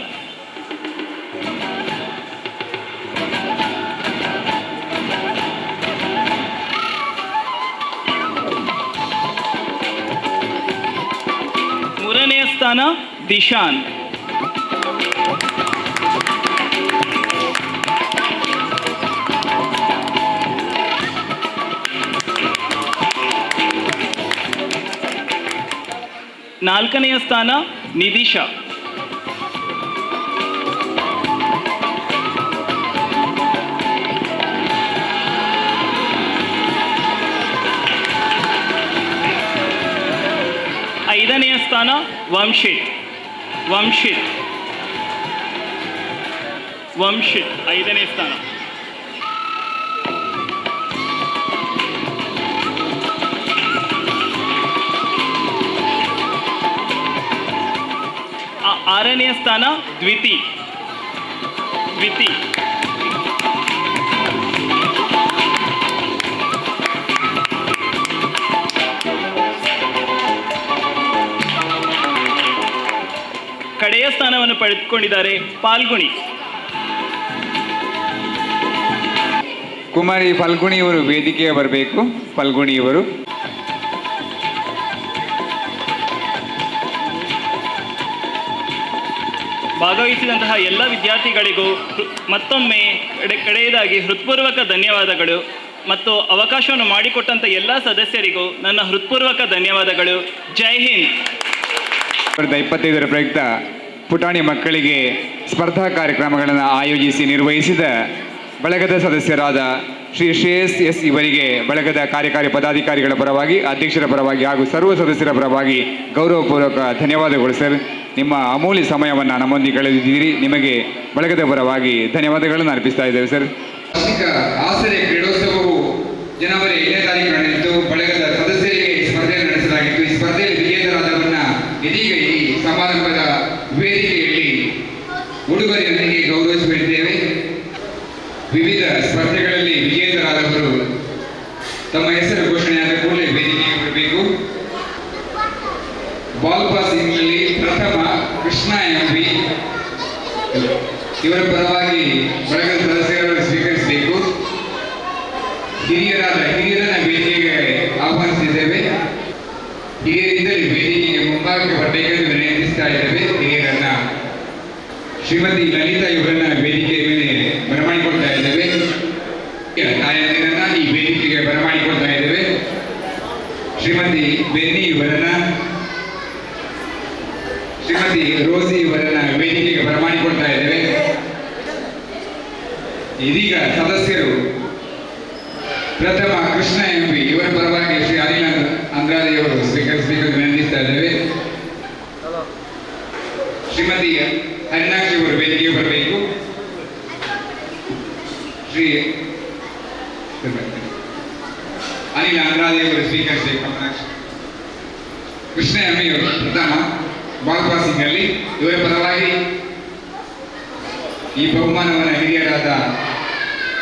ಮೂರನೆಯ ಸ್ಥಾನ ದಿಶಾನ್. ನಾಲ್ಕನೆಯ ಸ್ಥಾನ ನಿದಿಶಾ. ಐದನೆಯ ಸ್ಥಾನ ವಂಶಿತ್. ಐದನೇ ಸ್ಥಾನ. ಆರನೆಯ ಸ್ಥಾನ ದ್ವಿತಿ. ಕಡೆಯ ಸ್ಥಾನವನ್ನು ಪಡೆದುಕೊಂಡಿದ್ದಾರೆ ಪಾಲ್ಗುಣಿ. ಕುಮಾರಿ ಫಲ್ಗುಣಿ ಇವರು ವೇದಿಕೆಗೆ ಬರಬೇಕು. ಫಲ್ಗುಣಿ ಇವರು ಭಾಗವಹಿಸಿದಂತಹ ಎಲ್ಲ ವಿದ್ಯಾರ್ಥಿಗಳಿಗೂ ಮತ್ತೊಮ್ಮೆ ಕಡೆಯದಾಗಿ ಹೃತ್ಪೂರ್ವಕ ಧನ್ಯವಾದಗಳು ಮತ್ತು ಅವಕಾಶವನ್ನು ಮಾಡಿಕೊಟ್ಟಂಥ ಎಲ್ಲ ಸದಸ್ಯರಿಗೂ ನನ್ನ ಹೃತ್ಪೂರ್ವಕ ಧನ್ಯವಾದಗಳು. ಜೈ ಹಿಂದ್. 2025 ಪ್ರಯುಕ್ತ ಪುಟಾಣಿ ಮಕ್ಕಳಿಗೆ ಸ್ಪರ್ಧಾ ಕಾರ್ಯಕ್ರಮಗಳನ್ನು ಆಯೋಜಿಸಿ ನಿರ್ವಹಿಸಿದ ಬಳಗದ ಸದಸ್ಯರಾದ ಶ್ರೀ ಶ್ರೇಯಸ್ ಎಸ್ ಇವರಿಗೆ ಬಳಗದ ಕಾರ್ಯಕಾರಿ ಪದಾಧಿಕಾರಿಗಳ ಪರವಾಗಿ, ಅಧ್ಯಕ್ಷರ ಪರವಾಗಿ ಹಾಗೂ ಸರ್ವ ಸದಸ್ಯರ ಪರವಾಗಿ ಗೌರವಪೂರ್ವಕ ಧನ್ಯವಾದಗಳು ಸರ್. ನಿಮ್ಮ ಅಮೂಲ್ಯ ಸಮಯವನ್ನು ನಮ್ಮೊಂದಿಗೆ ಕಳೆದಿದ್ದೀರಿ. ನಿಮಗೆ ಬಳಗದ ಪರವಾಗಿ ಧನ್ಯವಾದಗಳನ್ನು ಅರ್ಪಿಸ್ತಾ ಇದ್ದೇವೆ ಸರ್. ವಾರ್ಷಿಕ ಆಸರೆ ಕ್ರೀಡೋತ್ಸವವು ಜನವರಿ 5ನೇ ತಾರೀಕು ನಡೆಯಿತು. ಬಳಗದ ಸದಸ್ಯರಿಗೆ ಸ್ಪರ್ಧೆ ನಡೆಸಲಾಗಿತ್ತು. ಈ ಸ್ಪರ್ಧೆಯಲ್ಲಿ ವಿಜೇತರಾದವರನ್ನ ಇದೀಗ ಈ ಸಮಾರಂಭದ ವೇದಿಕೆಯಲ್ಲಿ ಉಡುಗೊರೆಯೊಂದಿಗೆ ಗೌರವಿಸಲಿದ್ದೇವೆ. ವಿವಿಧ ಸ್ಪರ್ಧೆಗಳಲ್ಲಿ ವಿಜೇತರಾದವರು ತಮ್ಮ ಹೆಸರು ಘೋಷಣೆಯಾದ ಕೂಡಲೇ ವೇದಿಕೆಗೆ ಬರಬೇಕು. ಬಾಲ್ ಪಾಸಿಂಗ್ನಲ್ಲಿ ಪ್ರಥಮ ಕೃಷ್ಣ ಎಂಬಿ ಇವರ ಪರವಾಗಿ ಬಳಗದ ಸದಸ್ಯರನ್ನು ಸ್ವೀಕರಿಸಬೇಕು. ಹಿರಿಯರನ್ನ ವೇದಿಕೆಗೆ ಆಹ್ವಾನಿಸಿದ್ದೇವೆ. ಹಿರಿಯರಿಂದಲೇ ವೇದಿಕೆಗೆ ಮುಂಭಾಗಕ್ಕೆ ಬರಬೇಕೆಂದು ವಿನಂತಿಸ್ತಾ ಇದ್ದೇವೆ. ಹಿರಿಯರನ್ನ ಶ್ರೀಮತಿ ಲಲಿತಾ ಇವರನ್ನ ವೇದಿಕೆಯ ಮೇಲೆ ಬರಮಾಡಿಕೊಳ್ತಾ ಇದ್ದೇವೆ. ತಾಯಂದಿರನ್ನ ಈ ವೇದಿಕೆಗೆ ಬರಮಾಡಿಕೊಳ್ತಾ ಇದ್ದೇವೆ. ಶ್ರೀಮತಿ ಬೆನ್ನಿ ಇವರನ್ನ, ಶ್ರೀಮತಿ ರೋಸಿ ಇವರನ್ನ ವೇದಿಕೆಗೆ ಬರಮಾಡಿಕೊಳ್ತಾ ಇದ್ದೇವೆ. ಇದೀಗ ಸದಸ್ಯರು ಪ್ರಥಮ ಕೃಷ್ಣ ಎಂಪಿ ಇವರ ಪರವಾಗಿ ಶ್ರೀ ಅನಿಲ್ ಅಂದ್ರಾದಿಯವರು ಸ್ವೀಕರಿಸಬೇಕೆಂದು ವಿನಂತಿಸ್ತಾ ಇದ್ದೇವೆ. ಶ್ರೀಮತಿ ಹರಿನಾಕ್ಷಿ ಅವರು ವೇದಿಕೆಗೆ ಬರಬೇಕು. ಶ್ರೀ ಅನಿಲ್ ಅಂದ್ರಾದಿಯವರು ಸ್ವೀಕರಿಸಬೇಕು. ಕೃಷ್ಣ ಎಂಪಿಯವರು ಪ್ರಥಮ ಬಾಲ್ ಪಾಸಿಂಗ್ನಲ್ಲಿ ಇವರ ಪರವಾಗಿ ಈ ಬಹುಮಾನವನ್ನು ಹಿರಿಯರಾದ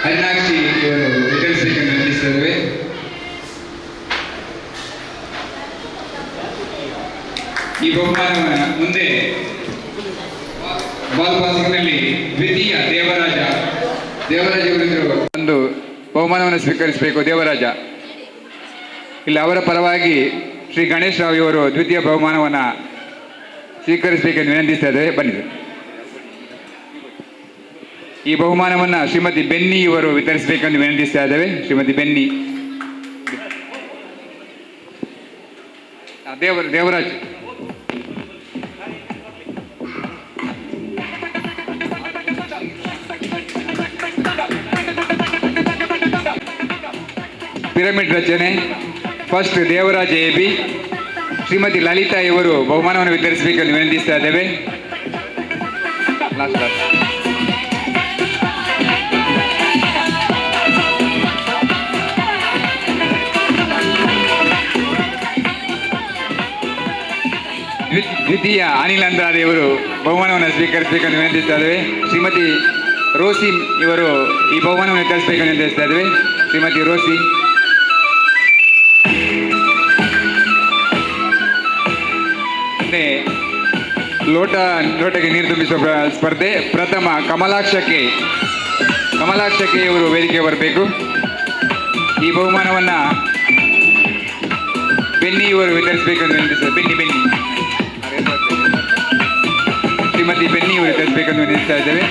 ಹರಿನಾಕ್ಷಿ ಇವರು ವಿತರಿಸಬೇಕೆಂದು ವಿನಂತಿಸಿದ್ದೇವೆ. ಈ ಬಹುಮಾನವನ್ನು ಮುಂದೆ ಬಾಲ್ ಪಾಸಿಂಗ್ನಲ್ಲಿ ದ್ವಿತೀಯ ದೇವರಾಜ ಅವರಿದ್ರು ಒಂದು ಬಹುಮಾನವನ್ನು ಸ್ವೀಕರಿಸಬೇಕು. ದೇವರಾಜ ಇಲ್ಲಿ ಅವರ ಪರವಾಗಿ ಶ್ರೀ ಗಣೇಶ್ ರಾವ್ ಇವರು ದ್ವಿತೀಯ ಬಹುಮಾನವನ್ನು ಸ್ವೀಕರಿಸಬೇಕೆಂದು ವಿನಂತಿಸ್ತಾ ಇದ್ದೇವೆ. ಬನ್ನಿ. ಈ ಬಹುಮಾನವನ್ನು ಶ್ರೀಮತಿ ಬೆನ್ನಿ ಇವರು ವಿತರಿಸಬೇಕೆಂದು ವಿನಂತಿಸ್ತಾ ಇದ್ದೇವೆ. ಶ್ರೀಮತಿ ಬೆನ್ನಿ. ದೇವರಾಜ್ ಪಿರಮಿಡ್ ರಚನೆ ಫಸ್ಟ್ ದೇವರಾಜ್ ಎಬಿ. ಶ್ರೀಮತಿ ಲಲಿತಾ ಇವರು ಬಹುಮಾನವನ್ನು ವಿತರಿಸಬೇಕೆಂದು ವಿನಂತಿಸ್ತಾ ಇದ್ದೇವೆ. ದ್ವಿತೀಯ ಅನಿಲ್ ಅಂದ್ರಾದಿಯವರು ಬಹುಮಾನವನ್ನು ಸ್ವೀಕರಿಸಬೇಕೆಂದು ವಿನಂತಿಸ್ತಾ ಇದ್ದೇವೆ. ಶ್ರೀಮತಿ ರೋಸಿ ಇವರು ಈ ಬಹುಮಾನವನ್ನು ವಿತರಿಸಬೇಕೆಂದು ವಿನಂತಿಸ್ತಾ ಇದ್ದೇವೆ. ಶ್ರೀಮತಿ ರೋಸಿ. ಲೋಟಕ್ಕೆ ನೀರು ತುಂಬಿಸುವ ಸ್ಪರ್ಧೆ ಪ್ರಥಮ ಕಮಲಾಕ್ಷಕ್ಕೆ ಇವರು ವೇದಿಕೆ ಬರಬೇಕು. ಈ ಬಹುಮಾನವನ್ನು ಬೆನ್ನಿ ಇವರು ವಿತರಿಸಬೇಕೆಂದು ವಿನಂತಿಸ್ತಾರೆ. ಬೆನ್ನಿ ಶ್ರೀಮತಿ ಬೆನ್ನಿ ಇವರು ವಿತರಿಸಬೇಕೆಂದು ವಿನಂತಿಸ್ತಾ ಇದ್ದೇವೆ.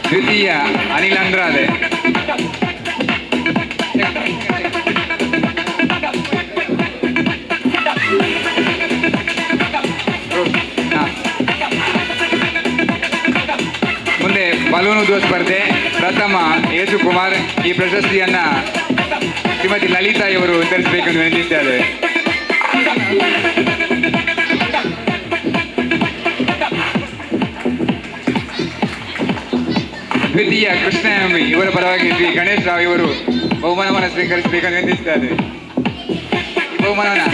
ದ್ವಿತೀಯ ಅನಿಲ್ ಅಂದ್ರಾದೆ. ಮುಂದೆ ಬಲೂನ್ ಊದುವ ಸ್ಪರ್ಧೆ ಪ್ರಥಮ ಯೇಸು ಕುಮಾರ್. ಈ ಪ್ರಶಸ್ತಿಯನ್ನು ಶ್ರೀಮತಿ ಲಲಿತಾ ಇವರು ವಿತರಿಸಬೇಕೆಂದು ವಿನಂತಿಸ್ತಾ ಇದ್ದೇವೆ. ದ್ವಿತೀಯ ಕೃಷ್ಣ ಎಂಬಿ ಇವರ ಪರವಾಗಿ ಶ್ರೀ ಗಣೇಶ್ ರಾವ್ ಇವರು ಬಹುಮಾನವನ್ನು ಸ್ವೀಕರಿಸಬೇಕೆಂದು ವಿನಂತಿಸ್ತಾ ಇದ್ದೇವೆ. ಈ ಬಹುಮಾನವನ್ನು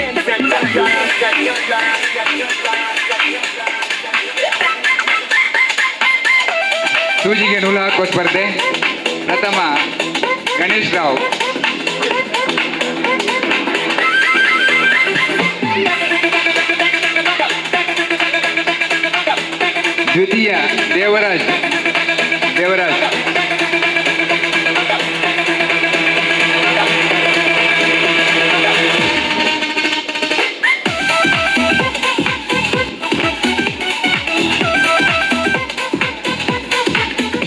ಸೂಜಿಗೆ ನೂಲು ಹಾಕುವ ಸ್ಪರ್ಧೆ ಪ್ರಥಮ ಗಣೇಶ್ ರಾವ್. ದ್ವಿತೀಯ ದೇವರಾಜ್.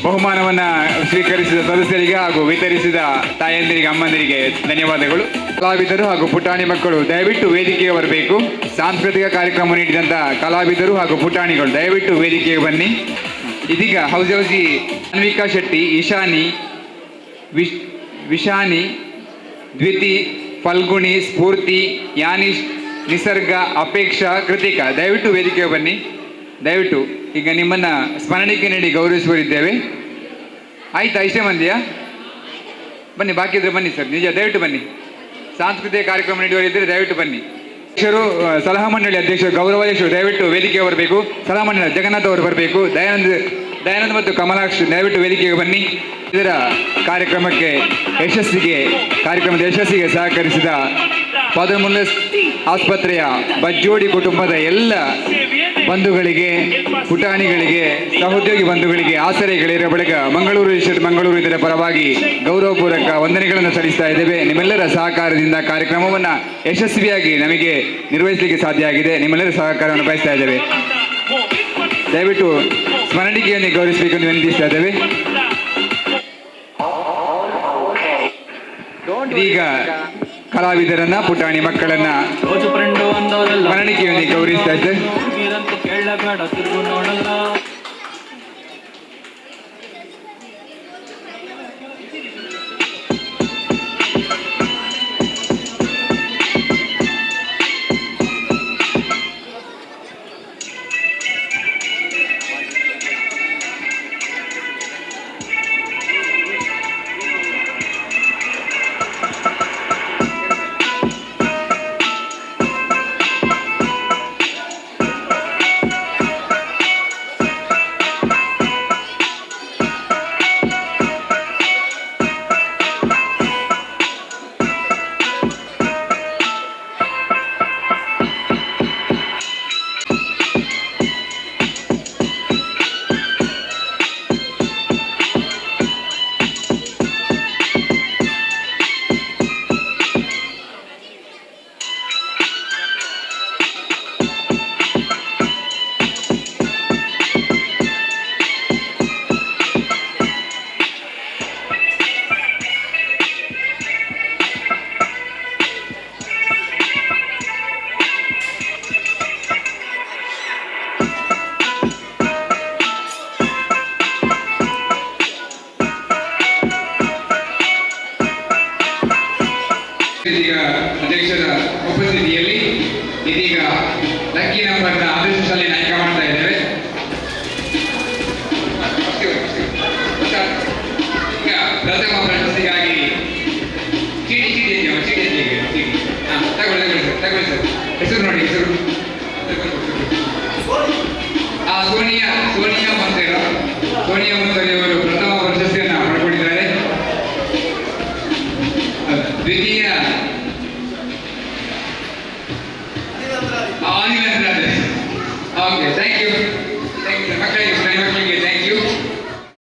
ಬಹುಮಾನವನ್ನು ಸ್ವೀಕರಿಸಿದ ಸದಸ್ಯರಿಗೆ ಹಾಗೂ ವಿತರಿಸಿದ ತಾಯಂದಿರಿಗೆ, ಅಮ್ಮಂದಿರಿಗೆ ಧನ್ಯವಾದಗಳು. ಕಲಾವಿದರು ಹಾಗೂ ಪುಟಾಣಿ ಮಕ್ಕಳು ದಯವಿಟ್ಟು ವೇದಿಕೆಗೆ ಬರಬೇಕು. ಸಾಂಸ್ಕೃತಿಕ ಕಾರ್ಯಕ್ರಮ ನೀಡಿದಂಥ ಕಲಾವಿದರು ಹಾಗೂ ಪುಟಾಣಿಗಳು ದಯವಿಟ್ಟು ವೇದಿಕೆಗೆ ಬನ್ನಿ. ಇದೀಗ ಹೌಸಿ ಅನ್ವಿಕಾ ಶೆಟ್ಟಿ, ಇಶಾನಿ, ವಿಶಾನಿ, ದ್ವಿತಿ, ಫಲ್ಗುಣಿ, ಸ್ಫೂರ್ತಿ, ಯಾನಿಶ್, ನಿಸರ್ಗ, ಅಪೇಕ್ಷಾ, ಕೃತಿಕಾ ದಯವಿಟ್ಟು ವೇದಿಕೆಗೆ ಬನ್ನಿ. ದಯವಿಟ್ಟು ಈಗ ನಿಮ್ಮನ್ನು ಸ್ಮರಣಿಕೆ ನೀಡಿ ಗೌರವಿಸುವರಿದ್ದೇವೆ. ಆಯ್ತಾ? ಇಷ್ಟೇ ಮಂದಿಯಾ? ಬನ್ನಿ, ಬಾಕಿ ಇದ್ರೆ ಬನ್ನಿ ಸರ್, ನಿಜ ದಯವಿಟ್ಟು ಬನ್ನಿ. ಸಾಂಸ್ಕೃತಿಕ ಕಾರ್ಯಕ್ರಮ ನೀಡುವರಿದ್ದರೆ ದಯವಿಟ್ಟು ಬನ್ನಿ. ಅಧ್ಯಕ್ಷರು, ಸಲಹಾ ಮಂಡಳಿ ಅಧ್ಯಕ್ಷರು, ಗೌರವಾಧ್ಯಕ್ಷರು ದಯವಿಟ್ಟು ವೇದಿಕೆಗೆ ಬರಬೇಕು. ಸಲಹಾ ಮಂಡಳಿ ಜಗನ್ನಾಥ್ ಅವರು ಬರಬೇಕು. ದಯಾನಂದ್ ಮತ್ತು ಕಮಲಾಕ್ಷ್ ದಯವಿಟ್ಟು ವೇದಿಕೆಗೆ ಬನ್ನಿ. ಇದರ ಕಾರ್ಯಕ್ರಮದ ಯಶಸ್ಸಿಗೆ ಸಹಕರಿಸಿದ ಫಾದರ್ ಮುಲ್ಲರ್ ಆಸ್ಪತ್ರೆಯ ಬಜ್ಜೋಡಿ ಕುಟುಂಬದ ಎಲ್ಲ ಬಂಧುಗಳಿಗೆ, ಪುಟಾಣಿಗಳಿಗೆ, ಸಹೋದ್ಯೋಗಿ ಬಂಧುಗಳಿಗೆ, ಆಸರೆ ಗೆಳೆಯರ ಬಳಗ ಮಂಗಳೂರು ಇದರ ಪರವಾಗಿ ಗೌರವಪೂರ್ವಕ ವಂದನೆಗಳನ್ನು ಸಲ್ಲಿಸ್ತಾ ಇದ್ದೇವೆ. ನಿಮ್ಮೆಲ್ಲರ ಸಹಕಾರದಿಂದ ಕಾರ್ಯಕ್ರಮವನ್ನು ಯಶಸ್ವಿಯಾಗಿ ನಮಗೆ ನಿರ್ವಹಿಸಲಿಕ್ಕೆ ಸಾಧ್ಯ ಆಗಿದೆ. ನಿಮ್ಮೆಲ್ಲರ ಸಹಕಾರವನ್ನು ಬಯಸ್ತಾ ಇದ್ದೇವೆ. ದಯವಿಟ್ಟು ಸ್ಮರಣಿಕೆಯನ್ನು ಗೌರವಿಸಬೇಕೆಂದು ವಿನಂತಿಸ್ತಾ ಇದ್ದೇವೆ. ಇದೀಗ ಕಲಾವಿದರನ್ನ, ಪುಟಾಣಿ ಮಕ್ಕಳನ್ನ ಸ್ಮರಣಿಕೆಯೊಂದಿಗೆ ಗೌರವಿಸ್ತಾ ಇದ್ದೆ. ಇದೀಗ ಅಧ್ಯಕ್ಷರ ಉಪಸ್ಥಿತಿಯಲ್ಲಿ ಇದೀಗ ಲಕ್ಕಿ ನಂಬರ್ನ ಅದೃಷ್ಟಶಾಲಿಯನ್ನು ಆಯ್ಕೆ ಮಾಡ್ತಾ ಇದ್ದೇವೆ. ಈಗ ಪ್ರಥಮ ಪ್ರಶಸ್ತಿಗಾಗಿ ಚೀಟಿ ತಗೊಳ್ಳಿ ಸರ್, ಹೆಸರು ನೋಡಿ, ಹೆಸರು